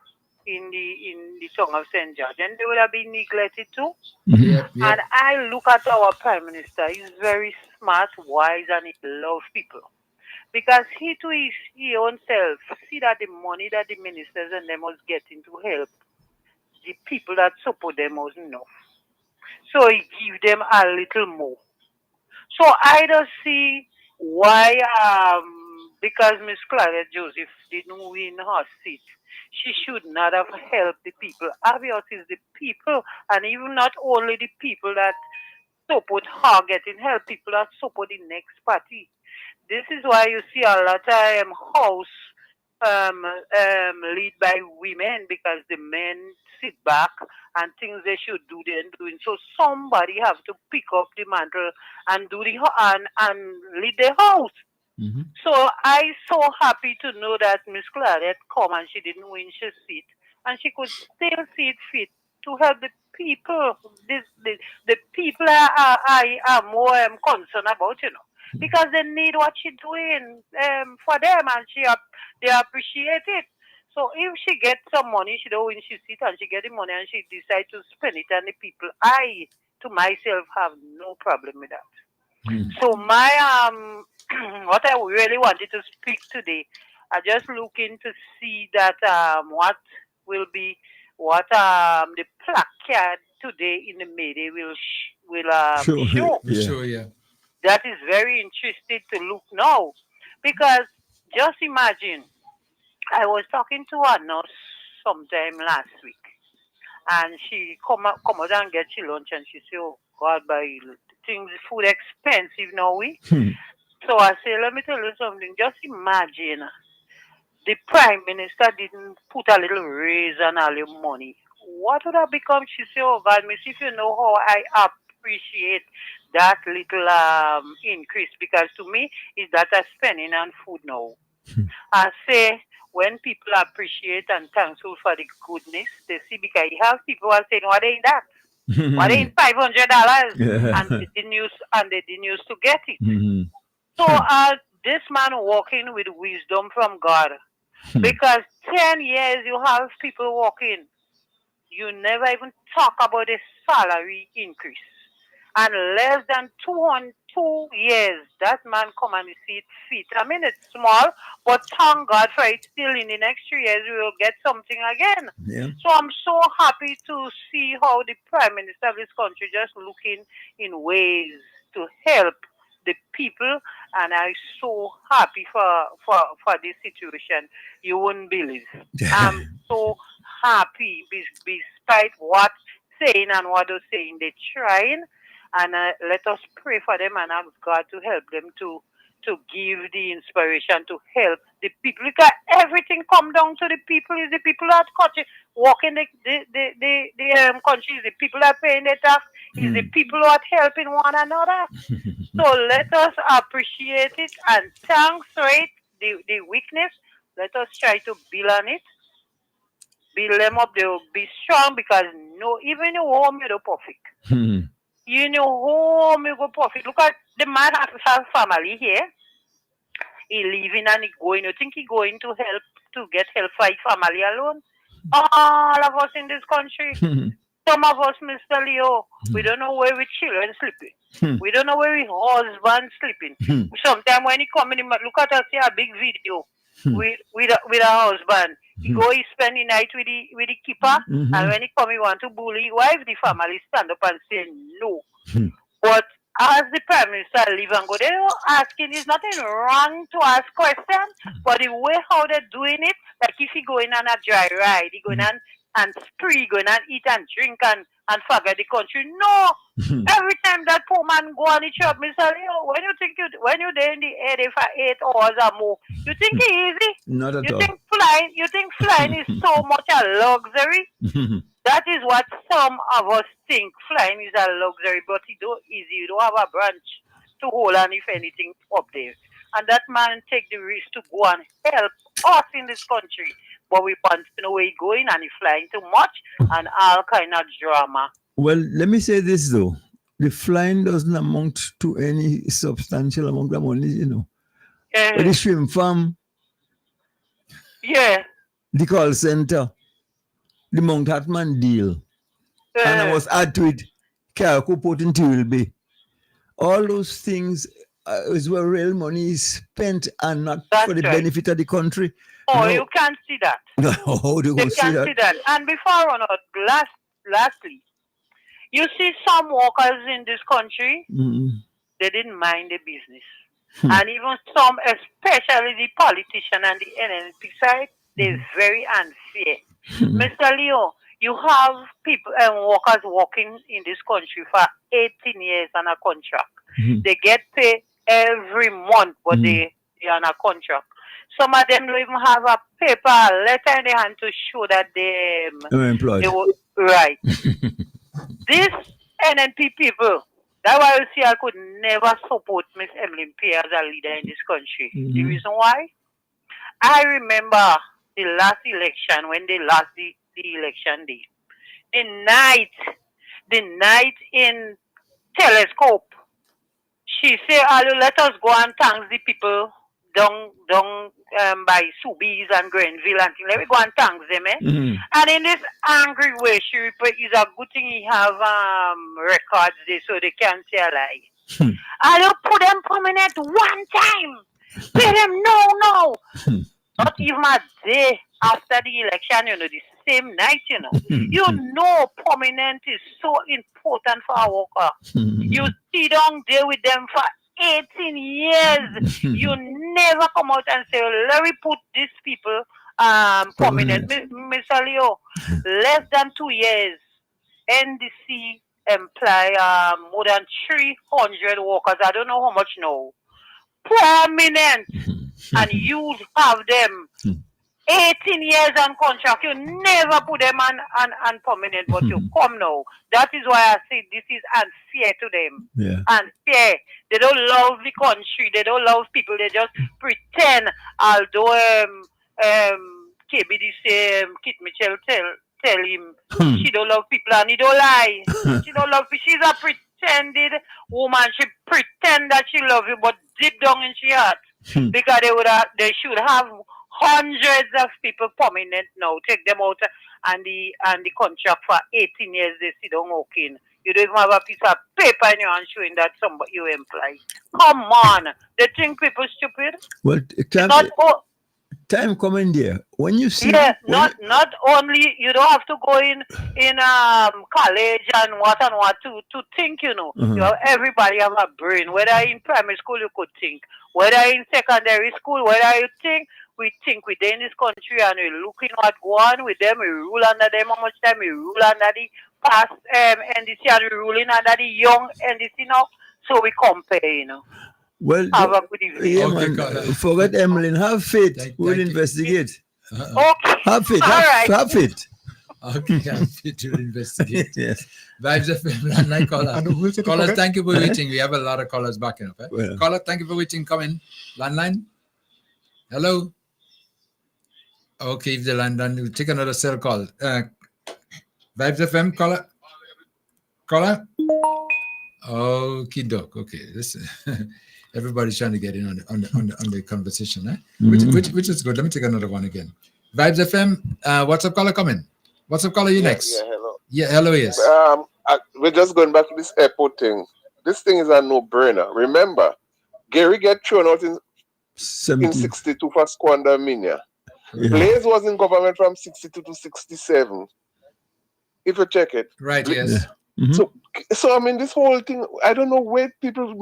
[SPEAKER 19] in the tongue of St. George? And they would have been neglected too. And I look at our Prime Minister. He's very smart, wise, and he loves people. Because he too is his own self see that the money that the ministers and them was getting to help the people that support them was enough. So he give them a little more. So I don't see why because Miss Claudette Joseph didn't win her seat, she should not have helped the people. Obviously, it's the people, and even not only the people that support her getting help, people that support the next party. This is why you see a lot of house lead by women, because the men sit back and things they should do they're doing. So somebody have to pick up the mantle and do and lead the house. So I so happy to know that Miss Claudette come and she didn't win her seat, and she could still see it fit to help the people. The people I am more concerned about, because they need what she's doing for them, and they appreciate it. So if she gets some money, she don't win she seat, and she get the money and she decide to spend it on the people, I to myself have no problem with that. So my what I really wanted to speak today, I just looking to see that what will be what the placard today in the media will show.
[SPEAKER 6] Yeah.
[SPEAKER 19] That is very interesting to look now, because just imagine, I was talking to a nurse sometime last week, and she come out and get she lunch, and she say, "Oh God, by things food expensive now we." So I say, let me tell you something. Just imagine the Prime Minister didn't put a little raise on all your money. What would have become? She say, "Oh God, miss, if you know how I appreciate that little increase, because to me is that a spending on food now." I say, when people appreciate and thankful for the goodness they see, because you have people who are saying, "What ain't that? What ain't $500?" And they didn't used to get it. So this man walking with wisdom from God, because 10 years you have people walking, you never even talk about a salary increase. And less than 2 years, that man come and see it fit. I mean, it's small, but thank God for it. Still in the next 3 years, we will get something again.
[SPEAKER 2] Yeah.
[SPEAKER 19] So I'm so happy to see how the Prime Minister of this country just looking in ways to help the people, and I'm so happy for this situation. You wouldn't believe. I'm so happy despite what saying and what they're saying. They're trying, and let us pray for them and ask God to help them to give the inspiration to help the people. Because everything come down to the people. Is the people that walk in the country. Is the people that paying the tax. Is the people who are helping one another. So let us appreciate it and thanks for it. The weakness. Let us try to build on it. Build them up. They will be strong because no, even your home you don't perfect. You know home you go perfect. Look at the man has family here. He leaving and he going. You think he going to help to get help for his family alone? All of us in this country, some of us, Mr. Leo, we don't know where we children sleeping. We don't know where we husband sleeping. Sometimes when he come in, look at us here, a big video with a husband. He go, he spend the night with the keeper, and when he come, he want to bully his wife. The family stand up and say no. But as the Prime Minister leave and go, they're asking, there's nothing wrong to ask questions, but the way how they're doing it, like if he going on a dry ride, he going on and spree, going and eat and drink and forget the country. No! Every time that poor man go on the job, Mr. Leo, when you're there in the air there for 8 hours or more, you think it's easy?
[SPEAKER 2] Not at all.
[SPEAKER 19] You think flying is so much a luxury? That is what some of us think flying is a luxury, but it's not easy. You don't have a branch to hold on if anything up there. And that man take the risk to go and help us in this country. But we want to know where he's going and he's flying too much and all kind of drama.
[SPEAKER 2] Well, let me say this though. The flying doesn't amount to any substantial amount of money, you know. But the shrimp farm, the call center, the Mount Hartman deal, and I was add to it, Carriacou Port in Tyrrell Bay. All those things is where real money is spent and not for the benefit of the country.
[SPEAKER 19] Oh, you can't see that.
[SPEAKER 2] How do you see that?
[SPEAKER 19] And before I run out, lastly, you see some workers in this country, they didn't mind the business. And even some, especially the politician and the NNP side, they're very unfair. Mr. Leo, you have people and workers working in this country for 18 years on a contract. They get paid every month, but they're on a contract. Some of them don't even have a paper, a letter in their hand to show that they
[SPEAKER 2] employed.
[SPEAKER 19] They were, right. This NNP people, that's why you see I could never support Miss Emily Pierre as a leader in this country. The reason why? I remember the last election when they lost the election day. The night in Telescope, she said, let us go and thank the people down by Sobeys and Grenville and things. Let me go and thank them, And in this angry way, she replied, it's a good thing he have records there so they can't say a lie. I'll put them permanent one time. Pay them no. Not even a day after the election, the same night, permanent is so important for our worker. You sit down there with them for 18 years. You never come out and say, let me put these people permanent. Mr. Leo, less than 2 years, NDC employ more than 300 workers. I don't know how much now. Permanent. And you have them 18 years on contract. You never put them on permanent, but you come now. That is why I say this is unfair to them. Unfair. They don't love the country. They don't love people. They just pretend. Although KBD say Kit Mitchell tell him she don't love people and he don't lie. She don't love people. She's a pretended woman. She pretend that she love you, but deep down in she heart. Because they should have hundreds of people permanent now. Take them out and the contract for 18 years they sit down working. You don't even have a piece of paper in your hand showing that somebody you employ. Come on. They think people stupid.
[SPEAKER 2] Well, time coming there. When you see
[SPEAKER 19] not only you don't have to go in college and what to think, everybody have a brain. Whether in primary school you could think, whether in secondary school, whether you think, we think we're in this country and we're looking what go on with them, we rule under them, how much time we rule under the past NDC are the ruling under the young NDC now. So we compare,
[SPEAKER 2] Well,
[SPEAKER 19] Have a good evening.
[SPEAKER 2] yeah, man. Forget Emmeline. Have faith. We'll investigate.
[SPEAKER 19] Okay.
[SPEAKER 2] Have faith.
[SPEAKER 19] All right.
[SPEAKER 2] Have faith.
[SPEAKER 6] Okay, I'm fit to investigate.
[SPEAKER 2] Yes.
[SPEAKER 6] Vibes FM landline caller.
[SPEAKER 7] And we'll take a
[SPEAKER 6] Callers,
[SPEAKER 7] pocket.
[SPEAKER 6] thank you for waiting. We have a lot of callers backing up.
[SPEAKER 2] Well.
[SPEAKER 6] Caller, thank you for waiting. Come in. Landline. Hello. Okay, if the landline, we'll take another cell call. Vibes FM caller. Caller. Okay, doc. Okay, listen. Everybody's trying to get in on the conversation, eh? Which is good. Let me take another one again. Vibes FM. What's up, caller? Come in. What's up, caller? You next.
[SPEAKER 20] Yeah, hello.
[SPEAKER 6] Yeah, hello. Yes.
[SPEAKER 20] We're just going back to this airport thing. This thing is a no-brainer. Remember, Gary get thrown out in 62 for squander minia.
[SPEAKER 2] Yeah.
[SPEAKER 20] Blaze was in government from 62 to 67. If you check it.
[SPEAKER 6] Right. Yes.
[SPEAKER 2] Yeah.
[SPEAKER 20] So I mean, this whole thing. I don't know where people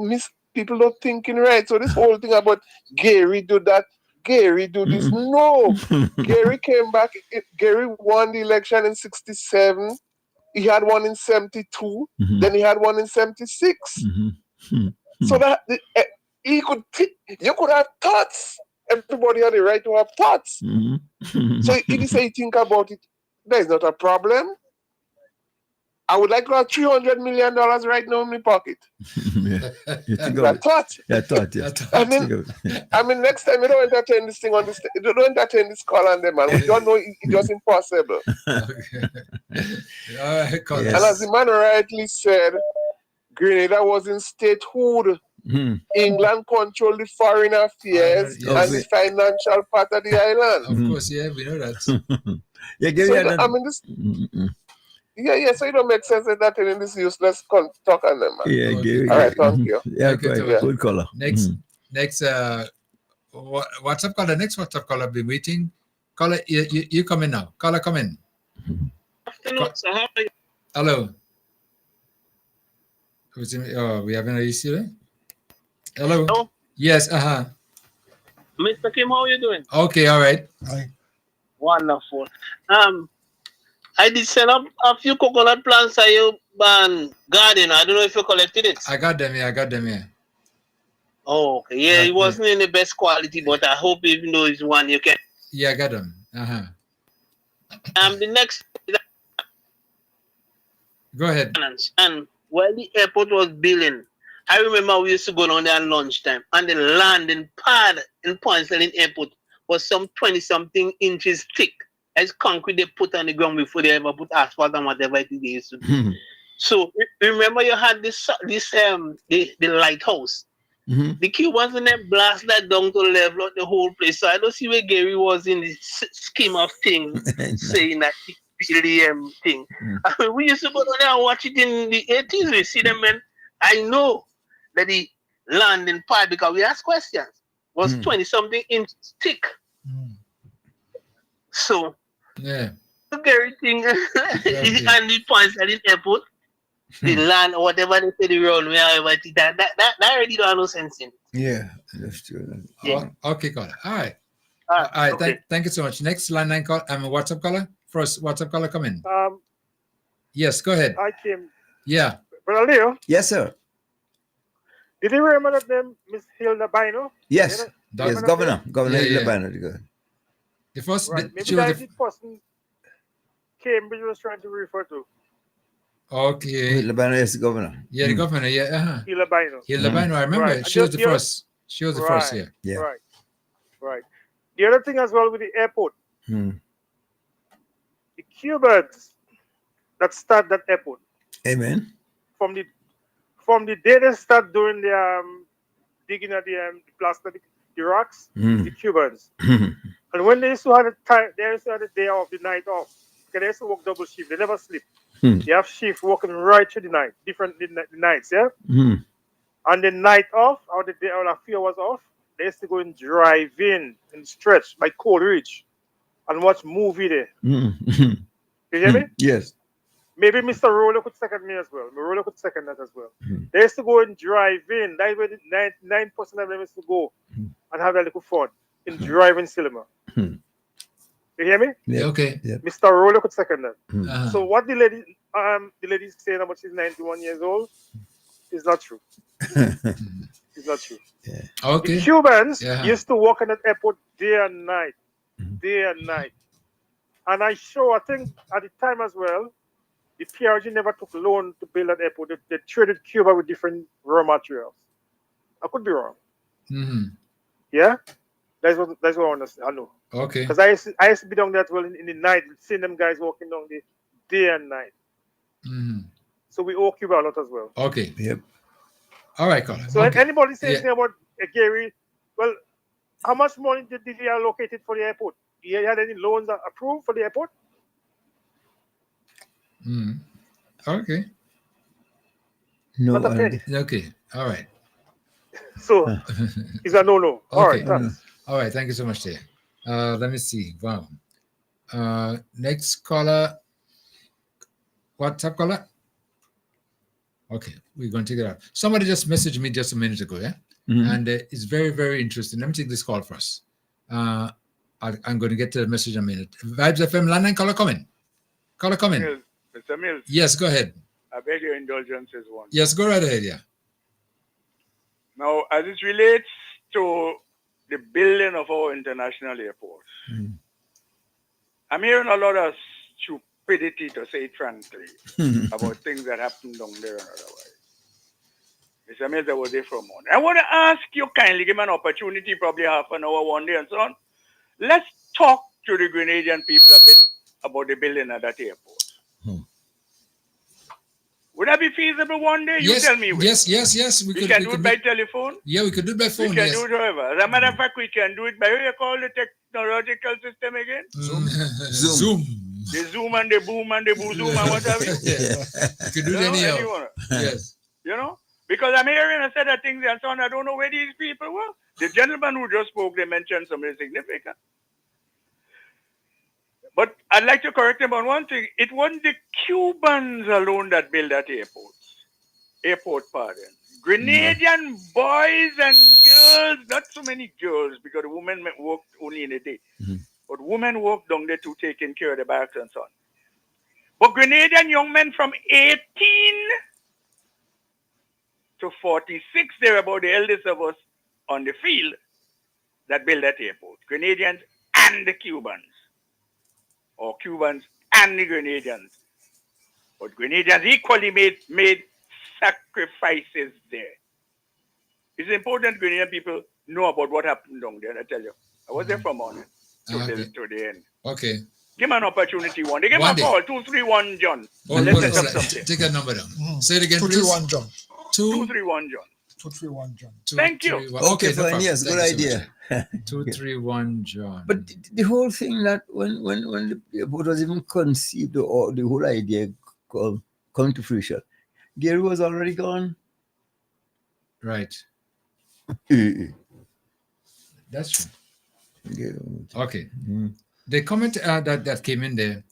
[SPEAKER 20] not thinking right. So this whole thing about Gary do that, Gary do this. No, Gary came back. Gary won the election in 67. He had one in 72. Then he had one in 76. So that he could. You could have thoughts. Everybody had the right to have thoughts. So if you say think about it, there is not a problem. I would like to have $300 million right now in my pocket.
[SPEAKER 2] I
[SPEAKER 20] thought.
[SPEAKER 2] Yeah, I thought. Yeah.
[SPEAKER 20] I mean, next time you don't entertain this thing on this. You don't entertain this call on them, man. We don't know it's just impossible.
[SPEAKER 6] All right,
[SPEAKER 20] And as the man rightly said, Grenada was in statehood. England controlled the foreign affairs and the financial part of the island.
[SPEAKER 6] Of course, yeah, we know that.
[SPEAKER 2] Yeah, Gary.
[SPEAKER 20] So, I mean, this. Yeah, so it don't make sense that in this useless talk on them, man.
[SPEAKER 2] Yeah, Gary.
[SPEAKER 20] All right, thank you.
[SPEAKER 2] Yeah, quite good caller.
[SPEAKER 6] Next, WhatsApp caller. Next WhatsApp caller been waiting. Caller, you come in now. Caller, come in.
[SPEAKER 21] Afternoon, sir. How are you?
[SPEAKER 6] Hello. Oh, we having an issue there? Hello.
[SPEAKER 21] Hello.
[SPEAKER 6] Yes.
[SPEAKER 21] Mr. Kim, how are you doing?
[SPEAKER 6] Okay. All right.
[SPEAKER 21] Wonderful. I did send up a few coconut plants at your garden. I don't know if you collected it.
[SPEAKER 6] I got them. Yeah, I got them. Yeah.
[SPEAKER 21] Oh, okay. Yeah, it wasn't in the best quality, but I hope even though it's one you can.
[SPEAKER 6] Yeah, I got them.
[SPEAKER 21] The next.
[SPEAKER 6] Go ahead.
[SPEAKER 21] And while the airport was building, I remember we used to go down there at lunchtime, and the landing pad in Point Selling Airport was some 20-something inches thick. As concrete they put on the ground before they ever put asphalt and whatever it is they used to do. So remember you had the lighthouse. The Cubans and them blast that down to level out the whole place. So I don't see where Gary was in the scheme of things saying that BLM thing. I mean, we used to go down there and watch it in the 80s. We see them, man. I know that the landing pad, because we asked questions, was 20-something inches thick. So
[SPEAKER 6] yeah,
[SPEAKER 21] the Gary thing and the points at the airport, the land or whatever they say the road, wherever that already don't have no sense in it.
[SPEAKER 2] Yeah, that's true.
[SPEAKER 21] Yeah.
[SPEAKER 6] Okay, caller. All right. All right.
[SPEAKER 21] Okay.
[SPEAKER 6] Thank you so much. Next line call. WhatsApp caller. First WhatsApp caller, come in. Yes, go ahead.
[SPEAKER 13] I came.
[SPEAKER 6] Yeah.
[SPEAKER 13] Brother Leo.
[SPEAKER 2] Yes, sir.
[SPEAKER 13] Did you remember that name, Miss Hilda Bino?
[SPEAKER 2] Yes. Yes, Governor. Governor
[SPEAKER 6] Yeah,
[SPEAKER 2] Hilda
[SPEAKER 6] yeah.
[SPEAKER 2] Bino.
[SPEAKER 6] The first,
[SPEAKER 13] Right. Maybe
[SPEAKER 6] she was
[SPEAKER 13] that's
[SPEAKER 6] the,
[SPEAKER 13] the person Cambridge was trying to refer to.
[SPEAKER 6] okay.
[SPEAKER 2] Hilda Bino is the governor.
[SPEAKER 6] Yeah, the governor. Yeah.
[SPEAKER 13] Hilda Bino.
[SPEAKER 6] Hilda Bino. I remember.
[SPEAKER 13] Right.
[SPEAKER 6] She was the
[SPEAKER 13] The other-
[SPEAKER 6] first. She was the first. Yeah.
[SPEAKER 2] Yeah.
[SPEAKER 13] Right. Right. The other thing as well with the airport, the Cubans that start that airport
[SPEAKER 2] Amen.
[SPEAKER 13] from the day they start doing the digging at the plaster, the rocks, the Cubans. And when they used to have the time, they used to have the day off, the night off. Because they used to work double shift. They never sleep. They have shift working right through the night, different the nights, yeah. And the night off, or the day, or a few hours off, they used to go and drive in and stretch by Cold Ridge and watch movie there. You hear me?
[SPEAKER 2] Yes.
[SPEAKER 13] Maybe Mr. Roller could second me as well. Roller could second that as well. They used to go and drive in. That's where the 99% of them used to go and have a little fun in driving cinema. You hear me?
[SPEAKER 6] Yeah. Okay.
[SPEAKER 2] Yeah.
[SPEAKER 13] Mr. Roller could second that. So what the lady the lady saying about she's 91 years old is not true. It's not true.
[SPEAKER 6] Okay.
[SPEAKER 13] The Cubans
[SPEAKER 6] Yeah.
[SPEAKER 13] used to work in that airport day and night, day and night. And I think at the time as well, the PRG never took loan to build that airport. They traded Cuba with different raw materials. I could be wrong. Yeah, that's what I understand. I know.
[SPEAKER 6] Okay.
[SPEAKER 13] Because I used to be down there as well in the night, seeing them guys walking down the day and night. So we owe Cuba a lot as well.
[SPEAKER 6] Okay.
[SPEAKER 2] Yep.
[SPEAKER 6] All right, Colin.
[SPEAKER 13] So
[SPEAKER 6] Okay.
[SPEAKER 13] anybody say
[SPEAKER 6] Yeah.
[SPEAKER 13] anything about Gary? Well, how much money did he allocate it for the airport? He had any loans approved for the airport?
[SPEAKER 6] Okay.
[SPEAKER 2] No.
[SPEAKER 13] Not a penny.
[SPEAKER 6] Okay. All right.
[SPEAKER 13] So it's a no-no. All right,
[SPEAKER 6] Okay.
[SPEAKER 13] thanks.
[SPEAKER 6] All right. Thank you so much, dear. Let me see. Wow. Next caller. WhatsApp caller. Okay, we're going to take it out. Somebody just messaged me just a minute ago, yeah? And it's very, very interesting. Let me take this call first. I'm going to get to the message in a minute. Vibes FM, London, caller coming. Caller coming.
[SPEAKER 10] Mr. Mills.
[SPEAKER 6] Yes, go ahead.
[SPEAKER 10] I beg your indulgence is one.
[SPEAKER 6] Yes, go right ahead, yeah.
[SPEAKER 10] Now, as it relates to the building of our international airports, I'm hearing a lot of stupidity, to say it frankly, about things that happen down there and otherwise. Mr. Mills, I was there for a moment. I want to ask you kindly, give me an opportunity, probably half an hour, one day and so on. Let's talk to the Grenadian people a bit about the building of that airport. Would that be feasible one day? You tell me.
[SPEAKER 6] Yes.
[SPEAKER 10] We can do it by telephone.
[SPEAKER 6] Yeah, we could do it by phone.
[SPEAKER 10] We can do it however. As a matter of fact, we can do it by what you call the technological system again?
[SPEAKER 6] Zoom.
[SPEAKER 10] The Zoom and the boom and the boo zoom and what have you.
[SPEAKER 6] You could do it anyhow. Yes.
[SPEAKER 10] You know? Because I'm hearing a set of things and so on. I don't know where these people were. The gentleman who just spoke, they mentioned something significant. But I'd like to correct him on one thing. It wasn't the Cubans alone that built that airport, pardon. Grenadian boys and girls, not so many girls, because the women worked only in a day. But women worked down there too, taking care of the barracks and so on. But Grenadian young men from 18 to 46, they're about the eldest of us on the field that built that airport. Grenadians and the Cubans. Or Cubans and the Grenadians. But Grenadians equally made sacrifices there. It's important Grenadian people know about what happened down there, I tell you. I was there from morning to the end.
[SPEAKER 6] Okay.
[SPEAKER 10] Give me an opportunity one day. Give me a call, 231 John.
[SPEAKER 6] Let's set up something. Take that number down. Say it again,
[SPEAKER 7] 231 John.
[SPEAKER 10] 231 John.
[SPEAKER 7] 231 John.
[SPEAKER 10] Thank you.
[SPEAKER 2] Okay, fine. Yes, good idea.
[SPEAKER 6] 231 John.
[SPEAKER 2] But the whole thing that when the airport was even conceived or the whole idea come to fruition, Gary was already gone.
[SPEAKER 6] Right. That's true. Okay. The comment that came in there,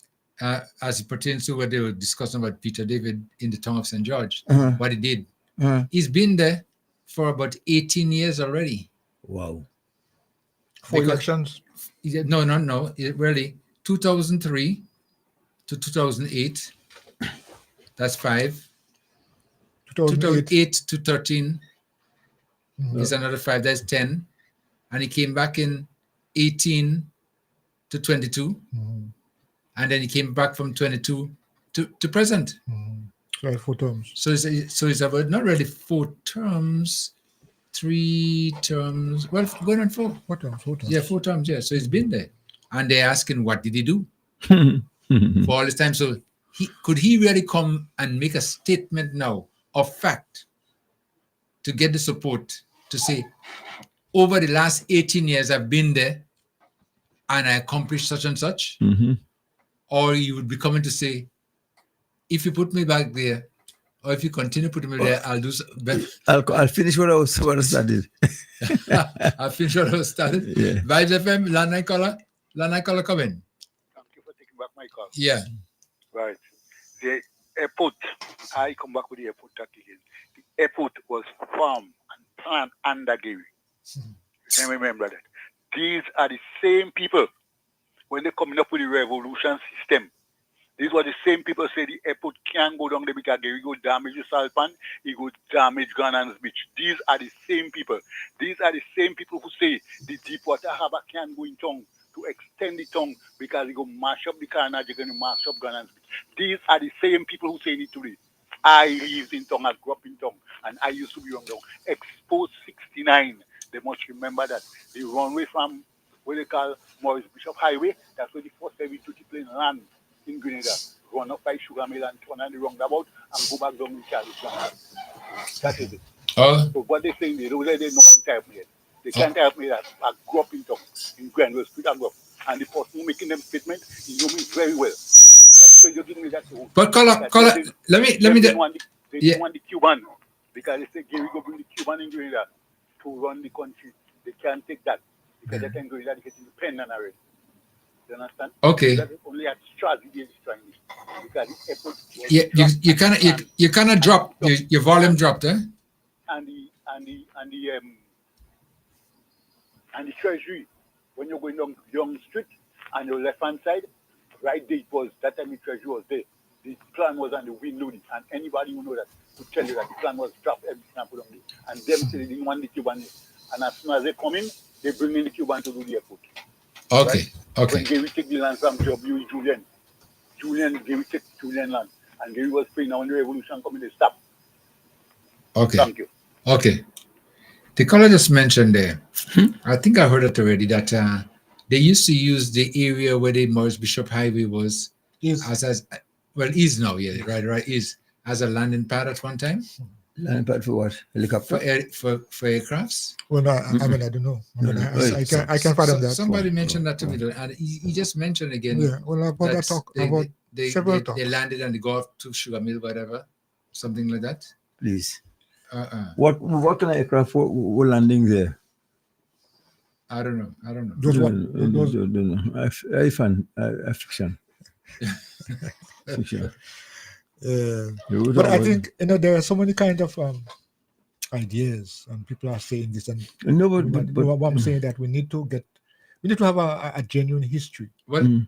[SPEAKER 6] as it pertains to what they were discussing about Peter David in the town of St. George, what he did. He's been there for about 18 years already.
[SPEAKER 2] Wow.
[SPEAKER 7] 4 elections?
[SPEAKER 6] No. Really, 2003 to 2008. That's 5. 2008 to 13 is another 5. That's 10. And he came back in 18 to 22. And then he came back from 22 to present.
[SPEAKER 7] Right, 4 terms.
[SPEAKER 6] So it's about not really 4 terms, 3 terms. Well, going on 4.
[SPEAKER 7] 4 terms. 4 terms.
[SPEAKER 6] Yeah, 4 terms. Yeah. So he's been there, and they're asking, what did he do for all this time? So could he really come and make a statement now of fact to get the support to say, over the last 18 years I've been there, and I accomplished such and such, or you would be coming to say, if you put me back there, or if you continue putting me there, I'll do better.
[SPEAKER 2] I'll finish what I started.
[SPEAKER 6] I'll finish what I was started.
[SPEAKER 2] Yeah.
[SPEAKER 6] Vibes FM, Lanai caller, come in.
[SPEAKER 17] Thank you for taking back my call.
[SPEAKER 6] Yeah.
[SPEAKER 17] Right. The airport, I come back with the airport again. The airport was formed and planned under Gary. You can remember that. These are the same people when they're coming up with the revolution system These were the same people say the airport can't go down there because they go damage the salt pan, it go damage Ghanaian's beach. These are the same people. These are the same people who say the Deepwater Harbour can't go in town to extend the tongue because it go mash up the Carnage, you're going to mash up Ghanaian's beach. These are the same people who say it today. I lived in town, I grew up in town, and I used to be on down. Expo 69, they must remember that. The runway from what they call Maurice Bishop Highway, that's where the first heavy duty plane land in Grenada. Run up by Sugar Mill and turn on the roundabout and go back down in Charlie. That is it.
[SPEAKER 6] Oh.
[SPEAKER 17] So what they're saying, they don't let them know what type me. They can't help me that I grew up in town, in Granville Street, and the person who making them statement, he know me very well. Right? So you're giving me that.
[SPEAKER 6] But color, let me.
[SPEAKER 17] They didn't want the Cuban because they say Gary go bring the Cuban in Grenada to run the country. They can't take that because they can Grenada get independent already. You understand?
[SPEAKER 6] Okay.
[SPEAKER 17] So only at strategy is trying this because the airport was
[SPEAKER 6] you kind of drop your volume dropped, eh?
[SPEAKER 17] And the treasury when you're going down Young Street on your left hand side, right there it was that time the treasury was there. The plan was on the wind loading, and anybody who know that could tell you that the plan was dropped everything and put on there. And them say they didn't want the Cuban, and as soon as they come in, they bring in the Cuban to do the airport.
[SPEAKER 6] Okay.
[SPEAKER 17] Right?
[SPEAKER 6] Okay.
[SPEAKER 17] When Gary take the land from W. Gary take Julian land, and Gary was praying now when the revolution coming, they stop.
[SPEAKER 6] Okay.
[SPEAKER 17] Thank you.
[SPEAKER 6] Okay. The caller just mentioned there. I think I heard it already that they used to use the area where the Maurice Bishop Highway was as now, yeah, right, is as a landing pad at one time.
[SPEAKER 2] Landing pad for what? Helicopter?
[SPEAKER 6] For aircrafts.
[SPEAKER 7] Well, no, I mean, I don't know. I can't fathom that.
[SPEAKER 6] Somebody mentioned that to me, and he just mentioned again.
[SPEAKER 7] Yeah, well, about that talk about several talks.
[SPEAKER 6] They landed and they go off to Sugar Mill, whatever, something like that.
[SPEAKER 2] Please. What kind of aircraft were landing there?
[SPEAKER 6] I don't know.
[SPEAKER 2] I find fiction. Fiction.
[SPEAKER 7] But I think there are so many kinds of ideas, and people are saying this, and what I'm saying that we need to have a genuine history,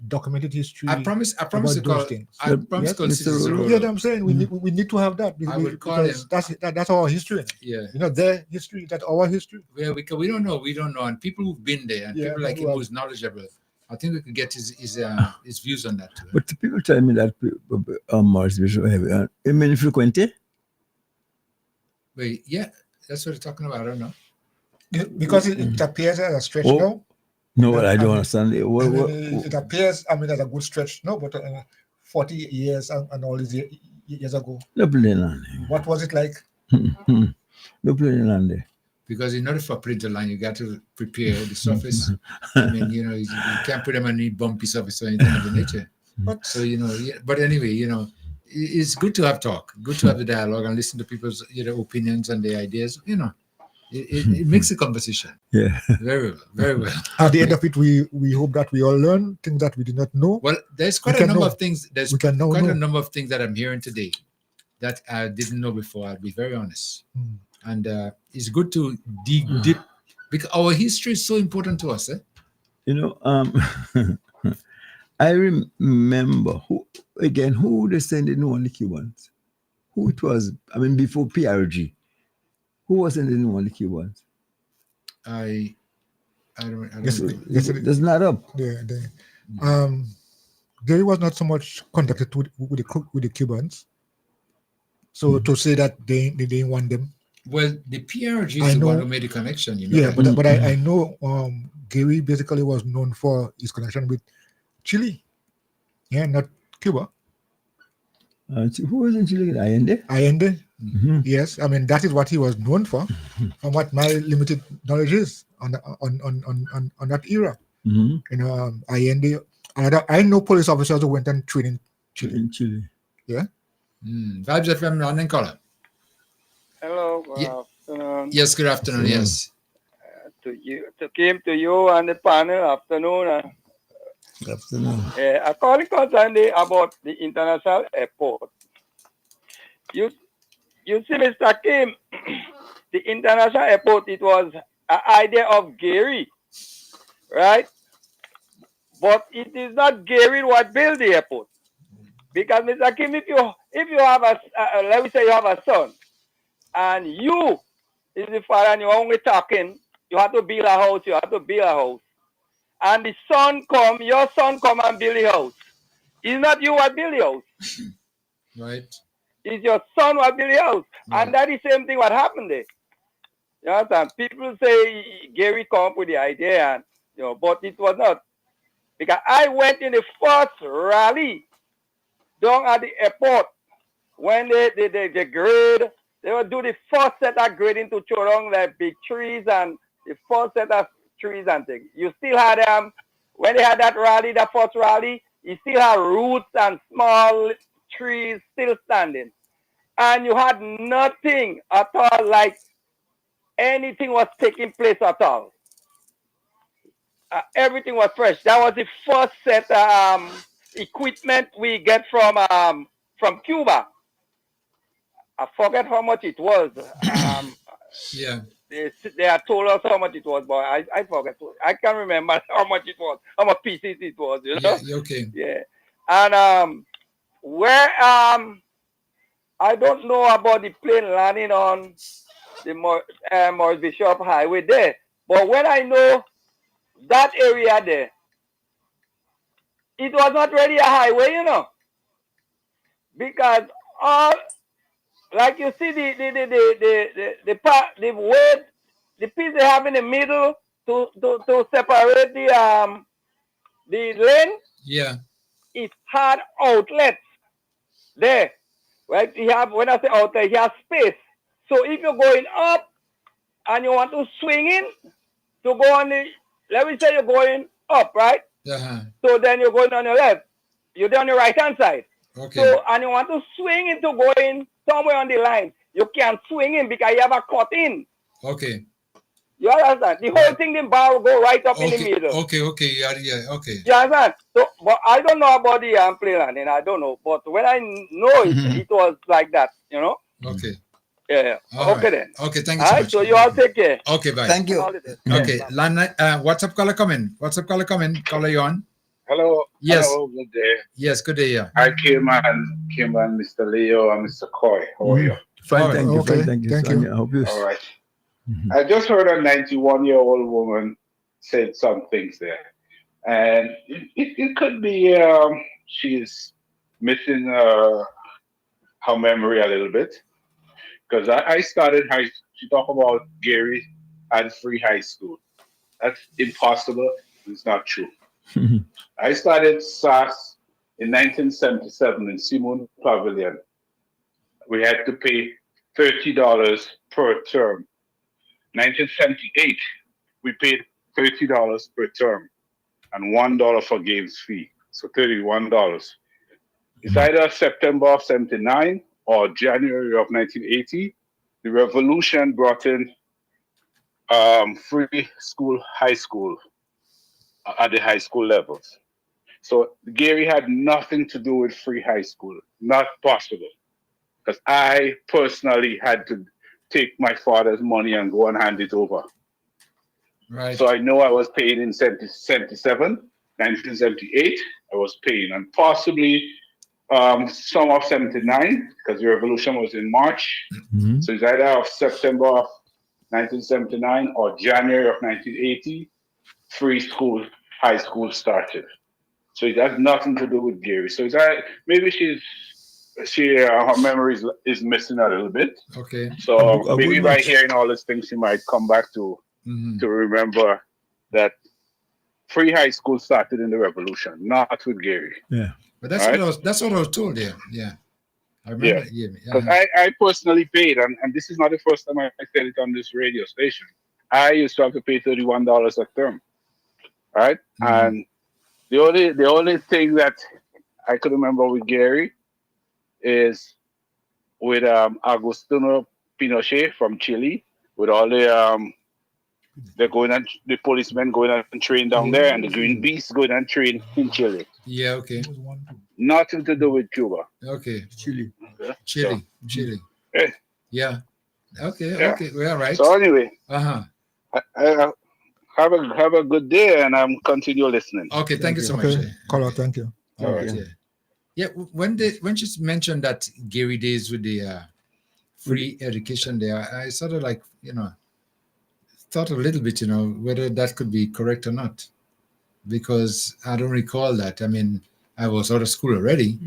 [SPEAKER 7] documented history.
[SPEAKER 6] I promise
[SPEAKER 7] to
[SPEAKER 6] call.
[SPEAKER 7] things.
[SPEAKER 6] I promise to call.
[SPEAKER 7] Yeah, I'm saying we need to have that because that's our history.
[SPEAKER 6] Yeah,
[SPEAKER 7] their history, that's our history.
[SPEAKER 6] Yeah, we don't know, and people who've been there and people like him who's knowledgeable. I think we could get his views on that too.
[SPEAKER 2] But the people tell me that Maurice Bishop Highway, many frequented.
[SPEAKER 6] Wait, yeah, that's what they're talking about. I don't know.
[SPEAKER 7] Because it appears as a stretch now.
[SPEAKER 2] No, well, I don't understand.
[SPEAKER 7] It appears, as a good stretch. No, but 40 years and all these years ago.
[SPEAKER 2] No plane land.
[SPEAKER 7] What was it like?
[SPEAKER 2] No plane land there.
[SPEAKER 6] Because in order for a printer line, you got to prepare the surface. I mean, you can't put them on any bumpy surface or anything of the nature. So, but anyway, it's good to have talk, good to have the dialogue and listen to people's opinions and their ideas. It makes a conversation.
[SPEAKER 2] Yeah.
[SPEAKER 6] Very well. Very well.
[SPEAKER 7] At the end of it, we hope that we all learn things that we did not know.
[SPEAKER 6] Well, there's quite a number of things. There's quite a number of things that I'm hearing today that I didn't know before. I'll be very honest. And it's good to dig deep because our history is so important to us.
[SPEAKER 2] I remember who descended on the Cubans? Who it was? I mean, before PRG. Who was in the Cubans?
[SPEAKER 6] I don't
[SPEAKER 2] That's not up.
[SPEAKER 7] Gary was not so much contacted with the Cubans. So to say that they didn't want them.
[SPEAKER 6] Well, the PRG is the one who made the connection,
[SPEAKER 7] Yeah, but I know Gary basically was known for his connection with Chile. Yeah, not Cuba.
[SPEAKER 2] Who was in Chile?
[SPEAKER 7] Allende. Yes, I mean that is what he was known for, from what my limited knowledge is on that era. Allende. I know police officers who went and trained in Chile. Yeah.
[SPEAKER 6] Vibes FM London caller.
[SPEAKER 3] Hello, good afternoon.
[SPEAKER 6] Yes, good afternoon. Yes.
[SPEAKER 3] To you and the panel. Afternoon.
[SPEAKER 2] Afternoon.
[SPEAKER 3] I call it concern about the international airport. You see, Mr. Kim, the international airport, it was an idea of Gary, right? But it is not Gary what built the airport. Because Mr. Kim, if you have let me say you have a son, and you is the father and you're only talking, you have to build a house, and your son come and build the house. It's not you who build the house.
[SPEAKER 6] Right.
[SPEAKER 3] It's your son who build the house. Right. And that is the same thing what happened there. You understand? People say Gary come up with the idea, and but it was not. Because I went in the first rally down at the airport when they grade, they will do the first set of grading to show down like big trees and the first set of trees and things. You still had when they had that rally, the first rally, you still had roots and small trees still standing. And you had nothing at all like anything was taking place at all. Everything was fresh. That was the first set equipment we get from Cuba. I forget how much it was.
[SPEAKER 6] Yeah.
[SPEAKER 3] They had told us how much it was, but I forget. I can't remember how much it was, how much pieces it was. You know?
[SPEAKER 6] Yeah. Okay.
[SPEAKER 3] Yeah. And where I don't know about the plane landing on the Morris Bishop Highway there, but when I know that area there, it was not really a highway, because all like you see the way the piece they have in the middle to separate the lane.
[SPEAKER 6] Yeah.
[SPEAKER 3] It had outlets there, right? You have, when I say outlet, you have space. So if you're going up and you want to swing in to go on let me say you're going up, right?
[SPEAKER 6] Uh-huh.
[SPEAKER 3] So then you're going on your left. You're on your right hand side.
[SPEAKER 6] Okay.
[SPEAKER 3] So, and you want to swing into going somewhere on the line. You can't swing in because you have a cut in.
[SPEAKER 6] Okay.
[SPEAKER 3] You understand? The whole thing, the bar will go right up in the middle.
[SPEAKER 6] Okay. Yeah. Okay.
[SPEAKER 3] You understand? So, but I don't know about the play landing. I don't know. But when I know it, it was like that,
[SPEAKER 6] Okay.
[SPEAKER 3] Yeah.
[SPEAKER 6] All
[SPEAKER 3] okay
[SPEAKER 6] right.
[SPEAKER 3] then.
[SPEAKER 6] Okay. Thank you
[SPEAKER 3] All
[SPEAKER 6] so
[SPEAKER 3] right.
[SPEAKER 6] much.
[SPEAKER 3] So you all take care.
[SPEAKER 6] Okay. Bye.
[SPEAKER 2] Thank you.
[SPEAKER 6] Okay. WhatsApp caller coming. Caller you on?
[SPEAKER 5] Hello.
[SPEAKER 6] Yes.
[SPEAKER 5] Hello, good day.
[SPEAKER 6] Yes. Good day. Yeah.
[SPEAKER 5] I came on, Mr. Leo and Mr. Coy. How are you?
[SPEAKER 2] Fine, thank you. Fine, thank you. Sonia. I hope you.
[SPEAKER 5] All right. I just heard a 91-year-old woman said some things there. And it could be she's missing her memory a little bit. Because I started she talked about Gary and free high school. That's impossible. It's not true. I started SAS in 1977 in Simon Pavilion. We had to pay $30 per term. 1978, we paid $30 per term and $1 for games fee, so $31. It's either September of 79 or January of 1980. The revolution brought in free school, high school at the high school levels. So Gary had nothing to do with free high school, not possible. Because I personally had to take my father's money and go and hand it over.
[SPEAKER 6] Right.
[SPEAKER 5] So I know I was paying in 1977, 1978, I was paying, and possibly some of 79, because the revolution was in March. So it's either of September of 1979 or January of 1980, free school, high school started. So it has nothing to do with Gary. So it's maybe her memory is missing a little bit.
[SPEAKER 6] Okay.
[SPEAKER 5] So maybe by hearing all these things, she might come back to remember that free high school started in the revolution, not with Gary.
[SPEAKER 2] Yeah.
[SPEAKER 6] But that's what I was told there. Yeah. I remember.
[SPEAKER 5] Yeah. Because I personally paid, and this is not the first time I said it on this radio station. I used to have to pay $31 a term. Right? And the only thing that I could remember with Gary is with Agustino Pinochet from Chile, with all the policemen going and train down there, and the Green Beasts going and train in Chile.
[SPEAKER 6] Yeah, okay.
[SPEAKER 5] Nothing to do with Cuba.
[SPEAKER 6] Okay.
[SPEAKER 2] Chile.
[SPEAKER 6] Chile. Yeah. Okay.
[SPEAKER 5] Yeah.
[SPEAKER 6] Okay. Well, all right.
[SPEAKER 5] So anyway, have a good day, and continue listening.
[SPEAKER 6] Okay. Thank you so much.
[SPEAKER 7] Okay. Caller, thank you.
[SPEAKER 6] All right. Yeah. Yeah, when she mentioned that Gary days with the free education there, I sort of like, thought a little bit, whether that could be correct or not, because I don't recall that. I mean, I was out of school already,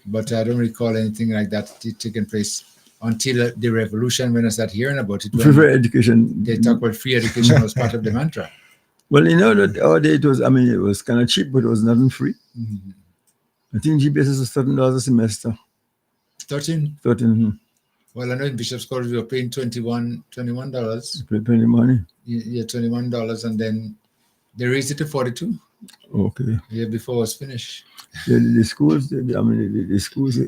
[SPEAKER 6] but I don't recall anything like that taking place until the revolution, when I started hearing about it.
[SPEAKER 2] Free education.
[SPEAKER 6] They talk about free education was part of the mantra.
[SPEAKER 2] Well, that our day it was kind of cheap, but it was nothing free.
[SPEAKER 6] Mm-hmm.
[SPEAKER 2] I think GPS is $13 a semester.
[SPEAKER 6] 13?
[SPEAKER 2] 13.
[SPEAKER 6] Well, I know in Bishop's College we were paying $21.
[SPEAKER 2] Plenty money.
[SPEAKER 6] Yeah, $21, and then they raised it to 42.
[SPEAKER 2] Okay.
[SPEAKER 6] Yeah, before it was finished.
[SPEAKER 2] The schools, the schools,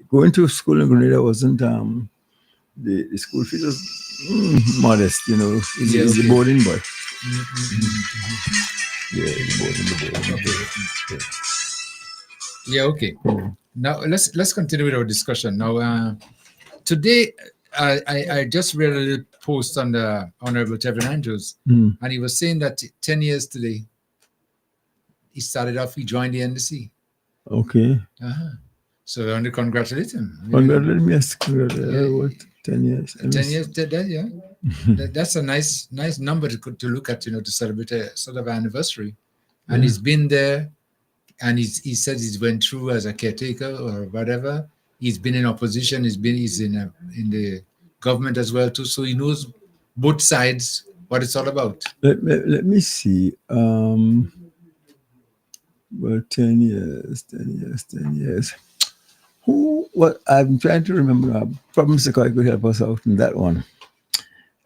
[SPEAKER 2] going to school in Grenada wasn't, the school fees was modest, It's the boarding boy. Yeah, the boarding.
[SPEAKER 6] Yeah, okay. Now let's continue with our discussion. Now, today I just read a little post on the Honorable Tevin Andrews, and he was saying that 10 years today, he joined the NDC.
[SPEAKER 2] Okay.
[SPEAKER 6] So I want to congratulate him.
[SPEAKER 2] Congratulate me, yes. What, 10 years?
[SPEAKER 6] 10 years, yeah. That's a nice number to look at, to celebrate a sort of anniversary. And he's been there, and he said he's went through as a caretaker or whatever. He's been in opposition. He's in the government as well too. So he knows both sides, what it's all about.
[SPEAKER 2] Let me see. Well, 10 years. What I'm trying to remember. Probably Mr. Coy could help us out in that one.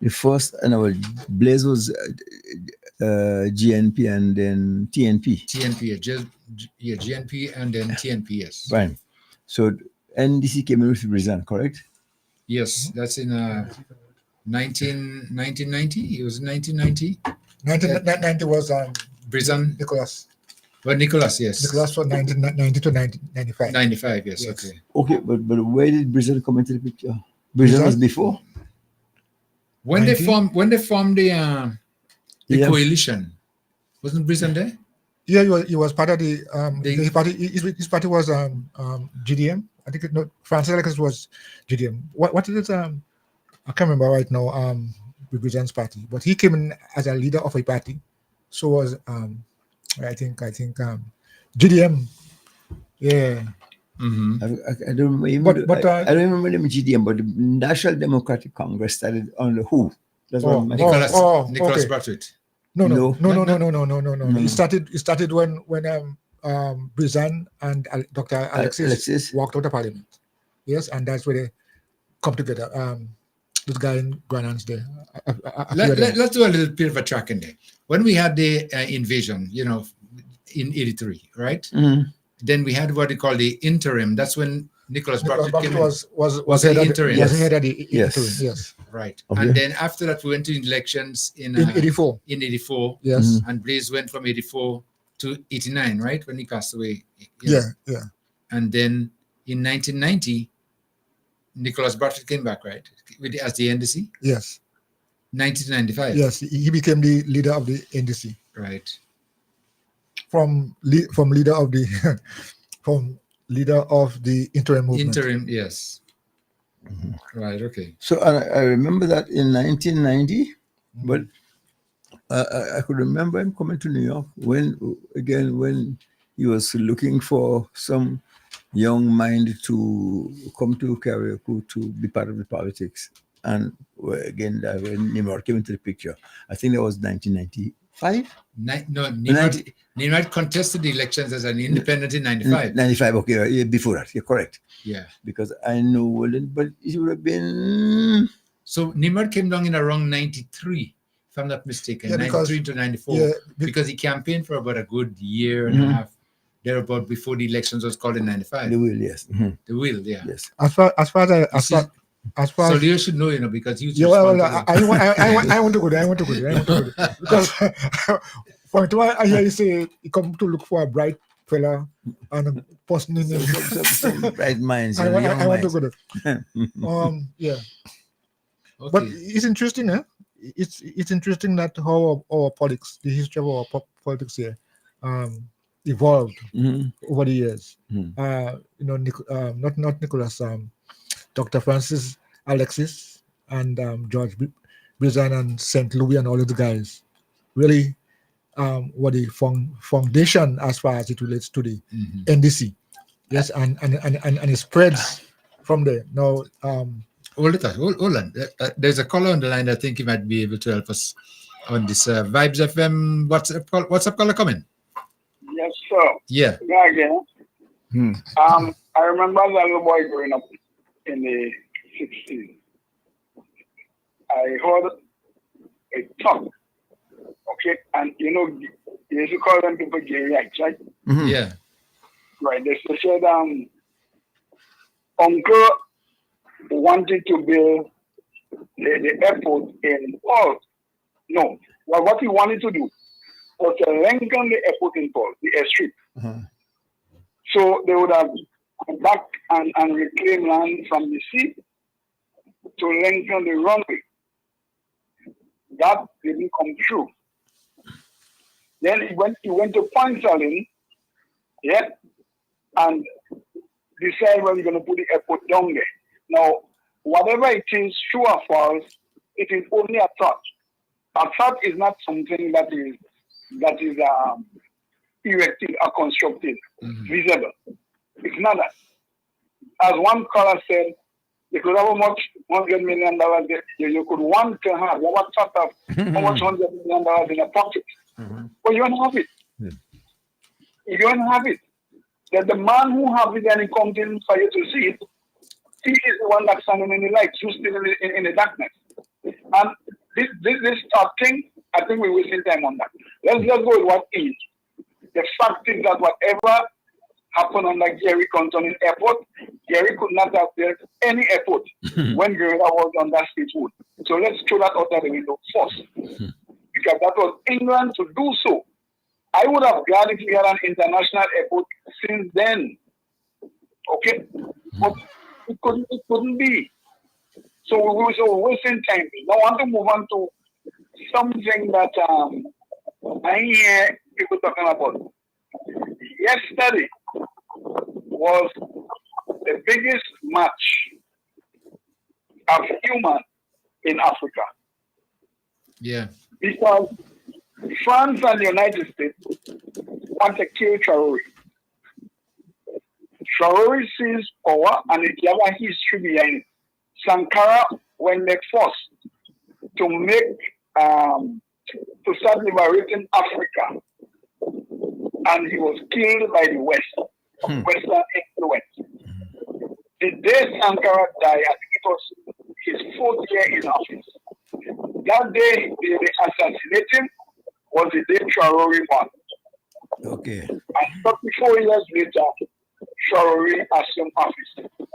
[SPEAKER 2] The first, Blaze was GNP and then TNP.
[SPEAKER 6] GNP and then TNP, yes.
[SPEAKER 2] Fine. So NDC came in with Brizan, correct?
[SPEAKER 6] Yes, that's in 1990. It was 1990.
[SPEAKER 7] 1990 was
[SPEAKER 6] Brizan.
[SPEAKER 7] Nicholas.
[SPEAKER 6] Well, Nicholas, yes.
[SPEAKER 7] Nicholas was 1990 to 1995.
[SPEAKER 6] 95, yes. Okay.
[SPEAKER 2] Okay, but where did Brizan come into the picture? Brizan was before.
[SPEAKER 6] When they formed the coalition, wasn't Brizan there?
[SPEAKER 7] Yeah, he was part of the party. His party was GDM. I think Francis Alexis was GDM. What is it? I can't remember right now. With Brizan's party, but he came in as a leader of a party. So was I think GDM. Yeah.
[SPEAKER 2] Mm-hmm. I don't remember. I don't remember them GDM, but the National Democratic Congress started on the who? That's what
[SPEAKER 6] Nicholas
[SPEAKER 7] okay.
[SPEAKER 6] Bartlett.
[SPEAKER 7] No. It started when Brizan and Dr. Alexis walked out of Parliament. Yes, and that's where they come together. This guy in Granans there.
[SPEAKER 6] Let's do a little bit of a track in there. When we had the invasion, in 83, right?
[SPEAKER 2] Mm-hmm.
[SPEAKER 6] Then we had what they call the interim. That's when Nicholas Bartlett came in.
[SPEAKER 7] was
[SPEAKER 6] the interim.
[SPEAKER 7] Was head of the interim, yes.
[SPEAKER 6] Right.
[SPEAKER 2] Okay.
[SPEAKER 6] And then after that, we went to elections in
[SPEAKER 7] 84.
[SPEAKER 6] In 84.
[SPEAKER 7] Yes.
[SPEAKER 2] Mm-hmm.
[SPEAKER 6] And Blaze went from 84 to 89, right? When he passed away.
[SPEAKER 7] Yeah.
[SPEAKER 6] And then in 1990, Nicholas Bartlett came back, right? As the NDC?
[SPEAKER 7] Yes.
[SPEAKER 6] 1995.
[SPEAKER 7] Yes, he became the leader of the NDC.
[SPEAKER 6] Right.
[SPEAKER 7] From leader of the interim movement.
[SPEAKER 6] Interim, yes. Mm-hmm. Right. Okay.
[SPEAKER 2] So I remember that in 1990, but I could remember him coming to New York when he was looking for some young mind to come to Carriacou to be part of the politics. And again, when Nimrod came into the picture, I think that was 1995.
[SPEAKER 6] Nimrod contested the elections as an independent in 95.
[SPEAKER 2] 95, okay, before that, you're correct.
[SPEAKER 6] Yeah.
[SPEAKER 2] Because I know, but it would have been...
[SPEAKER 6] So Nimrod came down in around 93, if I'm not mistaken, 93 to 94, because he campaigned for about a good year and a half. Thereabout before the elections was called in 95.
[SPEAKER 2] The will, yes. Mm-hmm.
[SPEAKER 6] The will, yeah.
[SPEAKER 2] Yes.
[SPEAKER 7] As far
[SPEAKER 6] so you should know, because you.
[SPEAKER 7] Yeah, I want to go there. Because for I hear you say you come to look for a bright fella and a person in
[SPEAKER 2] some bright minds.
[SPEAKER 7] I want to go there. Yeah. Okay. But it's interesting, huh? It's interesting that how our politics, the history of our politics here. evolved over the years. Not Nicholas, Dr. Francis Alexis and George Bizan and St. Louis and all of the guys really were the foundation as far as it relates to the NDC. Yes, and it spreads from there. Now,
[SPEAKER 6] hold on. There's a caller on the line. I think he might be able to help us on this Vibes FM. What's up caller coming?
[SPEAKER 16] Yes, sir.
[SPEAKER 6] Yeah.
[SPEAKER 16] Yeah, again. I remember as a little boy growing up in the 60s. I heard a talk. Okay, and you used to call them people geriacs, right?
[SPEAKER 6] Yeah.
[SPEAKER 16] Right. They said Uncle wanted to build the airport in Paul. No. Well, what he wanted to do was to lengthen the airport in Paul, the airstrip. So they would have gone back and reclaim land from the sea to lengthen the runway. That didn't come true. Then he went to Pansalin, yeah, and decided where we're going to put the airport down there. Now, whatever it is, true or false, it is only a thought. A thought is not something that is erected or constructed, visible. It's not that. As one caller said, you could have how much $100 million you could want to have. What thought of how much $100 million in a pocket? But you don't have it. You don't have it. That the man who has it and he comes in for you to see it, he is the one that's standing in the light, you still in the darkness. And this thought thing, I think we're wasting time on that. Let's just go with what is. The fact is that whatever happened on the Gary Compton Airport, Gary could not have built any airport when Guerrilla was on that state road. So let's throw that out of the window first. Because that was England to do so. I would have glad if we had an international airport since then. Okay? But it couldn't be. So we're wasting time. Now I want to move on to something that I hear people talking about. Yesterday was the biggest match of human in Africa.
[SPEAKER 6] Yeah.
[SPEAKER 16] Because France and the United States want to kill Traore. Traore seized power and it has a history behind it. Sankara, when they forced to make to start liberating Africa, and he was killed by the West, Western influence. The day Sankara died, I think it was his 4th year in office. That day they assassinated him was the day Traore won.
[SPEAKER 2] Okay.
[SPEAKER 16] And 34 years later, Traore assumed office.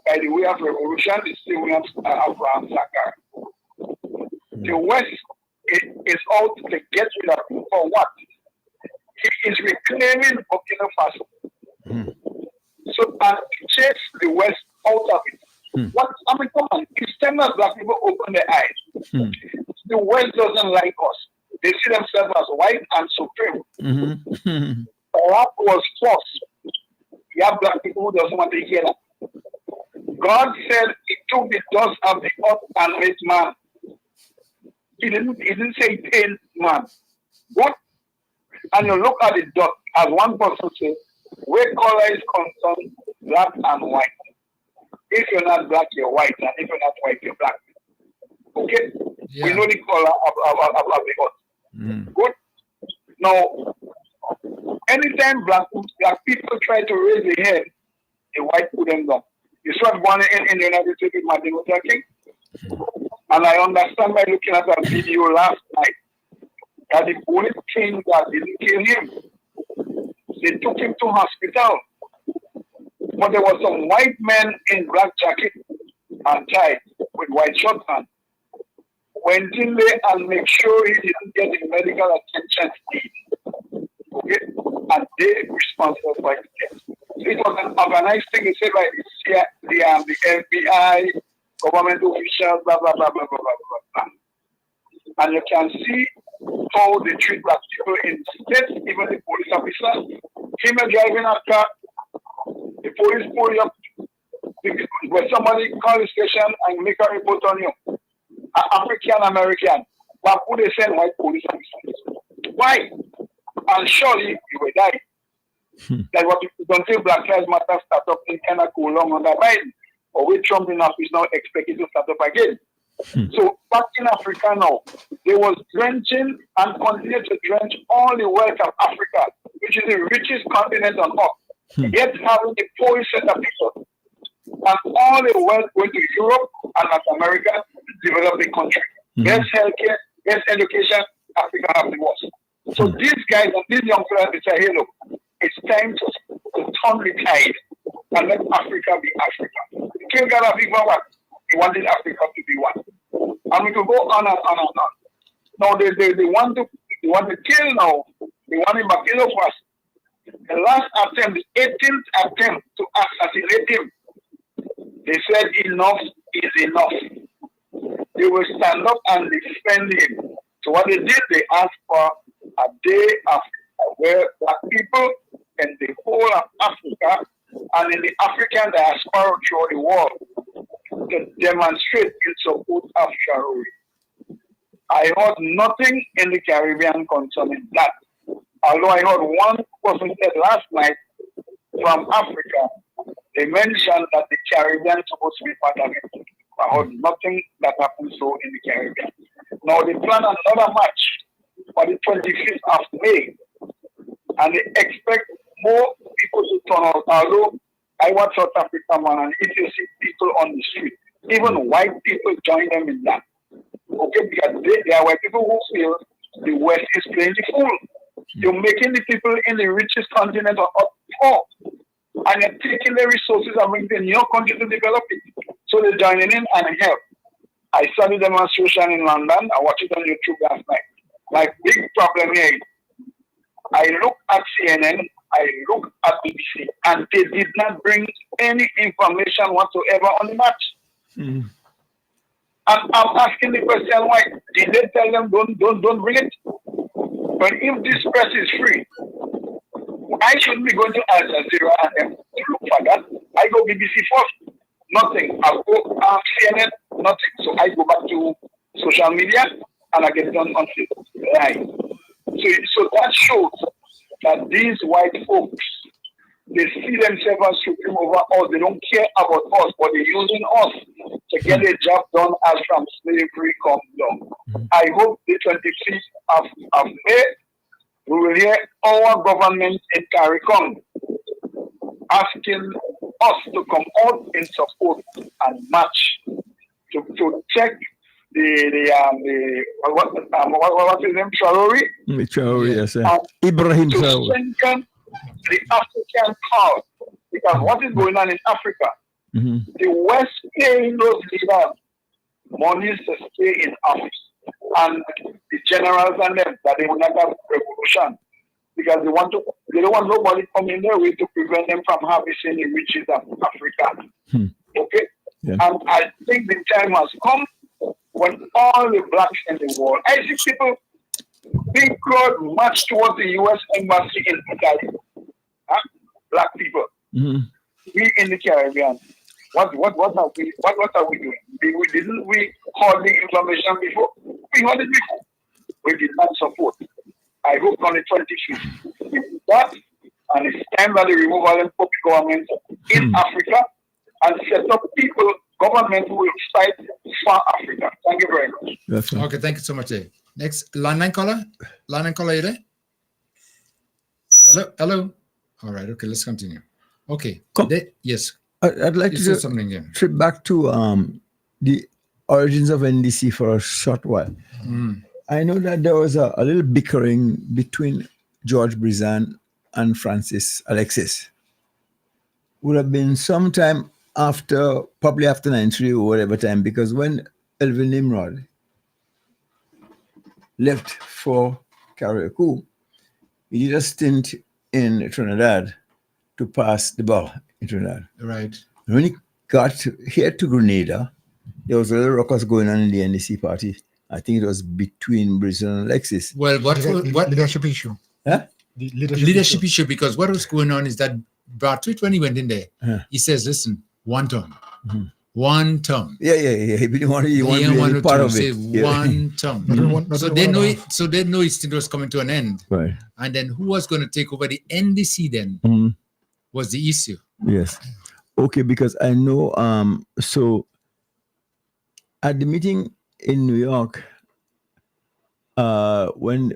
[SPEAKER 16] By the way of revolution, the still William Abraham Sankara. The West is out to get rid of him for what? He is reclaiming Burkina Faso. So chase the West out of it. What I mean, come on, it's time that black people open their eyes. The West doesn't like us. They see themselves as white and supreme. Iraq was forced. You have black people who doesn't want to hear that. God said he took the dust of the earth and made man. He didn't say he paid man. What? And you look at the dust, as one person said, where color is concerned, black and white. If you're not black, you're white, and if you're not white, you're black. Okay? Yeah. We know the color of the earth. Good? Now, anytime black people try to raise their head, the white put them down. You saw one in the United States with Martin Luther King. And I understand by looking at that video last night that the only thing that didn't kill him, they took him to hospital. But there was some white men in black jacket and tie with white shirts on. Went in there and make sure he didn't get the medical attention he needed. Okay? And they responsible for his death. So it was an organized thing, you say, by the FBI, government officials, blah, blah, blah, blah, blah, blah, blah, blah. And you can see how they treat black people in the states, even the police officers,
[SPEAKER 4] female driving a car, the police pull you up, when somebody call the station and make a report on you, African American, but who they send white police officers? Why? And surely you will die. That's what you don't think Black Lives Matter start up in Canada go long under Biden, or with Trump in office now expected to start up again. So back in Africa now, they was drenching and continue to drench all the wealth of Africa, which is the richest continent on earth. Yet having the poorest set of people. And all the wealth going to Europe and North America to develop the country. Best healthcare, best education, Africa have the worst. So these guys and these young players, they say, hey, look, it's time to turn the tide and let Africa be Africa. King Gaddafi, what? He wanted Africa to be one. And we could go on and on and on. Now they want to kill now. They want him back in us. The last attempt, the 18th attempt to assassinate him, they said enough is enough. They will stand up and defend him. So what they did, they asked for a day of where Black people in the whole of Africa and in the African diaspora throughout the world to demonstrate in support of Shahruri. I heard nothing in the Caribbean concerning that. Although I heard one person said last night from Africa, they mentioned that the Caribbean is supposed to be part of it. I heard nothing that happened so in the Caribbean. Now they plan another match for the 25th of May, and they expect more people to turn out. Although I watch South Africa, man, and if you see people on the street, even white people join them in that. Okay, because they are white people who feel the West is playing the fool. You're making the people in the richest continent of poor, and you're taking the resources and bringing in your country to develop it. So they're joining in and help. I saw the demonstration in London. I watched it on YouTube last night. My big problem here is I look at CNN, I look at BBC, and they did not bring any information whatsoever on the match. And I'm asking the question, why? Did they tell them don't bring it? But if this press is free, I shouldn't be going to Al Jazeera and them to look for that. I go BBC first, nothing. I go CNN, nothing. So I go back to social media and I get it on Facebook. Right. So that shows that these white folks, they see themselves as supreme over us. They don't care about us, but they're using us to get a job done as from slavery comes down. I hope the 25th of May, we will hear our government in CARICOM asking us to come out in support and match to check what's his name, Traore?
[SPEAKER 2] Traore, yes, Ibrahim
[SPEAKER 4] to
[SPEAKER 2] Traore.
[SPEAKER 4] strengthen the African cause. Because what is going on in Africa? The West paying those leaders monies to stay in office. And the generals and them, that they will not have revolution. Because they don't want nobody coming their way to prevent them from harvesting the riches of Africa. Okay?
[SPEAKER 2] Yeah.
[SPEAKER 4] And I think the time has come when all the blacks in the world, I see people, big crowd march towards the U.S. embassy in Italy. Black people. We in the Caribbean. What are we doing? Didn't we hold the information before? We heard it before. We did not support. I hope on the 25th. We do that, and it's time that they remove all the public governments in Africa and set up people, government who will fight for Africa. Thank you very much.
[SPEAKER 2] That's right.
[SPEAKER 6] Okay, thank you so much. Next, landline caller. Landline caller, you there? Hello. All right. Okay, let's continue. Okay. Yes.
[SPEAKER 2] I'd like
[SPEAKER 6] You
[SPEAKER 2] to
[SPEAKER 6] said
[SPEAKER 2] just
[SPEAKER 6] something again.
[SPEAKER 2] trip back to the origins of NDC for a short while. I know that there was a little bickering between George Brizan and Francis Alexis. Would have been sometime after, probably after 93 or whatever time, because when Elvin Nimrod left for Carriacou, he did a stint in Trinidad to pass the ball in Trinidad.
[SPEAKER 6] Right.
[SPEAKER 2] And when he got here to Grenada, there was a little ruckus going on in the NDC party. I think it was between Brizan and Alexis.
[SPEAKER 6] Well, what
[SPEAKER 7] leadership issue?
[SPEAKER 2] Huh?
[SPEAKER 7] The
[SPEAKER 6] leadership issue, because what was going on is that Bartlett, when he went in there,
[SPEAKER 2] Yeah.
[SPEAKER 6] he says, listen, one term.
[SPEAKER 2] Mhm.
[SPEAKER 6] One term.
[SPEAKER 2] Yeah. He didn't want to be any part of it. Yeah.
[SPEAKER 6] One term. So they know it. So they know it was coming to an end.
[SPEAKER 2] Right.
[SPEAKER 6] And then who was going to take over the NDC then was the issue.
[SPEAKER 2] Yes. Okay, because I know. So at the meeting in New York, when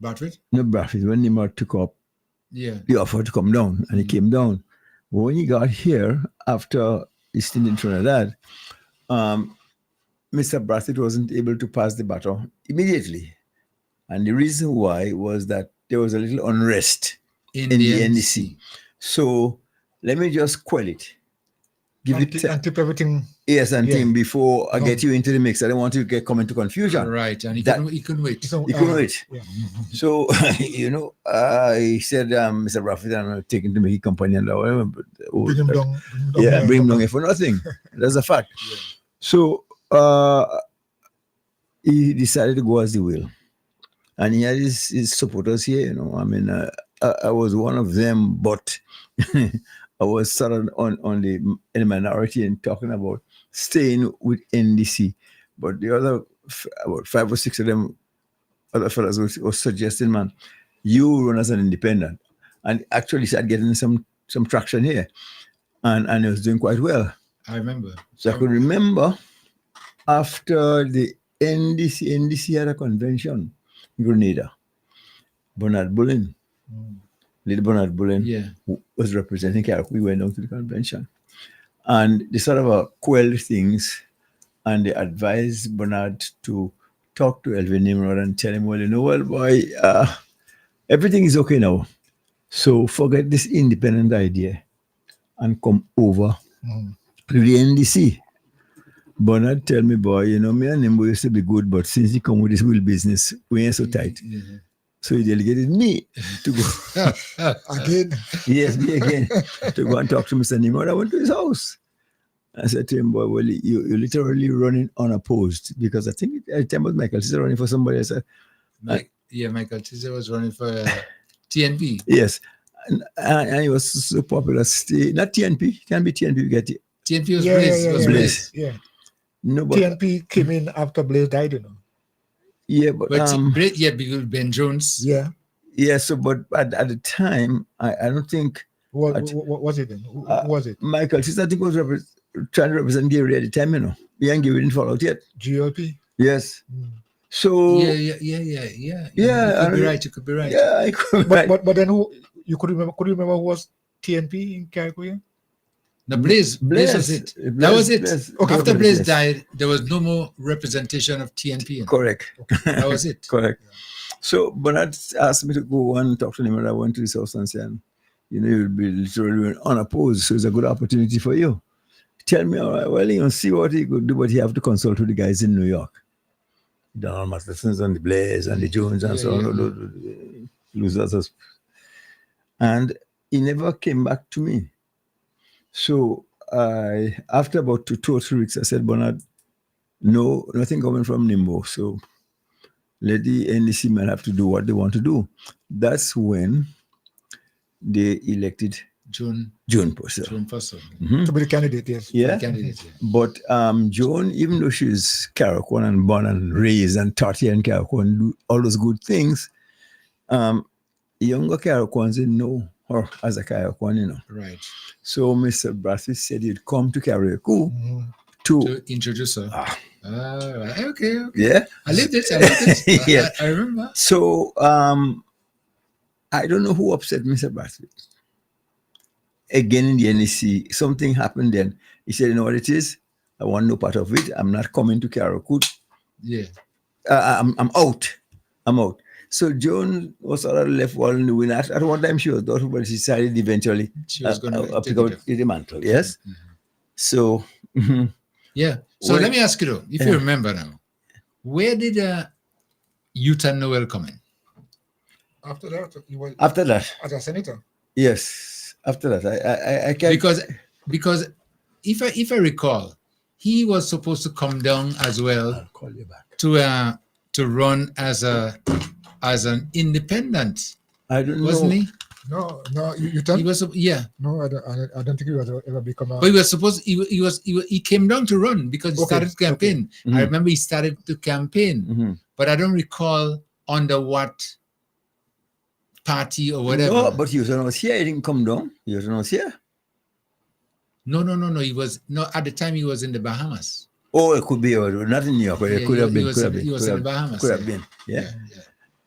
[SPEAKER 6] Bartlett?
[SPEAKER 2] No, Bartlett, when Nimrod took up
[SPEAKER 6] Yeah.
[SPEAKER 2] the offer to come down, and he came down. But when he got here after his stint in Trinidad, Mr. Bartlett wasn't able to pass the baton immediately. And the reason why was that there was a little unrest in the NDC. So let me just quell it.
[SPEAKER 7] And keep everything.
[SPEAKER 2] Yes, and
[SPEAKER 7] Yeah.
[SPEAKER 2] Tim, before I get you into the mix, I don't want you to come into confusion.
[SPEAKER 6] Right, and he couldn't wait.
[SPEAKER 2] He couldn't wait.
[SPEAKER 7] Yeah.
[SPEAKER 2] So, I said, Mr. Braffett, I'm taking to make a company and whatever. But,
[SPEAKER 7] Bring him down.
[SPEAKER 2] Bring him down here for nothing. That's a fact. Yeah. So, he decided to go as he will. And he had his supporters here, I mean, I was one of them, but I was sort of in the minority and talking about staying with NDC. But the other, about 5 or 6 of them, other fellows were suggesting, man, you run as an independent. And actually started getting some traction here. And it was doing quite well.
[SPEAKER 6] I remember.
[SPEAKER 2] So I could remember after the NDC had a convention in Grenada. Bernard Bullen, little Bernard Bullen, who was representing Carrick. We went down to the convention. And they sort of quelled things, and they advised Bernard to talk to Elvin Nimrod and tell him, well, boy, everything is okay now. So forget this independent idea and come over to the NDC. Bernard tell me, boy, me and him used to be good, but since he come with this wheel business, we ain't so tight. So he delegated me to go
[SPEAKER 7] again.
[SPEAKER 2] Yes, me again to go and talk to Mr. Nimrod. I went to his house. I said to him, boy, well, you're literally running unopposed, because I think at the time was Michael Caesar running for somebody. I said,
[SPEAKER 6] Michael Caesar was running for TNP.
[SPEAKER 2] Yes, and he was so popular. Not TNP, can be TNP. You get it.
[SPEAKER 6] TNP was
[SPEAKER 2] Blaze.
[SPEAKER 7] Yeah.
[SPEAKER 2] No, but
[SPEAKER 7] TNP came in after Blaze died,
[SPEAKER 2] Yeah, but
[SPEAKER 6] because Ben Jones.
[SPEAKER 7] Yeah.
[SPEAKER 2] Yeah, so but at the time, I don't think.
[SPEAKER 7] What was it then? Who was it?
[SPEAKER 2] Michael Caesar, I think, was trying to represent Gary at the time, He and Gary didn't fall out yet.
[SPEAKER 7] GLP?
[SPEAKER 2] Yes. So
[SPEAKER 6] Yeah. You could be right.
[SPEAKER 2] Yeah, I could be right.
[SPEAKER 7] But then who you could you remember who was TNP in Carrick?
[SPEAKER 6] The Blaze was it. That was it.
[SPEAKER 2] Blaze.
[SPEAKER 6] Okay. After Blaze died, there was no more representation of TNP.
[SPEAKER 2] Correct.
[SPEAKER 6] That was it.
[SPEAKER 2] Correct. So Bernard asked me to go and talk to him, and I went to his house and said, you'll be literally unopposed, so it's a good opportunity for you. Tell me, all right, well, see what he could do, but you have to consult with the guys in New York. Donald Masterson's and the Blaze and the Jones and so on. Losers. And he never came back to me. So after about 2 or 3 weeks, I said, Bernard, no, nothing coming from Nimbo. So let the NDC men have to do what they want to do. That's when they elected Joan Purcell.
[SPEAKER 6] Joan Purcell.
[SPEAKER 7] To be the candidate, yes.
[SPEAKER 2] Yeah.
[SPEAKER 6] Candidate,
[SPEAKER 2] But Joan, even though she's Carrickwan and born and raised and taught here in Carrickwan, do all those good things, younger Carrickwans didn't know her as a Carrickwan,
[SPEAKER 6] Right.
[SPEAKER 2] So Mr. Brassy said he'd come to Carriacou
[SPEAKER 6] to introduce her. Okay.
[SPEAKER 2] Yeah.
[SPEAKER 6] I lived it.
[SPEAKER 2] Yeah.
[SPEAKER 6] I remember.
[SPEAKER 2] So I don't know who upset Mr. Brassy. Again in the NEC, something happened then. He said, you know what it is? I want no part of it. I'm not coming to Carriacou.
[SPEAKER 6] Yeah.
[SPEAKER 2] I'm out. So Joan was sort of left well in the wind. At one time she was doubtful, but she decided eventually
[SPEAKER 6] she was going to
[SPEAKER 2] pick up the mantle. Yes. So.
[SPEAKER 6] Yeah. So let me ask you though, if you remember now, where did Utah Noel come in?
[SPEAKER 7] After that, as a senator.
[SPEAKER 2] Yes. After that, I can't
[SPEAKER 6] because if I recall, he was supposed to come down as well.
[SPEAKER 2] I'll call you back.
[SPEAKER 6] To run as a as an independent.
[SPEAKER 2] I don't
[SPEAKER 6] Wasn't
[SPEAKER 2] know.
[SPEAKER 6] he?
[SPEAKER 7] No, you tell?
[SPEAKER 6] He was, yeah.
[SPEAKER 7] No, I don't think he was ever become a.
[SPEAKER 6] But he was supposed. He came down to run because he started to campaign.
[SPEAKER 2] Okay.
[SPEAKER 6] I remember he started to campaign, but I don't recall under what party or whatever.
[SPEAKER 2] No, but he was when I was here. He didn't come down. He was when I was here.
[SPEAKER 6] No. He was at the time he was in the Bahamas.
[SPEAKER 2] Oh, it could be, or not in New York, but it could have been.
[SPEAKER 6] He was in the Bahamas.
[SPEAKER 2] Could have been.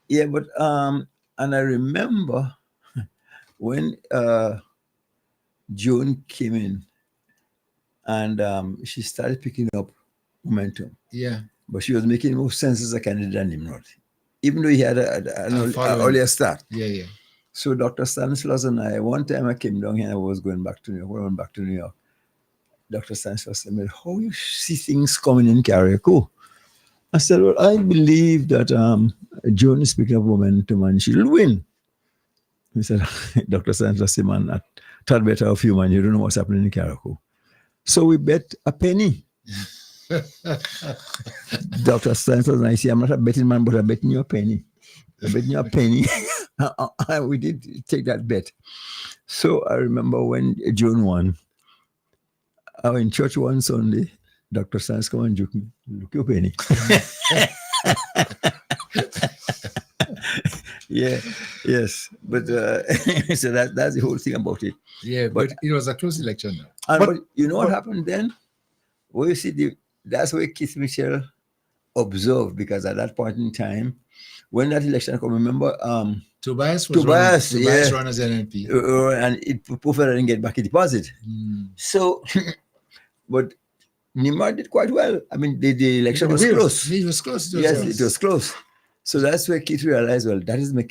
[SPEAKER 2] Yeah, but and I remember when Joan came in and she started picking up momentum.
[SPEAKER 6] Yeah.
[SPEAKER 2] But she was making more sense as a candidate than Nimrod, even though he had an earlier start.
[SPEAKER 6] Yeah.
[SPEAKER 2] So Dr. Stanislaus and I, one time I came down here and I was going back to New York. When I went back to New York, Dr. Stanislaus said, how you see things coming in Carriacou? I said, well, I believe that Joan is picking up momentum and she'll win. He said, Dr. Stanislaus said, man, I thought better of you, man. You don't know what's happening in Carriacou. So we bet a penny. Dr. Stanislaus and I say, I'm not a betting man, but I'm betting you a penny. I'm betting you a penny. And we did take that bet. So I remember when Joan won, I was in church one Sunday. Dr. Stanislaus come and joke me, look your penny. Yes. But so that's the whole thing about it.
[SPEAKER 6] Yeah, but it was a close election now.
[SPEAKER 2] But you know what happened then? Well, you see, that's where Keith Mitchell observed, because at that point in time, when that election came, remember,
[SPEAKER 6] Tobias ran as NNP.
[SPEAKER 2] And it Puffer didn't get back a deposit. So, but Nimrod did quite well. I mean, the election was close.
[SPEAKER 6] It was close.
[SPEAKER 2] It was close. So that's where Keith realized, well, that is my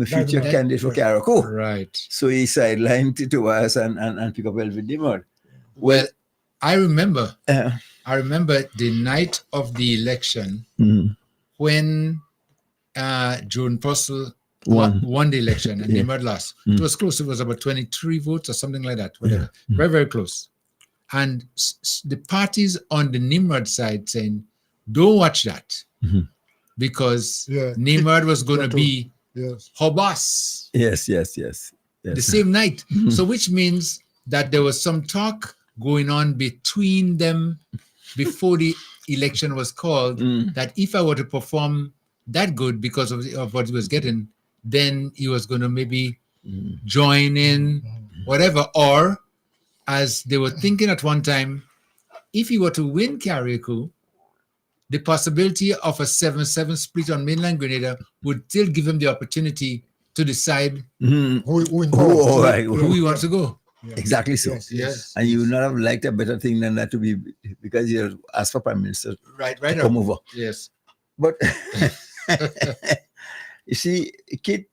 [SPEAKER 2] future candidate for Carriacou.
[SPEAKER 6] Right.
[SPEAKER 2] So he sidelined Tobias and pick up Elvin Nimrod.
[SPEAKER 6] Well, I remember the night of the election when Joan Purcell won the election and Nimrod lost. It was close. It was about 23 votes or something like that. Whatever. Very, very close. And the parties on the Nimrod side saying, don't watch that. Because Nimrod was going to be her boss.
[SPEAKER 2] Yes.
[SPEAKER 6] The same night. So which means that there was some talk going on between them before the election was called, that if I were to perform that good because of what he was getting, then he was going to maybe join in whatever. Or, as they were thinking at one time, if he were to win Carriacou, the possibility of a 7-7 split on mainland Grenada would still give him the opportunity to decide who he wants to go.
[SPEAKER 2] Exactly so.
[SPEAKER 6] Yes.
[SPEAKER 2] And you would not have liked a better thing than that to be, because you asked for Prime Minister
[SPEAKER 6] to
[SPEAKER 2] come over.
[SPEAKER 6] Yes.
[SPEAKER 2] But you see, Kit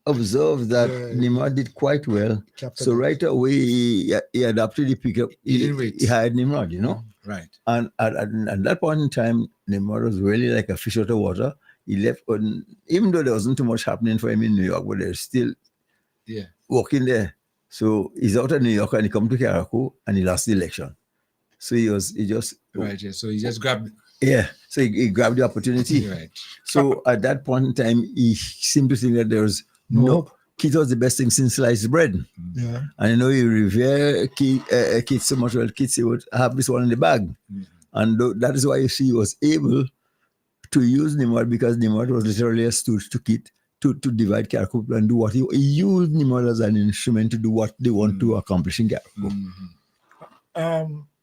[SPEAKER 2] observed that Nimrod did quite well. So right away, he adopted the pickup. He hired Nimrod,
[SPEAKER 6] Right.
[SPEAKER 2] And at that point in time, Nimrod was really like a fish out of water. He left, even though there wasn't too much happening for him in New York, but they're still working there. So he's out of New York and he come to Carriacou and he lost the election. So he just
[SPEAKER 6] So he just grabbed.
[SPEAKER 2] So he grabbed the opportunity.
[SPEAKER 6] Right.
[SPEAKER 2] So at that point in time, he seemed to think that there was Keith was the best thing since sliced bread.
[SPEAKER 7] Yeah.
[SPEAKER 2] And he revere Keith so much. Well, Keith would have this one in the bag. And that is why you see he was able to use Nimrod, because Nimrod was literally a stooge to Keith to divide Carriacou and do what he used Nimrod as an instrument to do what they want to accomplish in Carriacou.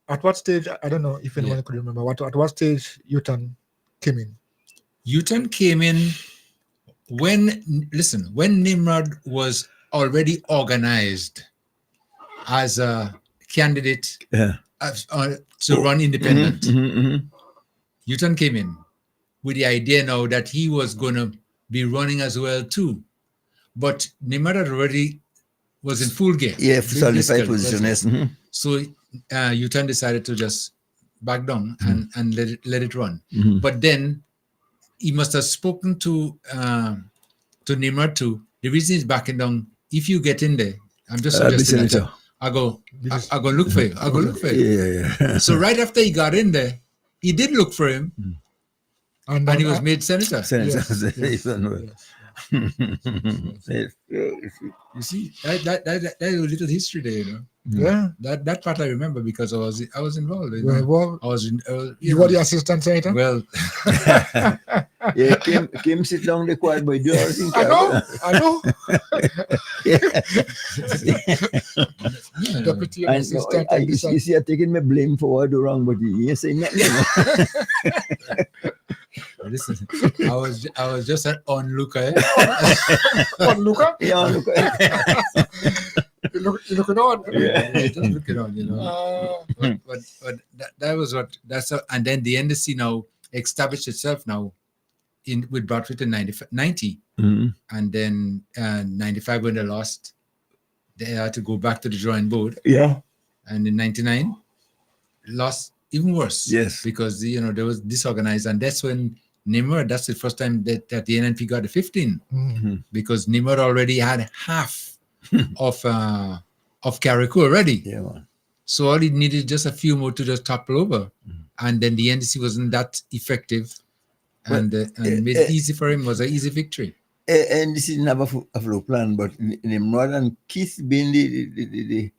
[SPEAKER 7] At what stage, I don't know if anyone could remember, at what stage Uton came in?
[SPEAKER 6] Uton came in when Nimrod was already organized as a candidate to run independent. Uton came in with the idea now that he was going to be running as well too. But Nimrod already was in full gear.
[SPEAKER 2] Yeah, solidified position, yes.
[SPEAKER 6] So Uton decided to just back down and let it run. But then he must have spoken to Nimrod too. The reason he's backing down, if you get in there, I'm just suggesting that I go look for you. I go look for you.
[SPEAKER 2] Yeah.
[SPEAKER 6] So right after he got in there, he did look for him, and he was made senator.
[SPEAKER 2] Yes.
[SPEAKER 6] You see, that is a little history there, you know.
[SPEAKER 7] Yeah.
[SPEAKER 6] That part I remember because I was involved. You
[SPEAKER 7] You were
[SPEAKER 6] know.
[SPEAKER 7] involved?
[SPEAKER 6] I was
[SPEAKER 7] You were the assistant senator?
[SPEAKER 6] Well,
[SPEAKER 2] yeah, came sit down the quiet boy. Do everything.
[SPEAKER 7] I know. Deputy
[SPEAKER 2] And
[SPEAKER 7] assistant.
[SPEAKER 2] you see, I'm taking my blame for what I do wrong, but you ain't saying nothing.
[SPEAKER 6] Listen, I was just an onlooker.
[SPEAKER 7] Onlooker?
[SPEAKER 2] Yeah, onlooker.
[SPEAKER 7] You're looking on.
[SPEAKER 6] Yeah, just looking on, you know. But that was what and then the NDC now established itself now with Bradford in 90, and then 95 when they lost, they had to go back to the drawing board.
[SPEAKER 2] Yeah.
[SPEAKER 6] And in 99, lost even worse.
[SPEAKER 2] Yes.
[SPEAKER 6] Because there was disorganized, and that's when Nimrod. That's the first time that the NNP got the 15, because Nimrod already had half of Carriacou already.
[SPEAKER 2] Yeah, man.
[SPEAKER 6] So all he needed just a few more to just topple over, and then the NDC wasn't that effective, and made it easy for him. It was an easy victory.
[SPEAKER 2] And this is never a flow plan, but Nimrod and Keith being the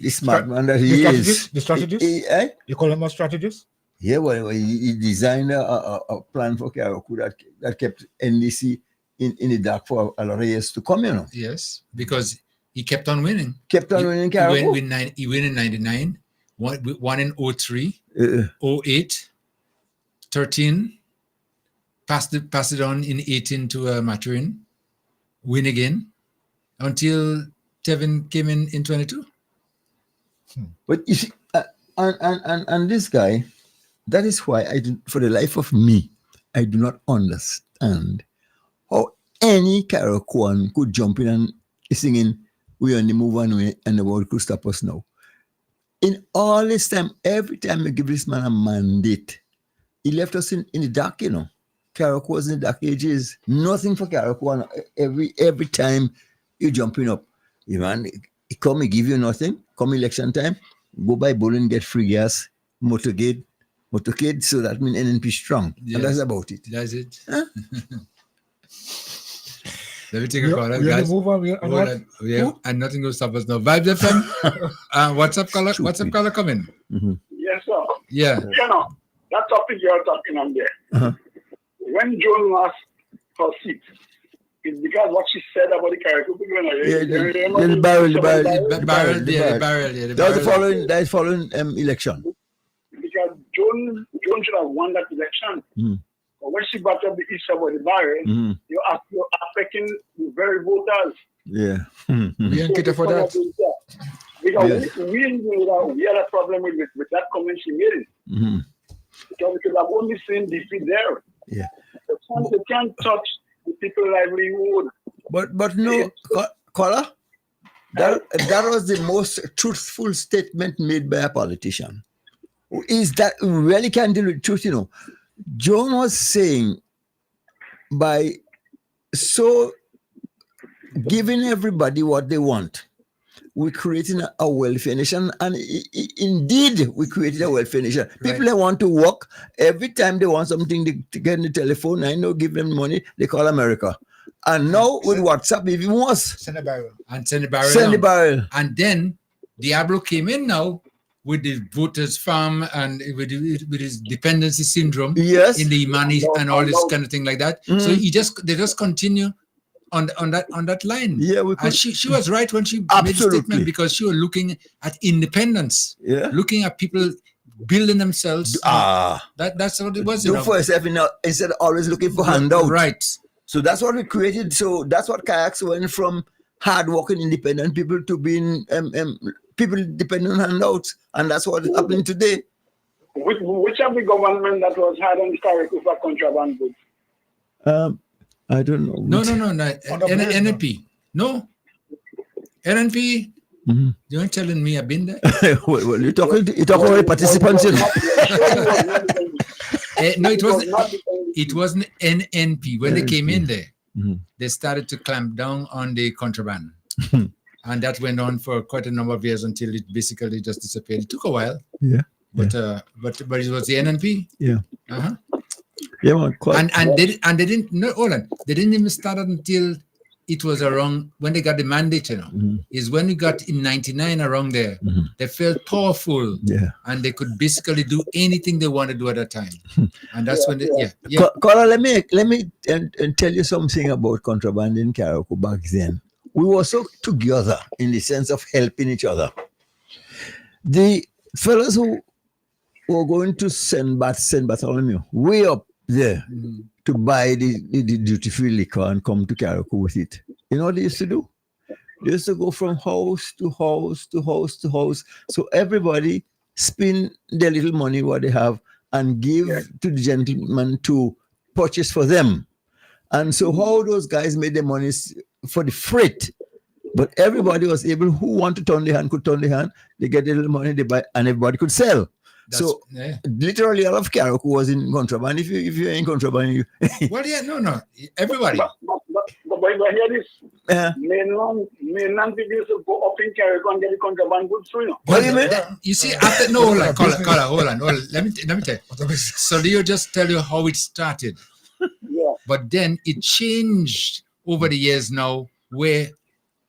[SPEAKER 2] smart man that he is.
[SPEAKER 7] The strategist? You call him a strategist?
[SPEAKER 2] Yeah, well, he designed a plan for Carriacou that kept NDC in the dark for a lot of years to come, you know.
[SPEAKER 6] Yes, because he kept on winning.
[SPEAKER 2] Winning Carriacou.
[SPEAKER 6] He win in 99, one in 03, 08, 13, pass it on in 18 to Maturin, win again, until Tevin came in 22.
[SPEAKER 2] But you see, and this guy, that is why for the life of me, I do not understand how any Carriacouan could jump in and singing "We on the move and the world could stop us now." In all this time, every time you give this man a mandate, he left us in the dark, you know. Carriacou was in the dark ages. Nothing for Carriacou. Every time you jumping up, you man, he come, he give you nothing. Come election time, go by bowling, get free gas, motorcade. So that means NNP strong.
[SPEAKER 6] Yes.
[SPEAKER 2] And that's about it.
[SPEAKER 6] That's it.
[SPEAKER 2] Huh?
[SPEAKER 6] Let me take a call, guys. And nothing will stop us now. Vibes FM. WhatsApp caller coming.
[SPEAKER 16] Yes, sir.
[SPEAKER 6] Yeah.
[SPEAKER 16] You know, that topic you're talking on there. When Joan lost her seat, it's because what she said about the Carriacou people.
[SPEAKER 2] The barrel. That is following election.
[SPEAKER 16] Because Joan should have won that election. But when she brought up the issue about the barrel, you're affecting the very voters.
[SPEAKER 2] Yeah.
[SPEAKER 7] We ain't cater for that.
[SPEAKER 16] Because we had a problem with that comment she made. Because we could have only seen defeat there.
[SPEAKER 2] Yeah.
[SPEAKER 16] They can't touch the people's livelihood.
[SPEAKER 2] But no, caller, that was the most truthful statement made by a politician. Is that really can't deal with truth, you know. Joan was saying by so giving everybody what they want, we're creating a welfare nation, and indeed we created a welfare nation. People that want to work, every time they want something to get in the telephone, I know give them money, they call America. And now with WhatsApp, even worse.
[SPEAKER 7] Send a barrel.
[SPEAKER 6] And then Diablo came in now with the voters farm and with his dependency syndrome in the money and all this kind of thing like that. So they just continue on that line.
[SPEAKER 2] Yeah,
[SPEAKER 6] and she was right when she made the statement, because she was looking at independence, looking at people building themselves. That's what it was.
[SPEAKER 2] Do for yourself, instead of always looking for handouts.
[SPEAKER 6] Right.
[SPEAKER 2] So that's what we created. So that's what kayaks went from hard-working, independent people to being people depending on handouts, and that's what is happening today.
[SPEAKER 16] Which of the government that was hard on Carriacou for contraband goods?
[SPEAKER 2] I don't know.
[SPEAKER 6] No. NNP. No. NNP. You ain't telling me I've been there.
[SPEAKER 2] Well, you talking about participants.
[SPEAKER 6] No, it wasn't NNP. When they came in there, they started to clamp down on the contraband. And that went on for quite a number of years until it basically just disappeared. It took a while.
[SPEAKER 2] Yeah.
[SPEAKER 6] But it was the NNP.
[SPEAKER 2] Yeah. Yeah, man.
[SPEAKER 6] And they didn't no hold on. They didn't even start until it was around when they got the mandate, is when we got in 99 around there. They felt powerful.
[SPEAKER 2] Yeah.
[SPEAKER 6] And they could basically do anything they wanted to do at that time. And that's when they,
[SPEAKER 2] Carla, let me and tell you something about contraband in Carriacou back then. We were so together in the sense of helping each other. The fellas who were going to St. Bartholomew way up there to buy the duty-free liquor and come to Carriacou with it. You know what they used to do? They used to go from house to house to house to house. So everybody spend their little money what they have and give to the gentleman to purchase for them. And so how those guys made their money for the freight. But everybody was able, who want to turn the hand could turn the hand. They get a little money, they buy, and everybody could sell. Literally all of Carriacou was in contraband. If you're in contraband, you
[SPEAKER 6] everybody.
[SPEAKER 16] But hear this. Mainland people used to go up in Carriacou and get the contraband goods through.
[SPEAKER 6] What do you mean? You see, after hold on. Let me tell you. So Leo just tell you how it started.
[SPEAKER 16] Yeah.
[SPEAKER 6] But then it changed over the years now, where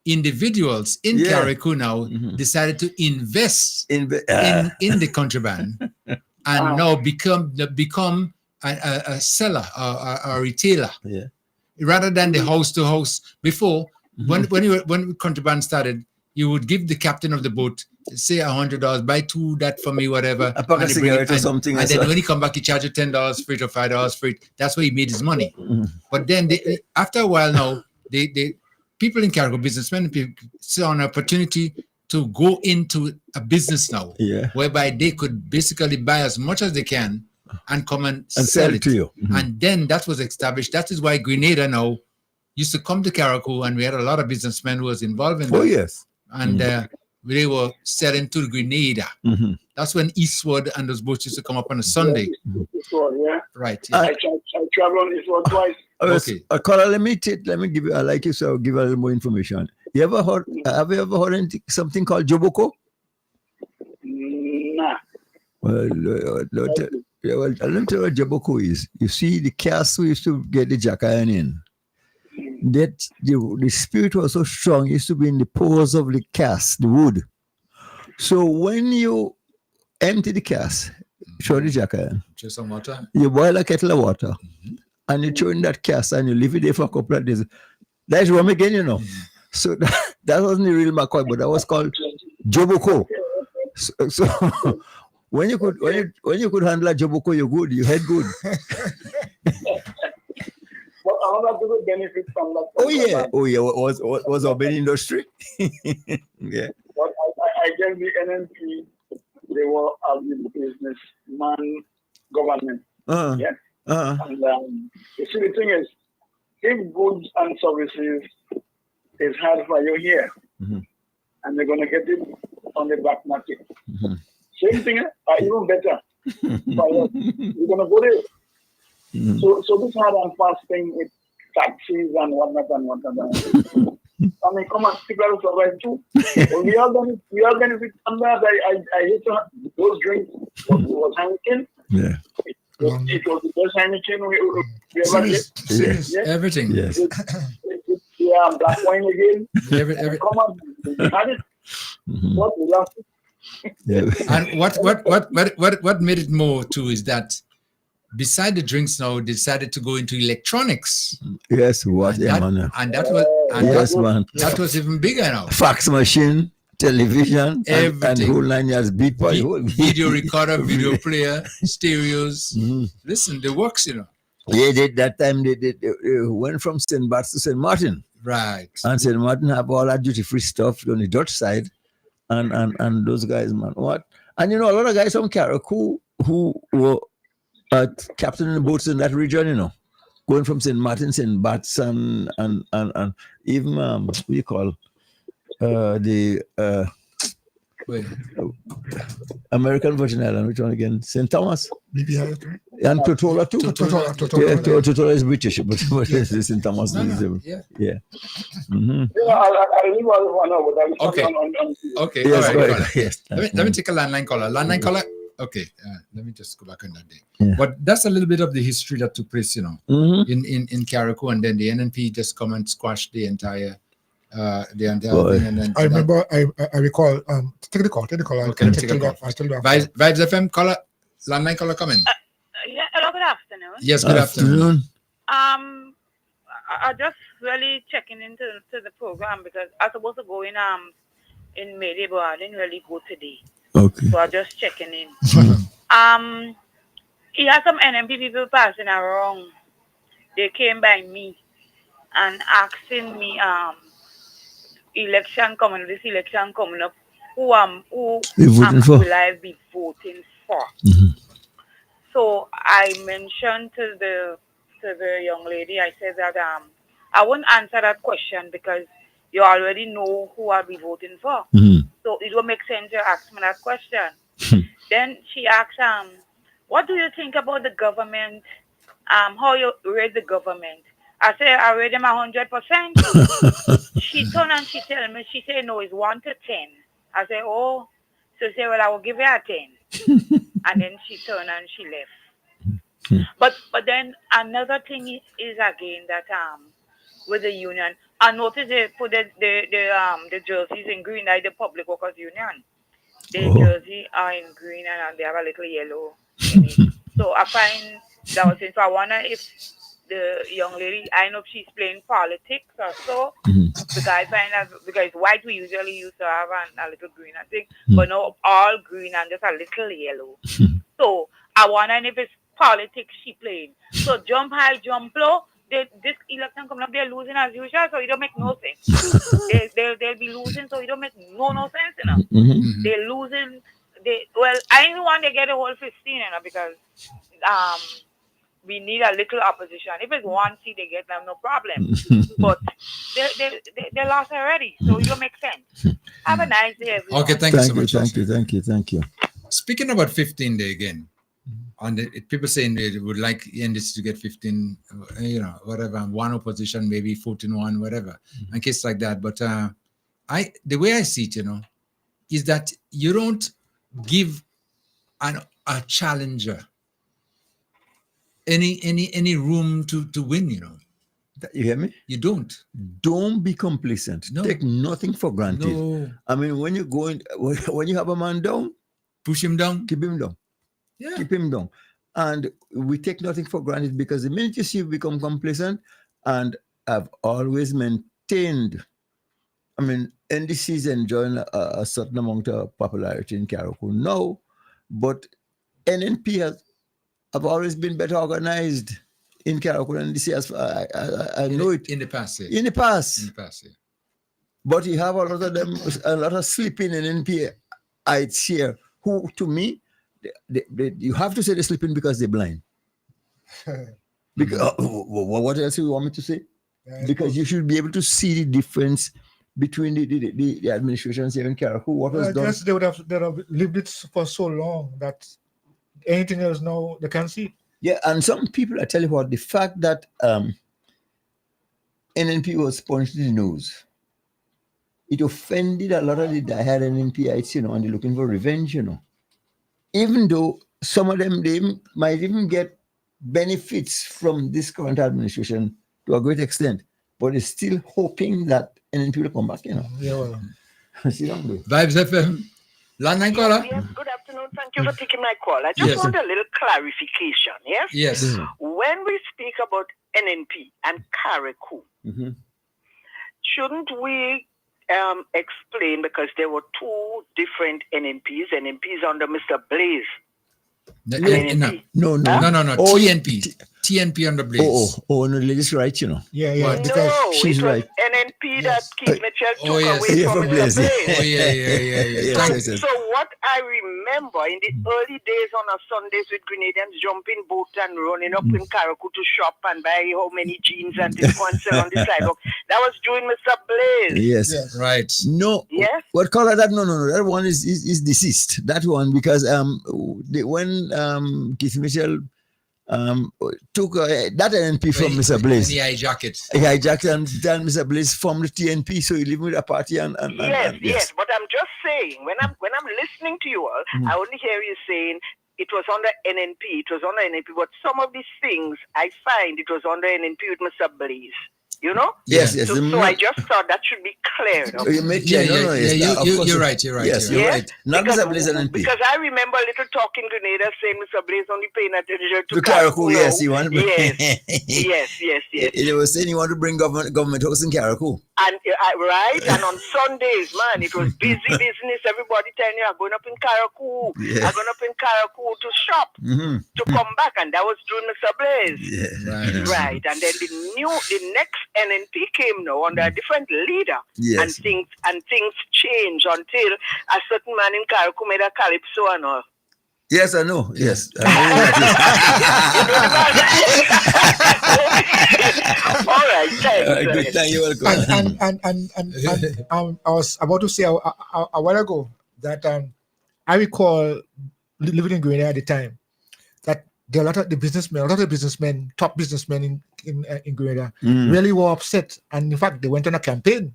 [SPEAKER 6] individuals in Carriacou now decided to invest in the contraband and now become a seller or a retailer rather than the house to house. Before, when contraband started, you would give the captain of the boat, say $100, buy two that for me, whatever,
[SPEAKER 2] a pack of cigarette or something,
[SPEAKER 6] and then when he come back, he charge you $10 for it or $5 for it. That's where he made his money. But then after a while now, they people in Carriacou, businessmen, saw an opportunity to go into a business now, whereby they could basically buy as much as they can and come and sell it
[SPEAKER 2] to you.
[SPEAKER 6] And then that was established. That is why Grenada now used to come to Carriacou, and we had a lot of businessmen who was involved in that.
[SPEAKER 2] Oh, yes.
[SPEAKER 6] And they were selling to Grenada. That's when Eastward and those boats used to come up on a Sunday.
[SPEAKER 16] Eastward, yeah.
[SPEAKER 6] Right.
[SPEAKER 16] Yeah. I traveled on Eastward twice.
[SPEAKER 2] Okay. Carla, let me give you, I like you, so I'll give you a little more information. Have you ever heard something called Joboko?
[SPEAKER 16] Nah.
[SPEAKER 2] Well, let me tell you what Jaboko is. You see, the cask we used to get the jack iron in, that the spirit was so strong, it used to be in the pores of the cask, the wood. So when you empty the cask, throw the jack iron,
[SPEAKER 6] just some water,
[SPEAKER 2] you boil a kettle of water, and you throw in that cask and you leave it there for a couple of days. That's rum again, you know. So that wasn't the real McCoy, but that was called Joboko. So when you could handle a Joboko, you're good. You had good.
[SPEAKER 16] But another people benefit from that.
[SPEAKER 2] Oh yeah. Was urban industry? Yeah.
[SPEAKER 16] But I guess the NNP, they were a businessman government. Yeah. And you see, the thing is, if goods and services is hard for you here, and they're going to get it on the black market. Same thing, even better. But you're going to go there. So this hard and fast thing with taxis and whatnot. I mean, come on, people are survive too. we all benefit from that. I hate to have those drinks was Heineken.
[SPEAKER 2] Yeah.
[SPEAKER 16] It was the best Heineken we ever did.
[SPEAKER 6] Yes. Everything.
[SPEAKER 2] Yes.
[SPEAKER 16] Yeah, black wine again. Come on, we had it. What we lost it.
[SPEAKER 2] Yeah.
[SPEAKER 6] And what made it more too is that beside the drinks now, they decided to go into electronics.
[SPEAKER 2] Yes, what
[SPEAKER 6] and that was even bigger now.
[SPEAKER 2] Fax machine, television, and whole 9 years beat by
[SPEAKER 6] video recorder, video player, stereos. Listen, the works, you know.
[SPEAKER 2] Yeah, that time they went from St. Bart's to St. Martin.
[SPEAKER 6] Right.
[SPEAKER 2] And St. Martin have all that duty-free stuff on the Dutch side. And those guys, man, what? And you know, a lot of guys from Carriacou who were captaining the boats in that region, you know, going from St. Martin, St. Bart's, and even what do you call American Virgin Island, which one again? St. Thomas? And Tortola too. Tortola is British, but St. Thomas is
[SPEAKER 6] yeah.
[SPEAKER 16] I really want to know.
[SPEAKER 6] Okay.
[SPEAKER 16] On
[SPEAKER 6] Okay.
[SPEAKER 2] Yes,
[SPEAKER 6] all right.
[SPEAKER 2] Yes.
[SPEAKER 6] Let me take a landline caller. Landline caller. Okay, let me just go back on that day.
[SPEAKER 2] Yeah.
[SPEAKER 6] But that's a little bit of the history that took place, you know, in Carriacou, and then the NNP just come and squash the entire thing. And then
[SPEAKER 7] I remember, I recall. Take the call.
[SPEAKER 6] Okay, let me take a call. Vibes FM caller, landline caller coming.
[SPEAKER 19] Yeah, hello, good afternoon.
[SPEAKER 6] Yes, good afternoon.
[SPEAKER 19] I just really checking into the program because I was supposed to go in May, but I didn't really go today.
[SPEAKER 2] Okay.
[SPEAKER 19] So I just checking in. He had some NMP people passing around. They came by me and asking me this election coming up, who will I be voting for? So I mentioned to the young lady, I said that I won't answer that question because you already know who I'll be voting for. So it will make sense to ask me that question. Then she asked, what do you think about the government? How you rate the government? I said, I rate them 100%. She turned and she told me, she said, no, it's 1 to 10. I said, oh. So she said, well, I will give you a 10. And then she turned and she left. But then another thing is again that with the union, I noticed they put the jerseys in green, like the Public Workers Union. The jersey are in green and they have a little yellow in it. So I find that was it. So I wonder if the young lady, I know if she's playing politics or so, because I find that because white we usually used to have a little green and thing, but now all green and just a little yellow. So I wonder if it's politics she playing. So jump high, jump low. This election coming up, they're losing as usual, so it don't make no sense. They'll be losing, so it don't make no sense, you know. They're losing. I didn't want to get a whole 15, you know, because we need a little opposition. If it's one seat, they get them, no problem. But they lost already, so it don't make sense. Have a nice day, everyone.
[SPEAKER 6] Okay, thank you so much.
[SPEAKER 2] Thank you.
[SPEAKER 6] Speaking about 15 day again, on people saying they would like NDC to get 15, you know, whatever, one opposition, maybe 14-1, whatever, and cases like that. But the way I see it, you know, is that you don't give a challenger any room to win, you know.
[SPEAKER 2] You hear me?
[SPEAKER 6] You don't.
[SPEAKER 2] Don't be complacent.
[SPEAKER 6] No.
[SPEAKER 2] Take nothing for granted.
[SPEAKER 6] No.
[SPEAKER 2] I mean, when you go in, when you have a man down,
[SPEAKER 6] push him down.
[SPEAKER 2] Keep him down.
[SPEAKER 6] Yeah.
[SPEAKER 2] Keep him down. And we take nothing for granted because the minute you see you become complacent, and I've always maintained, I mean, NDC is enjoying a certain amount of popularity in Carriacou now, but NNP have always been better organized in Carriacou than NDC as I know it.
[SPEAKER 6] In the past, yeah.
[SPEAKER 2] In the past.
[SPEAKER 6] In the past, yeah.
[SPEAKER 2] But you have a lot of them, a lot of sleeping in NPites here, who, to me, you have to say they're sleeping because they're blind. Because, what else do you want me to say?
[SPEAKER 7] Yeah,
[SPEAKER 2] because you should be able to see the difference between the administrations here in Carriacou. What was done?
[SPEAKER 7] I guess they would have lived it for so long that anything else now they can't see.
[SPEAKER 2] Yeah, and some people, I tell you what, the fact that NNP was punched in the nose, it offended a lot of the diehard NNPites, you know, and they're looking for revenge, you know. Even though some of them, they might even get benefits from this current administration to a great extent, but they're still hoping that NNP will come back, you know.
[SPEAKER 7] Yeah, well.
[SPEAKER 6] Vibes FM. Landline caller.
[SPEAKER 15] Yes, good afternoon. Thank you for taking my call. I just want a little clarification, yes?
[SPEAKER 6] Yes.
[SPEAKER 15] When we speak about NNP and Carriacou, shouldn't we explain, because there were two different NNPs under Mr. Blaze.
[SPEAKER 6] No.
[SPEAKER 2] Oh,
[SPEAKER 6] TNP under Blaze.
[SPEAKER 2] No, ladies right, you know.
[SPEAKER 7] Yeah.
[SPEAKER 15] No,
[SPEAKER 2] she's right.
[SPEAKER 15] NNP that Keith Mitchell took away
[SPEAKER 2] from
[SPEAKER 15] Mr. Blaze.
[SPEAKER 6] Oh, yeah.
[SPEAKER 15] So what I remember in the early days on a Sundays with Grenadians jumping boat and running up in Carriacou to shop and buy how many jeans and this one sell on the sidewalk, that was during Mr. Blaze.
[SPEAKER 2] Yes.
[SPEAKER 6] Right.
[SPEAKER 2] No.
[SPEAKER 15] Yes.
[SPEAKER 2] What color that? No. That one is deceased. That one, because when Keith Mitchell took that NNP from Mr. Blaze.
[SPEAKER 6] And he hijacked it.
[SPEAKER 2] He hijacked and then Mr. Blaze formed the TNP, so he lived with a party and
[SPEAKER 15] Yes. But I'm just saying, when I'm listening to you all, I only hear you saying it was under NNP. It was under NNP, but some of these things I find it was under NNP with Mr. Blaze. You know?
[SPEAKER 2] Yes.
[SPEAKER 15] So I just thought that should be cleared up.
[SPEAKER 2] You're right. Yes, you're right. Not Mr. Blaze and NP.
[SPEAKER 15] Because I remember a little talk in Grenada saying Mr. Blaze only paying attention to
[SPEAKER 2] Carriacou, yes, he wanted.
[SPEAKER 15] Yes.
[SPEAKER 2] They were saying he wanted to bring government house in Carriacou.
[SPEAKER 15] And right, and on Sundays, man, it was busy business. Everybody telling you, I'm going up in Carriacou.
[SPEAKER 2] Yes.
[SPEAKER 15] I'm going up in Carriacou to shop, to come back, and that was during Mr. Blaze. Right. And then the next NNP came now under a different leader, and things changed until a certain man in Carriacou made a calypso and all.
[SPEAKER 2] Yes, I know. Yes. I
[SPEAKER 15] know all right, thanks.
[SPEAKER 2] Good, thank you.
[SPEAKER 7] And I was about to say a while ago that I recall living in Grenada at the time that there are a lot of the businessmen, top businessmen in Grenada, really were upset, and in fact they went on a campaign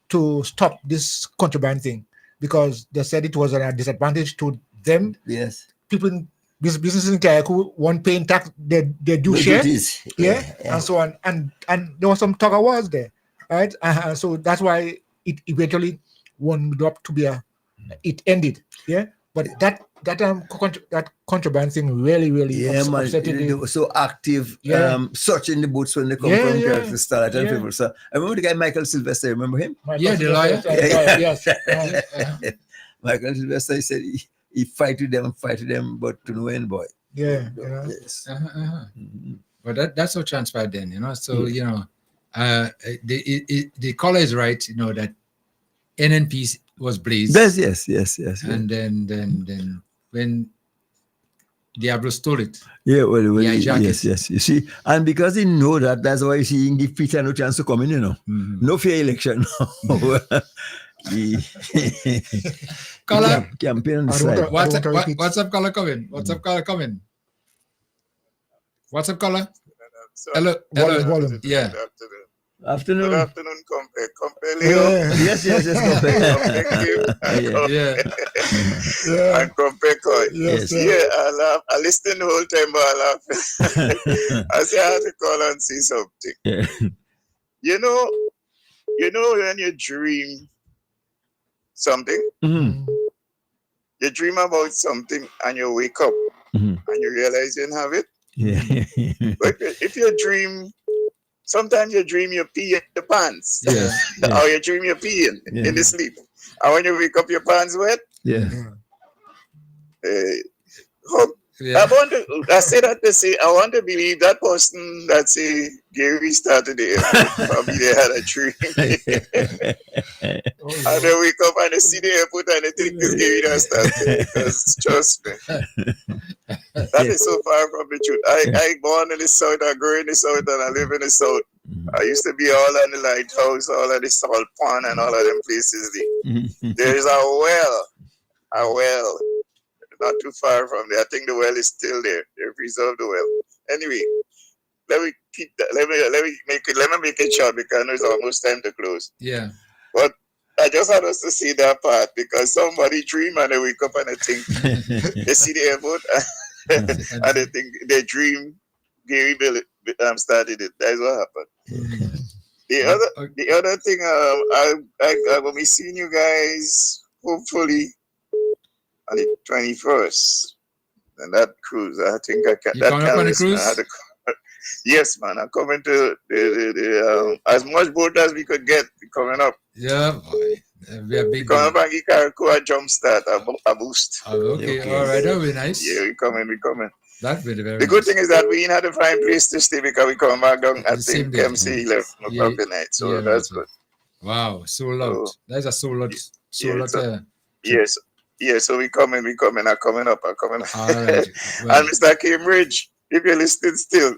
[SPEAKER 7] to stop this contraband thing because they said it was a disadvantage to them.
[SPEAKER 2] Yes.
[SPEAKER 7] People in businesses in Carriacou weren't paying tax, they do share, and so on, and there was some tug of wars there, right? So that's why it eventually wound up to be it ended, But that contraband thing really upsetting.
[SPEAKER 2] They were so active, searching the boots when they come from Carriacou Starlight and people. So I remember the guy Michael Sylvester. Remember him?
[SPEAKER 7] The lawyer. Yes.
[SPEAKER 2] Michael Sylvester. He said he fight with them, but to no end, boy. Yes.
[SPEAKER 6] But that's so transpired then, So the caller is right, that NNP was Blaze.
[SPEAKER 2] Yes.
[SPEAKER 6] And then when Diablo stole it.
[SPEAKER 2] Yes. You see, and because he know that's why he give Peter no chance to come in, No fair election.
[SPEAKER 6] Caller,
[SPEAKER 2] campaign on the side.
[SPEAKER 6] What's up, caller coming? What's up, caller? Hello. Yeah.
[SPEAKER 2] Afternoon.
[SPEAKER 1] Good afternoon, Compare.
[SPEAKER 2] Yes,
[SPEAKER 1] And Compare Coy.
[SPEAKER 2] Yes.
[SPEAKER 1] I laugh. I listen the whole time, but I laugh. I say I have to call and see something.
[SPEAKER 2] Yeah.
[SPEAKER 1] You know when you dream something, you dream about something and you wake up and you realize you didn't have it. But if you dream, sometimes you dream you pee in your pants. Or you dream you pee in the sleep. And when you wake up, your pants wet. I say that to say, I want to believe that person that say Gary started the airport, probably they had a dream. And they wake up and they see the airport and they think it's Gary that started. Because trust me, that is so far from the truth. I born in the south, I grew in the south, and I live in the south. I used to be all in the lighthouse, all of the salt pond and all of them places. There is a well. Not too far from there. I think the well is still there. They preserved the well. Anyway, let me keep that. Let me make it short because I know it's almost time to close.
[SPEAKER 6] Yeah.
[SPEAKER 1] But I just had us to see that part because somebody dream and they wake up and they think they see the airport and they think they dream Gary Bill started it. That's what happened. The other thing, I will be seeing you guys hopefully on the 21st, and that cruise, I think I can.
[SPEAKER 6] You coming up on the cruise?
[SPEAKER 1] Yes, man. I'm coming to the as much boat as we could get coming up.
[SPEAKER 6] Yeah, boy. We are big.
[SPEAKER 1] Coming up and get Carriacou a jump start, a boost.
[SPEAKER 6] Okay, all right, that'll be nice.
[SPEAKER 1] Yeah, we coming.
[SPEAKER 6] That'd be very
[SPEAKER 1] The good thing is that we didn't have to find a place to stay because we come back down at the MC 11 o'clock the night, so that's good.
[SPEAKER 6] Wow, sold out. That's a sold out.
[SPEAKER 1] Yeah, so we coming. I'm coming up.
[SPEAKER 6] All right. Well.
[SPEAKER 1] And Mr. Cambridge, if you're listening still,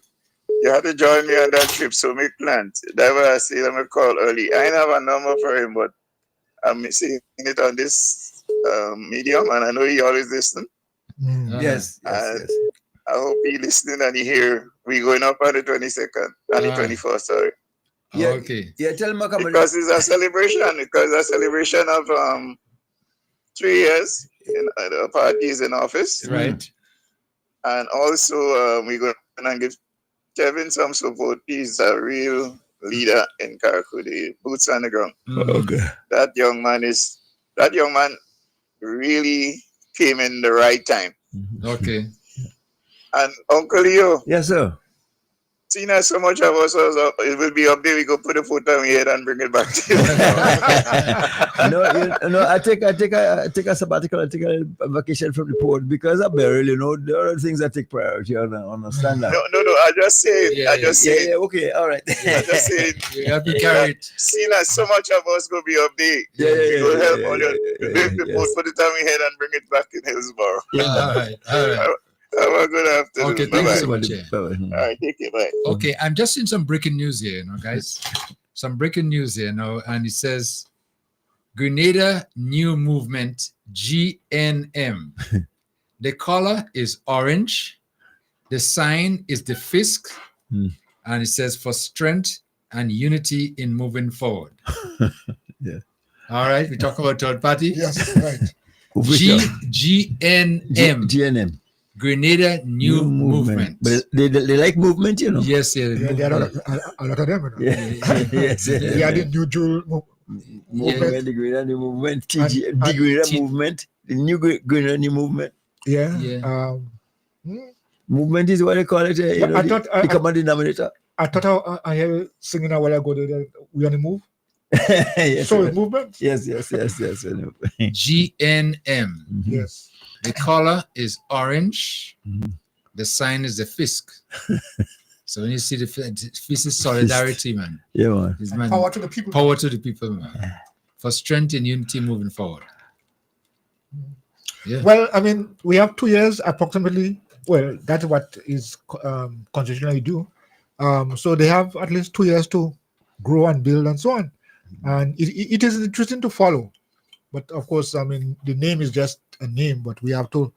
[SPEAKER 1] you have to join me on that trip, so make plans. That's why I say let me call early. I ain't have a number for him, but I'm seeing it on this medium, and I know he always listen.
[SPEAKER 2] Yes.
[SPEAKER 1] I hope he listening and he hear we going up on the 22nd, on the 21st, sorry.
[SPEAKER 2] Yeah,
[SPEAKER 6] okay.
[SPEAKER 2] Yeah, tell him come
[SPEAKER 1] Because it's a celebration. Because it's a celebration of 3 years in the parties in office.
[SPEAKER 6] Right.
[SPEAKER 1] And also we're going to give Kevin some support. He's a real leader in Karakudi, boots on the ground.
[SPEAKER 2] Okay.
[SPEAKER 1] That young man really came in the right time.
[SPEAKER 6] Okay.
[SPEAKER 1] And Uncle Leo.
[SPEAKER 2] Yes, sir.
[SPEAKER 1] Seeing as so much of us, it will be up there. We go put a foot on your head and bring it back to you.
[SPEAKER 2] No, I take a sabbatical. I take a vacation from the port because I barely, there are things that take priority. Understand that?
[SPEAKER 1] No. I just say,
[SPEAKER 2] Yeah, okay, all right.
[SPEAKER 1] I just say,
[SPEAKER 6] you have to carry it.
[SPEAKER 1] Seeing as so much of us go be up there, we will help all your put it on your head and bring it back in Hillsborough.
[SPEAKER 6] All right.
[SPEAKER 1] Have a good afternoon.
[SPEAKER 6] Okay, thank you so much.
[SPEAKER 1] All right, take care. Bye.
[SPEAKER 6] Okay, I'm just seeing some breaking news here, guys. Some breaking news here now, and it says Grenada New Movement GNM. The color is orange. The sign is the fist, and it says for strength and unity in moving forward.
[SPEAKER 2] Yeah.
[SPEAKER 6] All right, we talk about third party.
[SPEAKER 7] Yes, right.
[SPEAKER 6] GNM. Grenada New Movement.
[SPEAKER 2] But they like movement,
[SPEAKER 6] Yes,
[SPEAKER 7] there are a lot of them.
[SPEAKER 2] Yes.
[SPEAKER 7] We had the New Jewel
[SPEAKER 2] movement, the Grenada New Movement, the Grenada Movement, the New Grenada New Movement.
[SPEAKER 7] Yeah.
[SPEAKER 2] Movement is what they call it. The common denominator.
[SPEAKER 7] I thought I heard you singing a while ago that we on the move.
[SPEAKER 2] Yes,
[SPEAKER 7] so movement.
[SPEAKER 2] Yes.
[SPEAKER 6] GNM.
[SPEAKER 7] Yes.
[SPEAKER 6] The color is orange. The sign is the fist. So when you see the fist is solidarity, man.
[SPEAKER 2] Yeah, man.
[SPEAKER 7] Power to the people.
[SPEAKER 6] Power to the people, man. For strength and unity moving forward. Yeah.
[SPEAKER 7] Well, I mean, we have 2 years approximately. Well, that's what is constitutionally due. So they have at least 2 years to grow and build and so on. And it is interesting to follow. But of course, I mean, the name is just a name, but we have to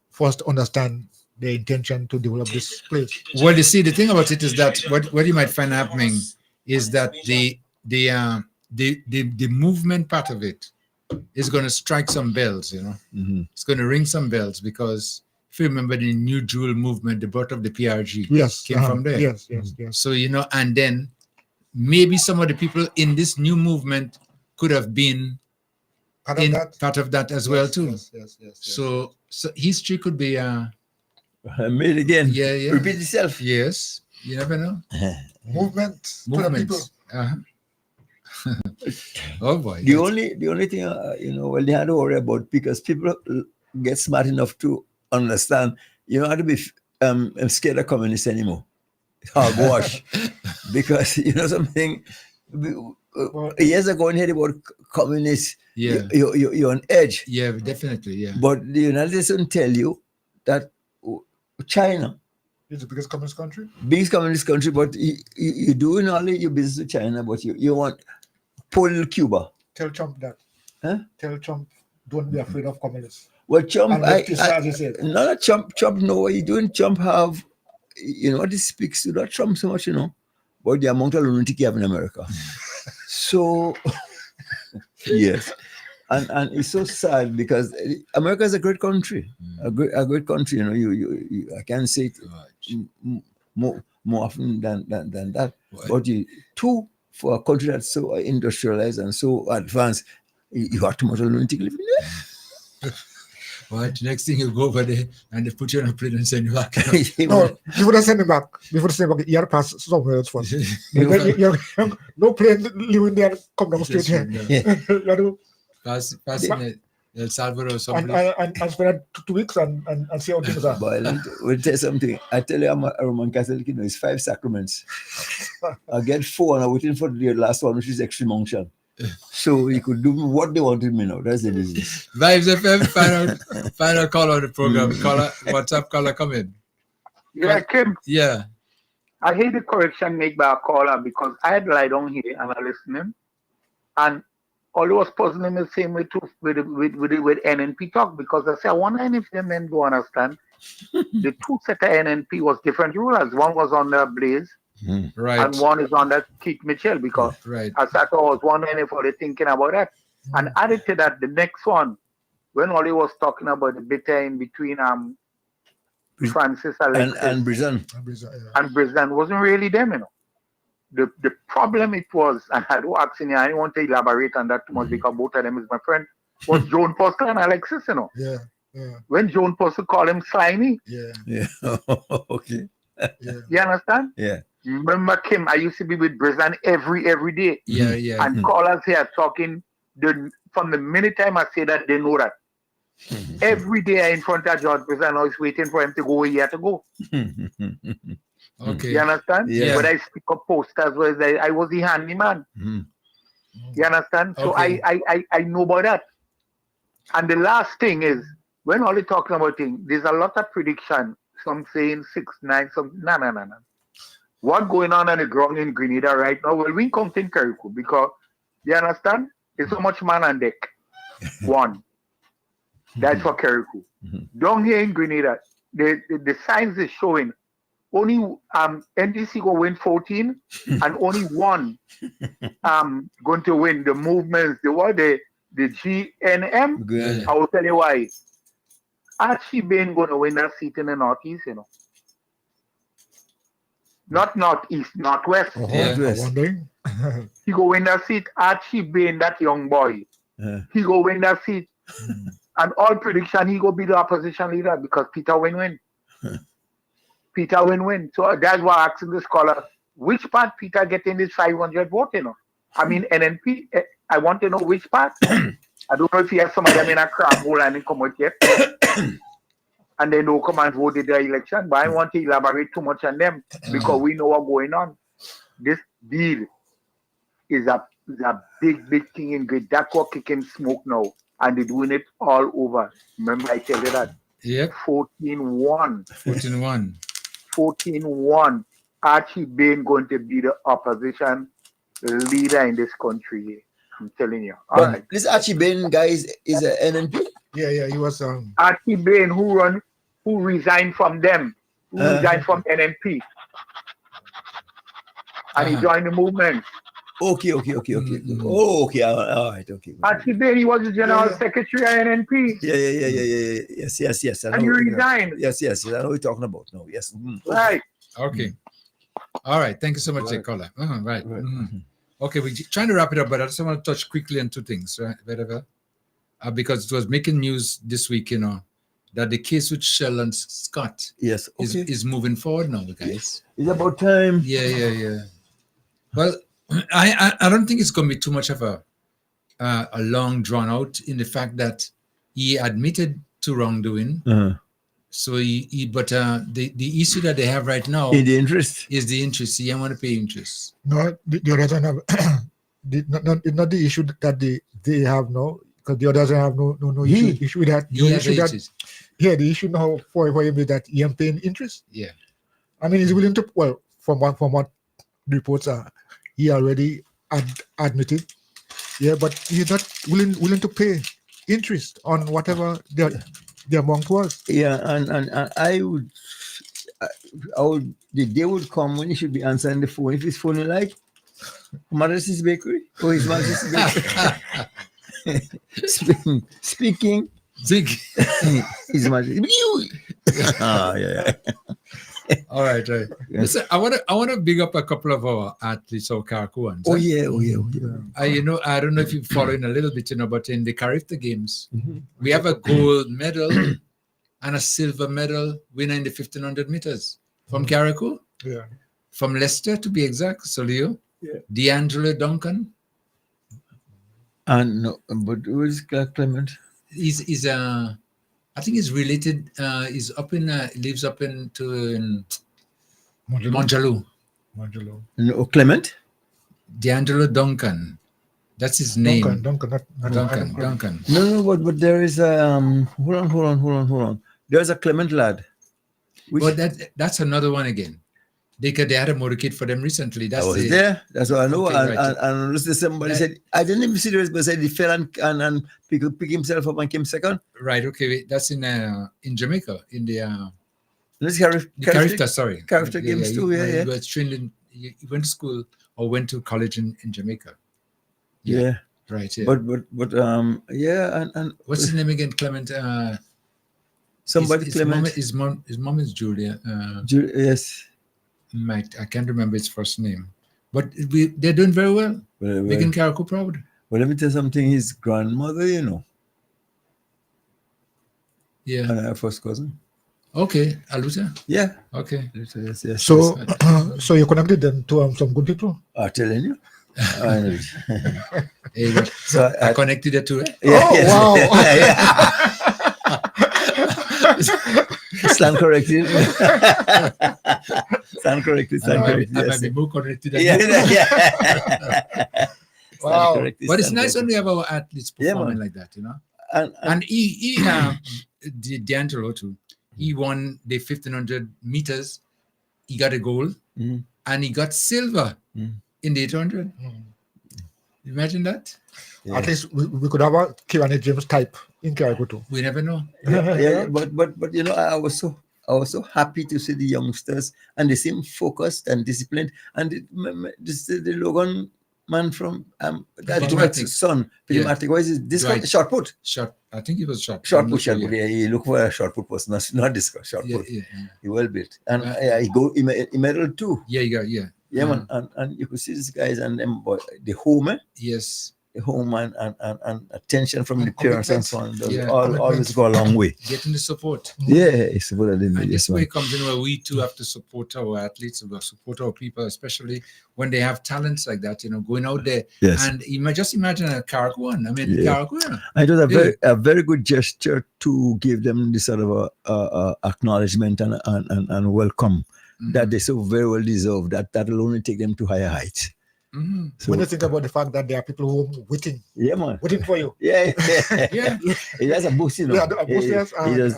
[SPEAKER 7] first understand the intention to develop this place.
[SPEAKER 6] Well, you see, the thing about it is that what you might find happening is that the movement part of it is going to strike some bells, It's going to ring some bells because if you remember the New Jewel movement, the birth of the PRG came from there.
[SPEAKER 7] Yes.
[SPEAKER 6] So, and then maybe some of the people in this new movement could have been part of that as well too.
[SPEAKER 7] Yes.
[SPEAKER 6] So history could be
[SPEAKER 2] made again.
[SPEAKER 6] Yeah.
[SPEAKER 2] Repeat itself.
[SPEAKER 6] Yes. You never know.
[SPEAKER 7] Movement to the people.
[SPEAKER 6] Oh boy.
[SPEAKER 2] The only thing well, they had to worry about because people get smart enough to understand you don't have to be scared of communists anymore. Hogwash. Because something years ago when you heard about communists, you're on edge.
[SPEAKER 6] Yeah, definitely, yeah.
[SPEAKER 2] But the United States don't tell you that China
[SPEAKER 7] is the biggest communist country.
[SPEAKER 2] Biggest communist country, but you're doing all your business with China, but you want pull Cuba.
[SPEAKER 7] Tell Trump that.
[SPEAKER 2] Huh?
[SPEAKER 7] Tell Trump, don't be afraid of communists.
[SPEAKER 2] Well, Trump,
[SPEAKER 7] not
[SPEAKER 2] Trump know what he's doing. Trump have, what he speaks to that Trump so much, about the amount of lunatic you have in America. So, yes. And it's so sad because America is a great country, a great country. You I can't say it more often than that. What? But for a country that's so industrialized and so advanced, you have too much lunatic living there.
[SPEAKER 6] What? Next thing you go over there and they put you on a plane and send you back.
[SPEAKER 7] No, before they send him back, you have to pass somewhere else first. No plane leaving there and come down straight here. You
[SPEAKER 6] pass in El Salvador or something.
[SPEAKER 7] And spend 2 weeks and see how things are.
[SPEAKER 2] Boy, we'll tell you something. I tell you, I'm a Roman Catholic, it's 5 sacraments. I get 4 and I'm waiting for the last one, which is extreme unction. So you could do what they wanted me now. That's the business.
[SPEAKER 6] Vibes FM, final call on the program. WhatsApp caller, come in.
[SPEAKER 8] Yeah, Kim.
[SPEAKER 6] Yeah.
[SPEAKER 8] I hate the correction made by a caller because I had lie down here and I listening. And all was puzzling me the same way too with NNP talk, because I say I wonder if them men do understand the two set of NNP was different rulers. One was under Blaze,
[SPEAKER 6] Right.
[SPEAKER 8] and one is under Keith Mitchell, because
[SPEAKER 6] Right.
[SPEAKER 8] I sat I was wondering if they thinking about that. And added to that, the next one, when Ollie was talking about the bitter in between Francis Alexis
[SPEAKER 2] and Brisbane.
[SPEAKER 8] and Brisbane, wasn't really them, you know. The problem it was, and I don't actually, I don't want to elaborate on that too much because both of them is my friend, was Joan Foster and Alexis, you know.
[SPEAKER 7] Yeah, yeah.
[SPEAKER 8] When Joan Foster called him slimy.
[SPEAKER 7] Yeah.
[SPEAKER 2] Yeah. Okay.
[SPEAKER 7] Yeah.
[SPEAKER 8] You understand?
[SPEAKER 2] Yeah.
[SPEAKER 8] Remember Kim, I used to be with Brisbane every day.
[SPEAKER 6] Yeah, yeah.
[SPEAKER 8] And callers here talking, from the minute time I say that, they know that. Every day I in front of George Brisbane, I was waiting for him to go where he had to go.
[SPEAKER 6] Okay.
[SPEAKER 8] You understand?
[SPEAKER 2] Yeah.
[SPEAKER 8] When I speak up posters, I was the handyman. You understand? So
[SPEAKER 6] Okay.
[SPEAKER 8] I know about that. And the last thing is, when all talking about things, there's a lot of prediction. Some saying 6-9, some no. What going on the ground in Grenada right now? Well, we come in Carriacou because, you understand? There's so much man on deck. One. That's for Carriacou. Down here in Grenada, the signs is showing only NDC go win 14 and only one going to win the movements, the GNM.
[SPEAKER 2] Good.
[SPEAKER 8] I will tell you why. Archie Bain going to win that seat in the Northeast, you know. Not Northeast, Northwest.
[SPEAKER 7] Wondering.
[SPEAKER 8] He go win that seat. Archie Bain, that young boy. He go win that seat. And all prediction, he go be the opposition leader because Peter win. Peter win. So that's why I'm asking the scholar, which part Peter get in this 500 vote, you know? I mean, NNP, I want to know which part. I don't know if he has some of them in a crab hole and they come out yet. And they don't come and vote in the election, but I want to elaborate too much on them because we know what's going on. This deal is a big thing in Great. That's what kicking smoke now. And they're doing it all over. Remember I tell you that?
[SPEAKER 6] Yep.
[SPEAKER 8] 14-1.
[SPEAKER 6] 14-1.
[SPEAKER 8] 14-1. Archie Bain going to be the opposition leader in this country. I'm telling you. All
[SPEAKER 2] But
[SPEAKER 8] right.
[SPEAKER 2] this Archie Bain guy is a NNP?
[SPEAKER 7] Yeah, he was
[SPEAKER 8] Archie Bain who resigned from them, who resigned from NNP. And he joined the movement.
[SPEAKER 2] Okay. Oh, okay. All right. Okay.
[SPEAKER 8] Archie Bain, he was the general secretary of NNP.
[SPEAKER 2] Yeah. Yes. I
[SPEAKER 8] And he
[SPEAKER 2] know.
[SPEAKER 8] resigned.
[SPEAKER 2] Yes. I know what you're talking about. No, yes.
[SPEAKER 8] Right.
[SPEAKER 6] Okay. All right. Thank you so much, caller. Right. Okay, we're trying to wrap it up, but I just want to touch quickly on two things, right? Whatever. Because it was making news this week, you know, that the case with Shell and Scott is moving forward now, guys.
[SPEAKER 2] It's about time.
[SPEAKER 6] Yeah. Well, I don't think it's going to be too much of a long drawn out in the fact that he admitted to wrongdoing. So but the issue that they have right now
[SPEAKER 2] is the interest.
[SPEAKER 6] He want to pay interest.
[SPEAKER 7] No, the others don't have not the issue that they have now, because the others have no issue with that. The issue now for him is that he am paying interest.
[SPEAKER 6] Yeah.
[SPEAKER 7] I mean, he's willing to, well, from what reports are, he already admitted. Yeah, but he's not willing to pay interest on whatever the amount was.
[SPEAKER 2] Yeah, and I would the day would come when he should be answering the phone. If his phone is like Majesty's Bakery or his Majesty's Bakery. Speaking. His Majesty. Yeah.
[SPEAKER 6] All right. Listen, I want to big up a couple of our athletes or Caracouans.
[SPEAKER 2] Oh yeah.
[SPEAKER 6] I don't know if you're following a little bit, you know, but in the Carifta Games, we have a gold medal and a silver medal winner in the 1500 meters from Caracou.
[SPEAKER 7] Yeah.
[SPEAKER 6] From Leicester, to be exact. So Leo.
[SPEAKER 2] Yeah.
[SPEAKER 6] D'Angelo Duncan.
[SPEAKER 2] And no, but who is Clement?
[SPEAKER 6] He's I think he's related. He's up in lives up in Monjaloo.
[SPEAKER 2] No, Clement?
[SPEAKER 6] D'Angelo Duncan. That's his name.
[SPEAKER 7] Duncan.
[SPEAKER 2] No, but there is hold on. There's a Clement lad.
[SPEAKER 6] But that's another one again. They had a motorcade for them recently. That's
[SPEAKER 2] I was there. That's what I know.
[SPEAKER 6] Okay, right.
[SPEAKER 2] And somebody said, I didn't even see the rest, but said he fell and pick himself up and came second.
[SPEAKER 6] Right. Okay. Wait, that's in Jamaica, in the
[SPEAKER 2] Carifta,
[SPEAKER 6] sorry.
[SPEAKER 2] Carifta games too.
[SPEAKER 6] He was trained in. He went to school or went to college in Jamaica.
[SPEAKER 2] Yeah.
[SPEAKER 6] Right. Yeah.
[SPEAKER 2] But yeah. And
[SPEAKER 6] what's his name again? Clement.
[SPEAKER 2] Somebody Clement.
[SPEAKER 6] His mom is Julia.
[SPEAKER 2] Yes.
[SPEAKER 6] I can't remember his first name, but they're doing very well. Making Carriacou proud.
[SPEAKER 2] Well, let me tell you something. His grandmother,
[SPEAKER 6] Yeah.
[SPEAKER 2] And our first cousin.
[SPEAKER 6] Okay, Aluta.
[SPEAKER 2] Yeah.
[SPEAKER 6] Okay.
[SPEAKER 2] Yes.
[SPEAKER 7] So, so you connected them to some good people.
[SPEAKER 2] I'm telling you.
[SPEAKER 6] So I connected it to it.
[SPEAKER 2] Yeah,
[SPEAKER 7] wow.
[SPEAKER 2] Stand corrected. Stand corrected.
[SPEAKER 6] I might be more corrected than
[SPEAKER 7] Wow.
[SPEAKER 6] But it's nice when we have our athletes performing like that, And he D'Angelo too. He won the 1500 meters. He got a gold, and he got silver in the 800. Imagine that.
[SPEAKER 7] Yeah. At least we could have a Kirani James type in Carriacou too.
[SPEAKER 6] We never know.
[SPEAKER 2] But I was so happy to see the youngsters, and they seem focused and disciplined. And the Logan man from that Dwight's son, Pilimatic. What is this? Right. Shot put.
[SPEAKER 6] I think he was shot.
[SPEAKER 2] Shot put. Yeah, he looked for a shot put person, not this shot put. Yeah. He well built, and he medaled too.
[SPEAKER 6] Yeah,
[SPEAKER 2] man. And you could see these guys and them, the home.
[SPEAKER 6] Yes.
[SPEAKER 2] The home and attention from the parents and so on. Always go a long way.
[SPEAKER 6] Getting the support.
[SPEAKER 2] Yeah, it's what I didn't.
[SPEAKER 6] And this way comes in where we too have to support our athletes, support our people, especially when they have talents like that, going out there.
[SPEAKER 2] Yes.
[SPEAKER 6] And you might just imagine a Carriacou one. I mean, Carriacou.
[SPEAKER 2] It was a very good gesture to give them this sort of acknowledgement and welcome that they so very well deserve. That will only take them to higher heights.
[SPEAKER 7] So, when you think about the fact that there are people who are waiting, waiting for you,
[SPEAKER 2] yeah, it has a boost,
[SPEAKER 7] Yeah, a boost, yes.
[SPEAKER 2] He does.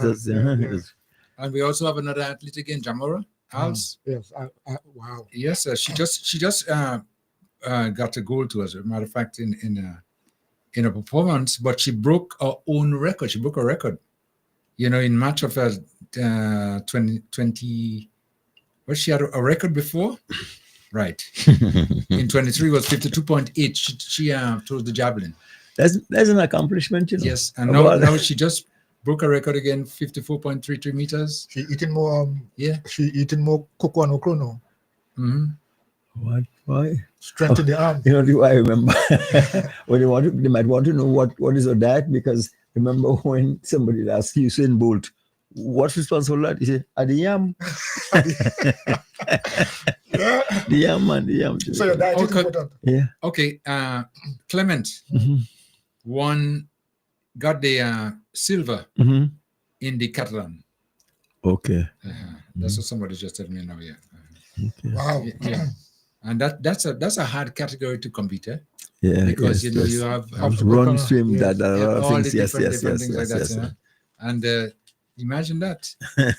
[SPEAKER 6] And we also have another athlete again, Jamora Hals.
[SPEAKER 7] Yes, wow.
[SPEAKER 6] Yes, she just got a gold to us. As a matter of fact, in a performance, but she broke her own record. She broke a record, in match of 2020. Well, she had a record before. Right. In 23 was 52.8. She threw the javelin.
[SPEAKER 2] That's an accomplishment,
[SPEAKER 6] Yes, and now she just broke a record again, 54.33 meters.
[SPEAKER 7] She eating more. She eating more cocoa and okra now.
[SPEAKER 2] What? Why?
[SPEAKER 7] Strengthen the arm.
[SPEAKER 2] I remember when they might want to know what is her diet, because remember when somebody asked Usain Bolt, what's responsible for that? He said, the yam. The yam, man, the yam.
[SPEAKER 7] So your diet is important.
[SPEAKER 2] Yeah.
[SPEAKER 6] Okay. Clement got the silver in the Catalan.
[SPEAKER 2] Okay.
[SPEAKER 6] That's what somebody just told me now. Yeah.
[SPEAKER 2] Okay.
[SPEAKER 7] Wow.
[SPEAKER 6] Yeah. And that's a hard category to compete.
[SPEAKER 2] Yeah.
[SPEAKER 6] Because you have
[SPEAKER 2] run, swim, that
[SPEAKER 6] all
[SPEAKER 2] things.
[SPEAKER 6] The
[SPEAKER 2] Yes.
[SPEAKER 6] things like that. And imagine that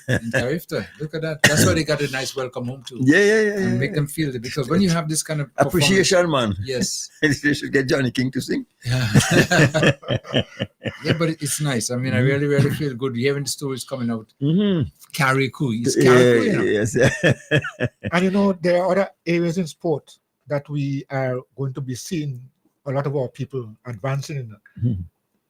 [SPEAKER 6] in Carifta. Look at that. That's why they got a nice welcome home too.
[SPEAKER 2] Yeah.
[SPEAKER 6] And make them feel it, because when you have this kind of
[SPEAKER 2] appreciation, man.
[SPEAKER 6] Yes.
[SPEAKER 2] They should get Johnny King to sing.
[SPEAKER 6] Yeah. Yeah, but it's nice. I mean, I really, really feel good hearing the stories coming out. Carriacou. It's Carriacou,
[SPEAKER 2] Yes.
[SPEAKER 7] And there are other areas in sport that we are going to be seeing a lot of our people advancing in.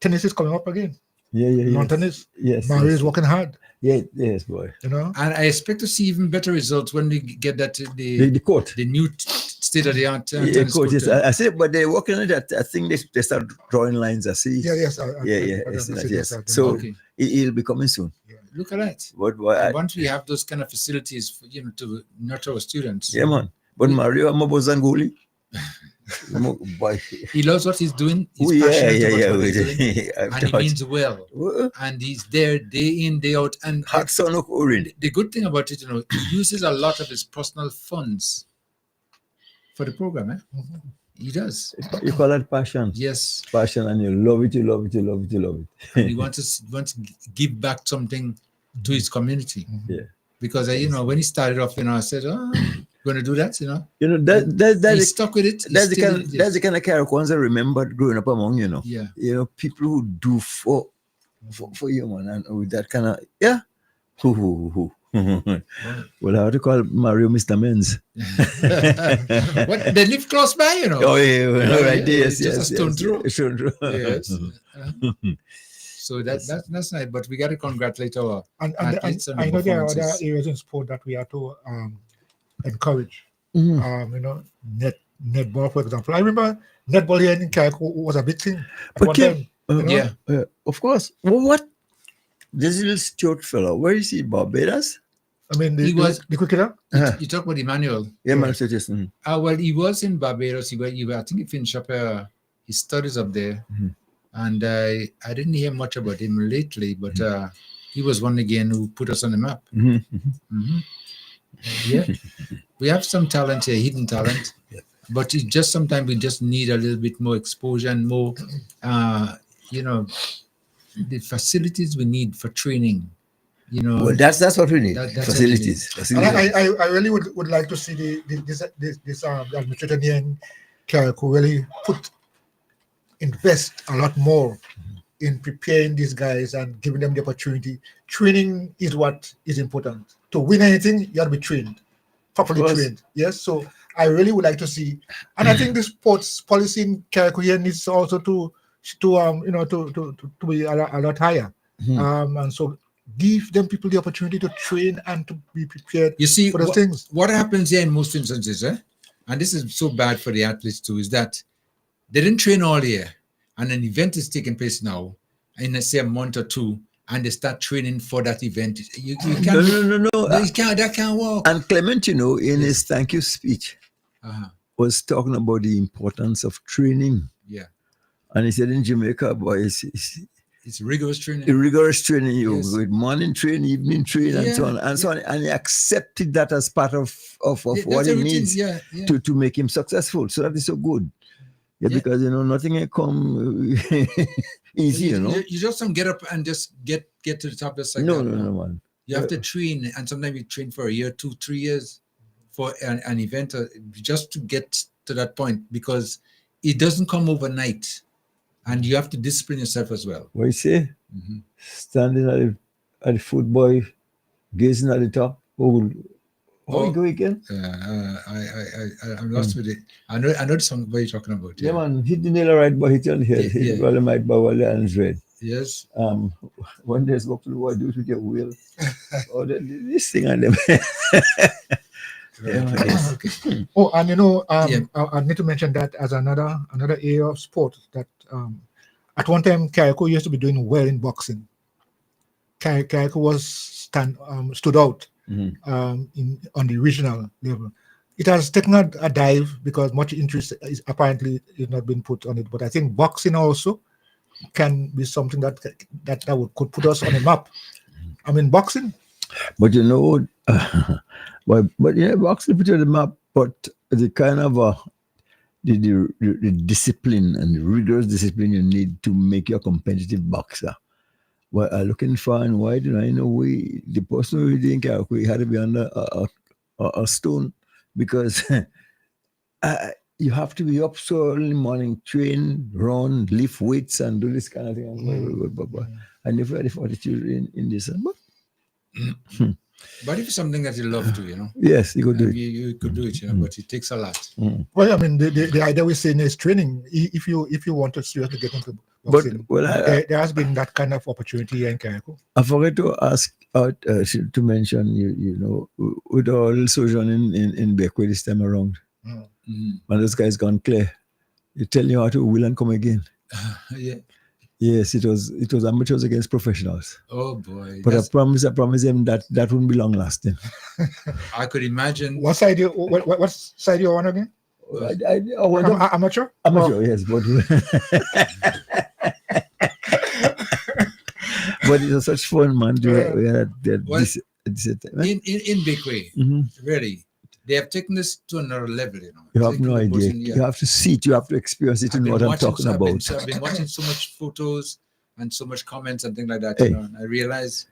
[SPEAKER 7] Tennis is coming up again.
[SPEAKER 2] Yeah.
[SPEAKER 7] Tennis.
[SPEAKER 2] Yes.
[SPEAKER 7] Mario is working hard.
[SPEAKER 2] Yes, boy.
[SPEAKER 6] And I expect to see even better results when they get that
[SPEAKER 2] the court,
[SPEAKER 6] the new state of the art
[SPEAKER 2] tennis court. Yes, I say, but they're working on it. I think they start drawing lines. I see.
[SPEAKER 7] Yes.
[SPEAKER 2] Yes. So it'll be coming soon.
[SPEAKER 6] Yeah. Look at that.
[SPEAKER 2] But
[SPEAKER 6] once we have those kind of facilities, for, to nurture our students.
[SPEAKER 2] Yeah, man. But Mario, I'm a Bozangoli. Boy.
[SPEAKER 6] He loves what he's doing. He's passionate about what he's doing, and he means well. And he's there day in, day out. And the good thing about it, he uses a lot of his personal funds for the program. He does.
[SPEAKER 2] You call that passion?
[SPEAKER 6] Yes.
[SPEAKER 2] Passion, and you love it.
[SPEAKER 6] And he wants to give back something to his community.
[SPEAKER 2] Yeah.
[SPEAKER 6] because when he started off, I said, "Oh, going to do that,"
[SPEAKER 2] That
[SPEAKER 6] he stuck with it.
[SPEAKER 2] That's the kind of characters I remembered growing up among.
[SPEAKER 6] Yeah.
[SPEAKER 2] People who do for you, man, and with that kind of Well, how to call Mario Mr. Men's?
[SPEAKER 6] What, they live close by,
[SPEAKER 2] Oh, yeah, all right, yes,
[SPEAKER 6] just a stone throw.
[SPEAKER 2] Throw.
[SPEAKER 6] Yes. So that's nice, but we got to congratulate our athletes.
[SPEAKER 7] I know there are other areas in sport that we have to encourage.
[SPEAKER 2] Mhm.
[SPEAKER 7] Netball, for example. I remember netball here in Carriacou was a big thing at one time.
[SPEAKER 2] Of course. Well, what? This little Stuart fellow, where is he? Barbados?
[SPEAKER 7] I mean,
[SPEAKER 6] he was
[SPEAKER 7] the cricketer.
[SPEAKER 6] You talk about Emmanuel.
[SPEAKER 2] Yeah, man. Yes.
[SPEAKER 6] Well, he was in Barbados. I think he finished up his studies up there, and I didn't hear much about him lately. But he was one again who put us on the map. Yeah, we have some talent here, hidden talent, but it just sometimes we just need a little bit more exposure and more, the facilities we need for training.
[SPEAKER 2] Well, that's what we need. Facilities.
[SPEAKER 7] I really would like to see this administrator here in Carriacou really invest a lot more in preparing these guys and giving them the opportunity. Training is what is important. To win anything, you have to be trained, properly trained. Yes, so I really would like to see, and I think the sports policy in Carriacou here needs also to be a lot higher, and so give them people the opportunity to train and to be prepared.
[SPEAKER 6] You see,
[SPEAKER 7] for those things.
[SPEAKER 6] What happens here in most instances, and this is so bad for the athletes too, is that they didn't train all year, and an event is taking place now in say a month or two, and they start training for that event. You can't.
[SPEAKER 2] No.
[SPEAKER 6] That can't work.
[SPEAKER 2] And Clement, in his thank you speech, was talking about the importance of training.
[SPEAKER 6] Yeah.
[SPEAKER 2] And he said in Jamaica, boy,
[SPEAKER 6] it's rigorous training.
[SPEAKER 2] Rigorous training, with morning training, evening training, and so on and so on. And he accepted that as part of what he needs to make him successful. So that is so good. Yeah, because nothing can come easy.
[SPEAKER 6] You just don't get up and just get to the top just like that.
[SPEAKER 2] No, man.
[SPEAKER 6] You have to train, and sometimes you train for a year, 2, 3 years for an event just to get to that point, because it doesn't come overnight. And you have to discipline yourself as well.
[SPEAKER 2] What you say? Standing at the football, gazing at the top. How you go again?
[SPEAKER 6] I'm lost with it. I know the song what you're talking about.
[SPEAKER 2] Yeah, man. Hit the nail right, but hit on the head. Hit while the might, but while the hand's red.
[SPEAKER 6] Yes.
[SPEAKER 2] One day's walk to the word, do it with your will. This thing on them.
[SPEAKER 7] Okay. Oh, and I need to mention that as another area of sport that at one time Carriacou used to be doing well in boxing. Carriacou was stood out on the regional level. It has taken a dive because much interest is apparently not been put on it. But I think boxing also can be something that could put us on a map. I mean, boxing.
[SPEAKER 2] But but yeah, boxing put on the map. But the kind of the discipline and the rigorous discipline you need to make you a competitive boxer. Well, looking far and wide, I know the person who didn't care, we had to be under a stone, because you have to be up so early in the morning, train, run, lift weights, and do this kind of thing. I never had the fortitude in this.
[SPEAKER 6] But if it's something that you love to,
[SPEAKER 2] yes, you could do it.
[SPEAKER 6] You could do it, but it takes a lot.
[SPEAKER 7] Well, I mean, the idea we're saying is training. If you want to seriously get into boxing, there has been that kind of opportunity here in Carriacou.
[SPEAKER 2] I forgot to ask to mention, with all sojourn in Beckway this time around, when those guys gone clear, you tell you how to will and come again.
[SPEAKER 6] Yeah.
[SPEAKER 2] Yes, it was amateurs against professionals.
[SPEAKER 6] Oh boy!
[SPEAKER 2] But I promise them that wouldn't be long lasting.
[SPEAKER 6] I could imagine.
[SPEAKER 7] What side you on again? Amateur.
[SPEAKER 2] Amateur, yes, but but it was such fun, man. We had
[SPEAKER 6] in Beckway, really. They have taken this to another level,
[SPEAKER 2] You have no idea. You have to see it. You have to experience it. What I'm talking about.
[SPEAKER 6] I've been watching so much photos and so much comments and things like that. And I realize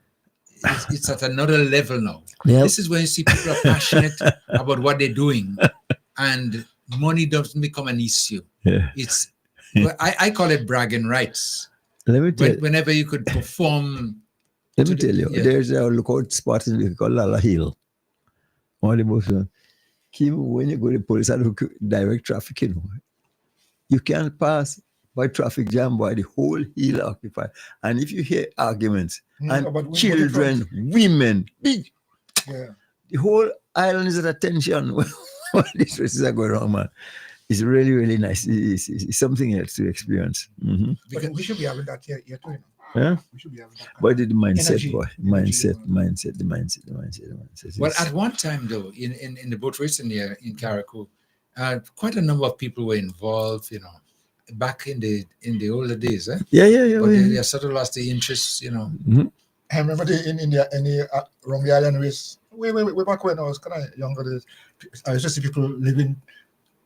[SPEAKER 6] it's at another level now.
[SPEAKER 2] Yep.
[SPEAKER 6] This is when you see people are passionate about what they're doing, and money doesn't become an issue.
[SPEAKER 2] Yeah.
[SPEAKER 6] It's I call it bragging rights.
[SPEAKER 2] Let me tell
[SPEAKER 6] Whenever you could perform.
[SPEAKER 2] Let me tell you, there's a lookout spot in we call Lala Hill. One of the most Kim, when you go to the police and look direct traffic, you can't pass by traffic jam by the whole hill occupied. And if you hear arguments and children, women, big, the whole island is at attention when these races are going on, man. It's really, really nice. It's something else to experience. Mm-hmm.
[SPEAKER 7] But we should be having that here too.
[SPEAKER 2] Yeah.
[SPEAKER 7] We should be having that.
[SPEAKER 2] But the mindset,
[SPEAKER 7] Energy.
[SPEAKER 2] boy. Mindset.
[SPEAKER 6] Well, at one time, though, in the boat racing here in Carriacou, quite a number of people were involved, back in the older days. Eh?
[SPEAKER 2] Yeah.
[SPEAKER 6] But they sort of lost the interest,
[SPEAKER 2] Mm-hmm.
[SPEAKER 7] I remember in India, around the island race, way back when I was kind of younger days, I used to see people living,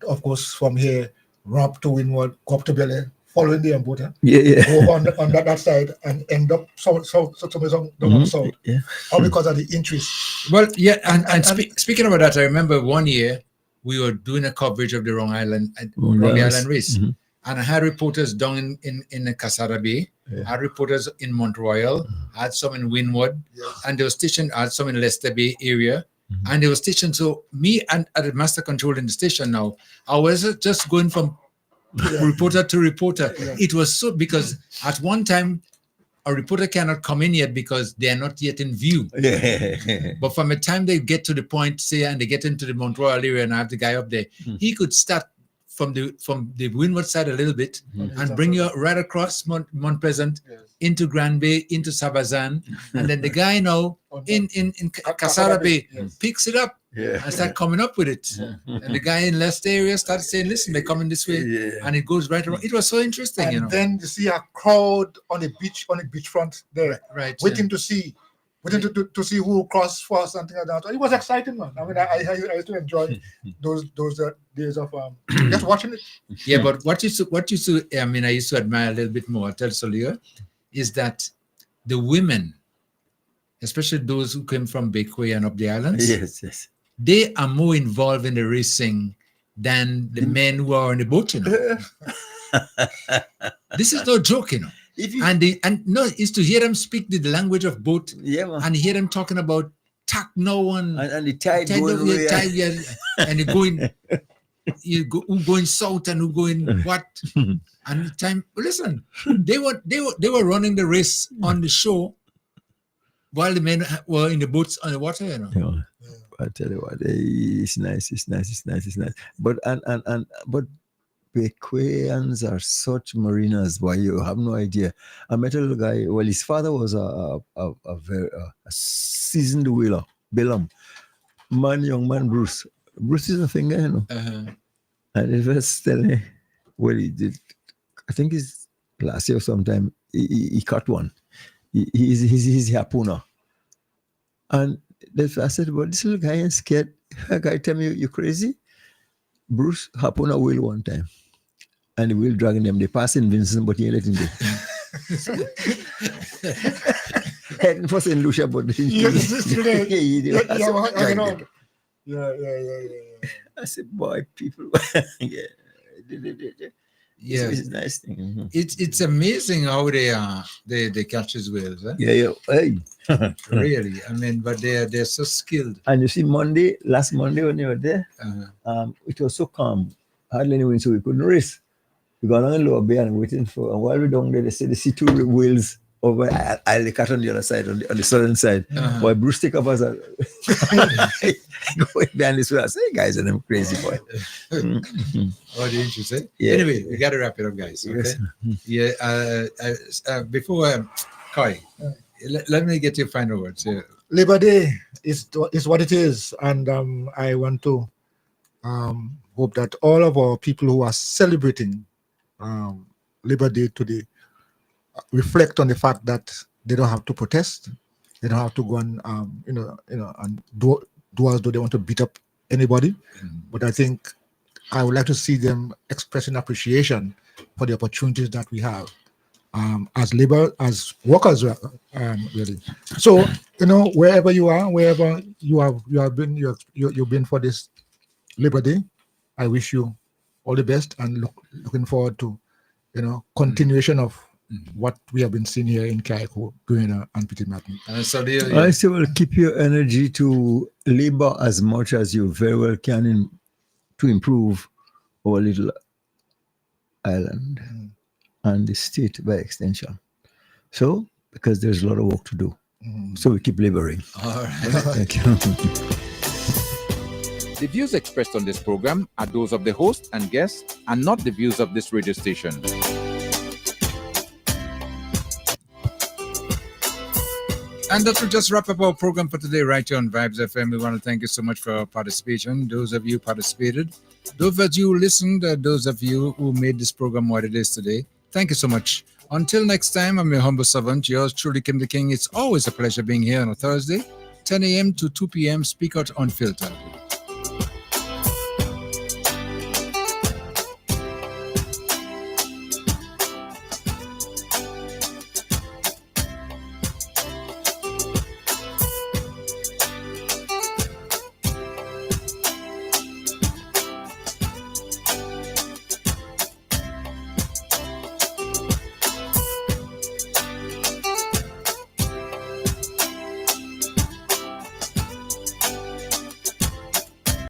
[SPEAKER 7] of course, from here, run up to Windward, go up to Belay, following the boat.
[SPEAKER 2] Yeah.
[SPEAKER 7] Go on that side and end up somewhere down the south.
[SPEAKER 2] Yeah.
[SPEAKER 7] All because of the interest.
[SPEAKER 6] Well, yeah, and speaking about that, I remember one year we were doing a coverage of the Wrong Island race.
[SPEAKER 2] Mm-hmm.
[SPEAKER 6] And I had reporters down in the Casada Bay.
[SPEAKER 2] Yeah.
[SPEAKER 6] I had reporters in Mont Royal. I had some in Windward. And they were stationed, I had some in Leicester Bay area.
[SPEAKER 2] Mm-hmm.
[SPEAKER 6] And they were stationed. So me and at the master control in the station now, I was just going from reporter to reporter.
[SPEAKER 7] Yeah.
[SPEAKER 6] It was so, because at one time, a reporter cannot come in yet because they are not yet in view.
[SPEAKER 2] Yeah.
[SPEAKER 6] But from the time they get to the point, say, and they get into the Mont Royal area and I have the guy up there, he could start from the windward side a little bit and bring you right across Mont Pleasant into Grand Bay, into Sabazan. And then the guy now in Casada Bay picks it up and start coming up with it. And the guy in Leicester area started saying, listen, they're coming this way. And it goes right around. It was so interesting,
[SPEAKER 7] And then you see a crowd on the beachfront there,
[SPEAKER 6] right,
[SPEAKER 7] waiting to see who crossed first and things like that. It was exciting, man. I mean, I used to enjoy those days of just watching it.
[SPEAKER 6] Yeah, but what used to I mean, I used to admire a little bit more, tell Solia, is that the women, especially those who came from Bakeway and up the islands,
[SPEAKER 2] yes,
[SPEAKER 6] they are more involved in the racing than the men who are on the boat, This is no joke, it's to hear them speak the language of boat, and hear them talking about tack no one
[SPEAKER 2] and the tide going away.
[SPEAKER 6] And you who going south and who going what, and the time. Listen, they were running the race on the shore while the men were in the boats on the water.
[SPEAKER 2] I tell you what, it's nice. But but Bequayans are such marinas, boy, you have no idea. I met a little guy. Well, his father was a very seasoned whaler, Bellum. Young man, Bruce. Bruce is a finger, And he was telling me, well, he did, I think it's last year or sometime, he caught one. He's a harpooner. And I said, well, this little guy ain't scared. A guy tell me, you crazy? Bruce harpooner whale one time. And the whale dragging them. They pass in Vincent, but he ain't let him go. Heading for St. Lucia, but I said, boy, people. It's a nice thing. Mm-hmm.
[SPEAKER 6] It's amazing how they catch these whales. Eh?
[SPEAKER 2] Yeah. Hey.
[SPEAKER 6] Really, I mean, but they're so skilled.
[SPEAKER 2] And you see, last Monday when you were there, it was so calm, hardly any wind, so we couldn't race. We got on the lower bay and waiting for. And while we're down there, they said they see two whales over. I cut on the other side, on the southern side. While Bruce take up as a going down this way. I say, hey, guys, and I'm crazy boy.
[SPEAKER 6] Oh, the interest, eh?
[SPEAKER 2] Yeah.
[SPEAKER 6] Anyway, we got to wrap it up, guys. Okay.
[SPEAKER 2] Yes.
[SPEAKER 6] Yeah. Before Koi, let me get your final words. Yeah.
[SPEAKER 7] Labor Day is what it is, and I want to hope that all of our people who are celebrating Labor Day today reflect on the fact that they don't have to protest, they don't have to go and and do as though they want to beat up anybody. But I think I would like to see them expressing appreciation for the opportunities that we have as labor, as workers, really. So wherever you are, wherever you've been for this Labor Day, I wish you all the best and looking forward to continuation of what we have been seeing here in Kaiko, Guyana, and Petit Martin.
[SPEAKER 2] I say, well, keep your energy to labor as much as you very well can to improve our little island and the state by extension. So, because there's a lot of work to do. So we keep laboring.
[SPEAKER 9] All right.
[SPEAKER 2] Thank you.
[SPEAKER 9] The views expressed on this program are those of the host and guests and not the views of this radio station.
[SPEAKER 6] And that will just wrap up our program for today right here on Vibes FM. We want to thank you so much for your participation. Those of you who participated, those of you who listened, those of you who made this program what it is today. Thank you so much. Until next time, I'm your humble servant, yours truly, Kim the King. It's always a pleasure being here on a Thursday, 10 a.m. to 2 p.m. Speak Out Unfiltered.